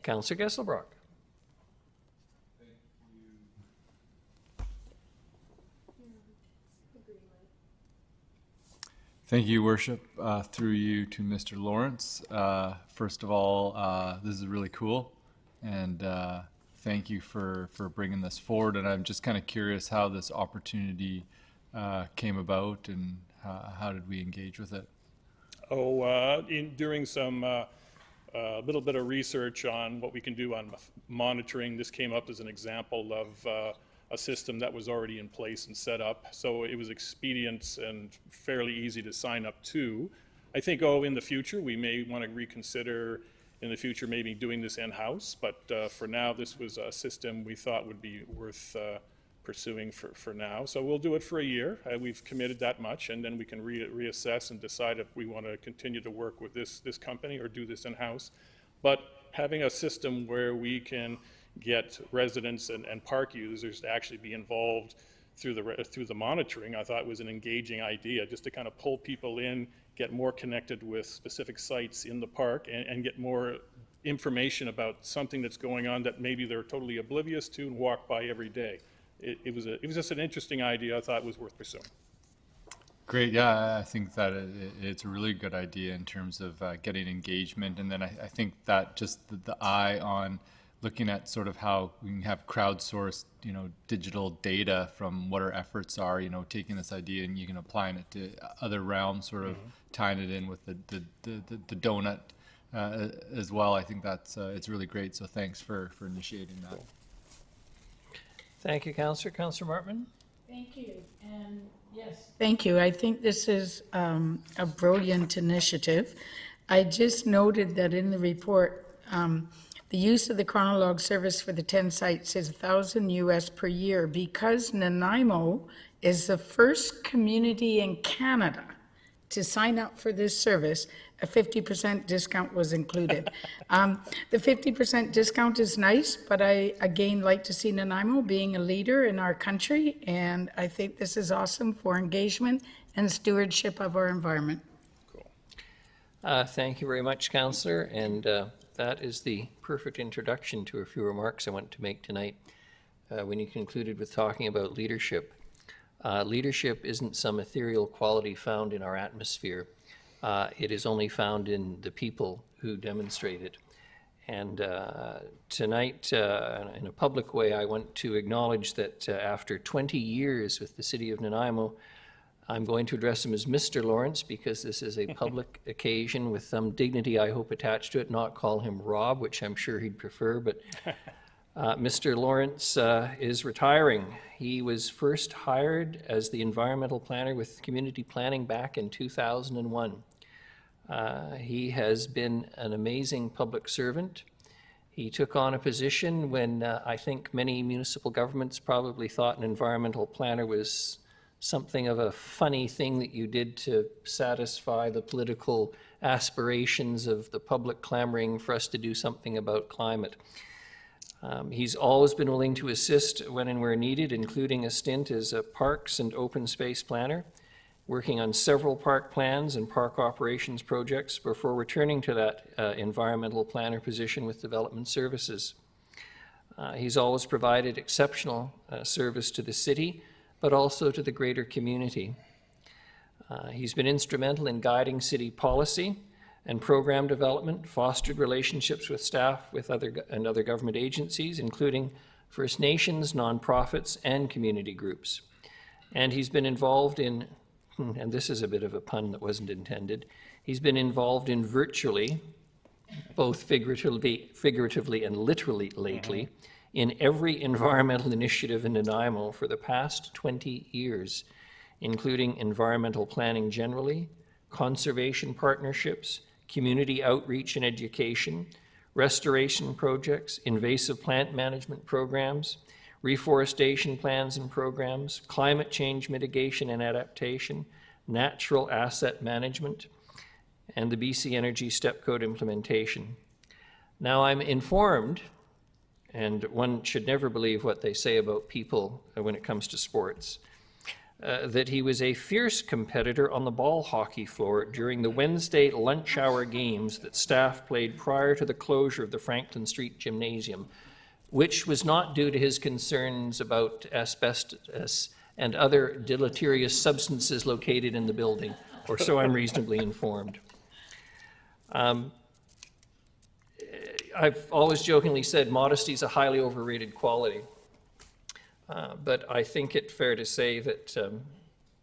Councillor Gesselbrock? Thank you, Worship. Through you to Mr. Lawrence. First of all, this is really cool, and thank you for bringing this forward. And I'm just kind of curious how this opportunity came about, and how did we engage with it? During some little bit of research on what we can do on monitoring, this came up as an example of a system that was already in place and set up. So it was expedient and fairly easy to sign up to. I think, in the future, we may want to reconsider in the future maybe doing this in-house, but for now, this was a system we thought would be worth pursuing for now. So we'll do it for a year. We've committed that much, and then we can reassess and decide if we want to continue to work with this company or do this in-house. But having a system where we can get residents and park users to actually be involved through the monitoring, I thought was an engaging idea, just to kind of pull people in, get more connected with specific sites in the park, and get more information about something that's going on that maybe they're totally oblivious to and walk by every day. It was just an interesting idea. I thought it was worth pursuing. Great. Yeah, I think that it's a really good idea in terms of getting engagement. And then I think that just the eye on looking at sort of how we can have crowdsourced, digital data from what our efforts are, taking this idea and you can applying it to other realms, sort of tying it in with the donut as well. I think that's it's really great. So thanks for initiating that. Thank you, Councillor. Councillor Martman? Thank you, and yes. Thank you. I think this is a brilliant initiative. I just noted that in the report, the use of the chronologue service for the 10 sites is $1,000 US per year, because Nanaimo is the first community in Canada to sign up for this service. A 50% discount was included. The 50% discount is nice, but I again like to see Nanaimo being a leader in our country, and I think this is awesome for engagement and stewardship of our environment. Thank you very much, Councillor, and that is the perfect introduction to a few remarks I want to make tonight. When you concluded with talking about leadership, leadership isn't some ethereal quality found in our atmosphere. It is only found in the people who demonstrate it. And tonight, in a public way, I want to acknowledge that after 20 years with the City of Nanaimo, I'm going to address him as Mr. Lawrence, because this is a public occasion with some dignity, I hope, attached to it, not call him Rob, which I'm sure he'd prefer. But Mr. Lawrence is retiring. He was first hired as the environmental planner with community planning back in 2001. He has been an amazing public servant. He took on a position when I think many municipal governments probably thought an environmental planner was something of a funny thing that you did to satisfy the political aspirations of the public clamoring for us to do something about climate. He's always been willing to assist when and where needed, including a stint as a parks and open space planner, working on several park plans and park operations projects before returning to that environmental planner position with Development Services. He's always provided exceptional service to the city, but also to the greater community. He's been instrumental in guiding city policy and program development, fostered relationships with staff with other government agencies, including First Nations, nonprofits, and community groups. And he's been involved in, and this is a bit of a pun that wasn't intended, he's been involved in virtually, both figuratively and literally lately, in every environmental initiative in Nanaimo for the past 20 years, including environmental planning generally, conservation partnerships, community outreach and education, restoration projects, invasive plant management programs, reforestation plans and programs, climate change mitigation and adaptation, natural asset management, and the BC Energy Step Code implementation. Now I'm informed, and one should never believe what they say about people when it comes to sports, that he was a fierce competitor on the ball hockey floor during the Wednesday lunch hour games that staff played prior to the closure of the Franklin Street Gymnasium, which was not due to his concerns about asbestos and other deleterious substances located in the building, or so I'm reasonably informed. I've always jokingly said modesty is a highly overrated quality. But I think it's fair to say that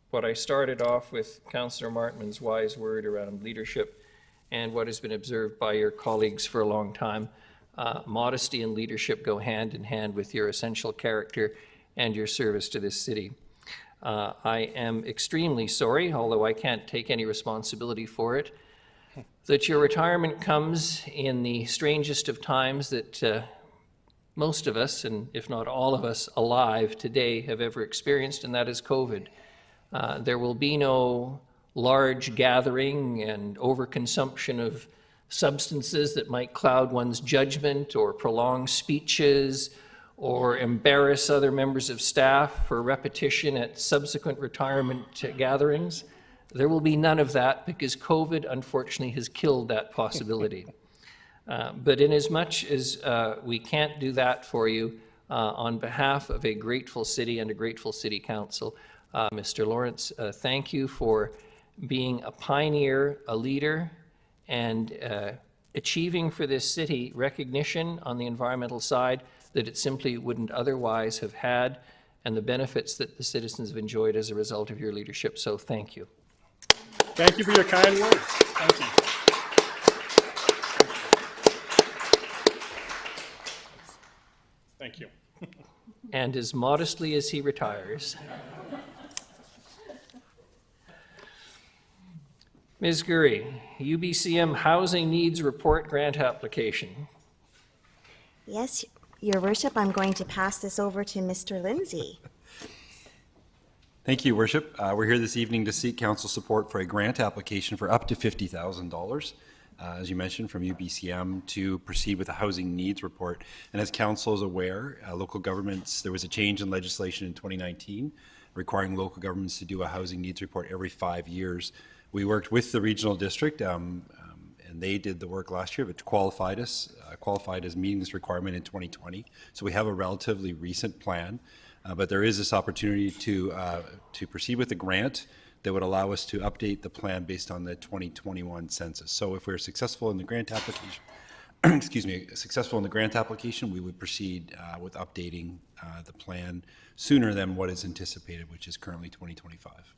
what I started off with Councillor Martman's wise word around leadership and what has been observed by your colleagues for a long time, modesty and leadership go hand in hand with your essential character and your service to this city. I am extremely sorry, although I can't take any responsibility for it, that your retirement comes in the strangest of times that most of us, and if not all of us alive today, have ever experienced, and that is COVID. There will be no large gathering and overconsumption of substances that might cloud one's judgment or prolong speeches or embarrass other members of staff for repetition at subsequent retirement gatherings. There will be none of that because COVID, unfortunately, has killed that possibility. But inasmuch as we can't do that for you, on behalf of a grateful city and a grateful city council, Mr. Lawrence, thank you for being a pioneer, a leader, and achieving for this city recognition on the environmental side that it simply wouldn't otherwise have had, and the benefits that the citizens have enjoyed as a result of your leadership. So thank you. Thank you for your kind words. Thank you. Thank you. And as modestly as he retires. Ms. Gurry, UBCM Housing Needs Report Grant Application. Yes, Your Worship, I'm going to pass this over to Mr. Lindsay. Thank you, Worship. We're here this evening to seek council support for a grant application for up to $50,000. As you mentioned, from UBCM to proceed with a housing needs report. And as council is aware, local governments, there was a change in legislation in 2019 requiring local governments to do a housing needs report every 5 years. We worked with the regional district and they did the work last year, but qualified as meeting this requirement in 2020. So we have a relatively recent plan, but there is this opportunity to proceed with the grant that would allow us to update the plan based on the 2021 census. So if we're successful in the grant application, we would proceed with updating the plan sooner than what is anticipated, which is currently 2025.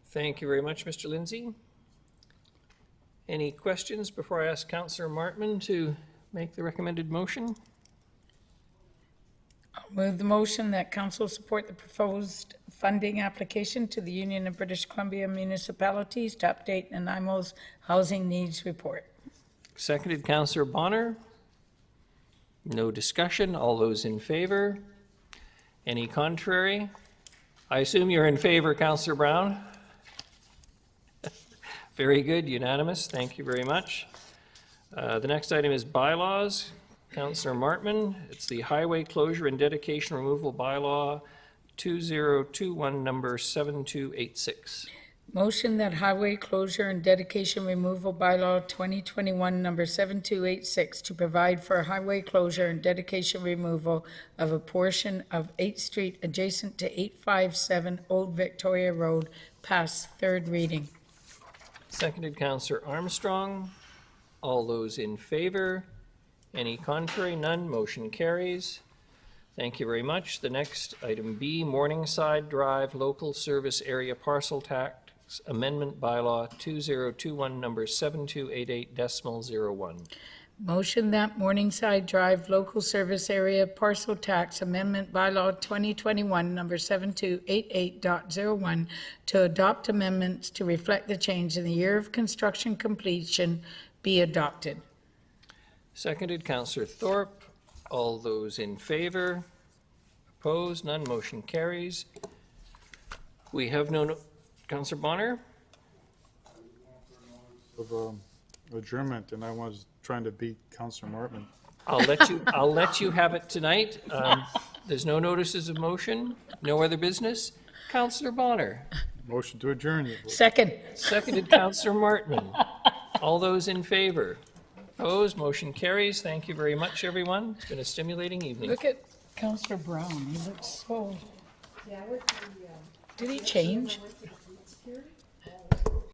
Thank you very much, Mr. Lindsay. Any questions before I ask Councillor Martman to make the recommended motion? Move the motion that council support the proposed funding application to the Union of British Columbia Municipalities to update Nanaimo's housing needs report. Seconded, Councillor Bonner. No discussion. All those in favor? Any contrary? I assume you're in favor, Councillor Brown? Very good, unanimous. Thank you very much. The next item is bylaws. Councillor Martman, it's the Highway Closure and Dedication Removal Bylaw 2021, number 7286. Motion that highway closure and dedication removal bylaw 2021 number 7286 to provide for highway closure and dedication removal of a portion of 8th Street adjacent to 857 Old Victoria Road pass third reading. Seconded, Councillor Armstrong. All those in favor? Any contrary? None. Motion carries. Thank you very much. The next, item B, Morningside Drive Local Service Area Parcel Tax Amendment Bylaw 2021, number 7288.01. Motion that Morningside Drive Local Service Area Parcel Tax Amendment Bylaw 2021, number 7288.01, to adopt amendments to reflect the change in the year of construction completion be adopted. Seconded, Councillor Thorpe. All those in favor? Opposed? None. Motion carries. We have no... Councillor Bonner? Of adjournment, and I was trying to beat Councillor Martman. I'll let you have it tonight. There's no notices of motion, no other business. Councillor Bonner? Motion to adjourn. Second. Seconded, Councillor Martman. All those in favor? Opposed? Motion carries. Thank you very much, everyone. It's been a stimulating evening. Look at Councillor Brown. He looks so... Did he change?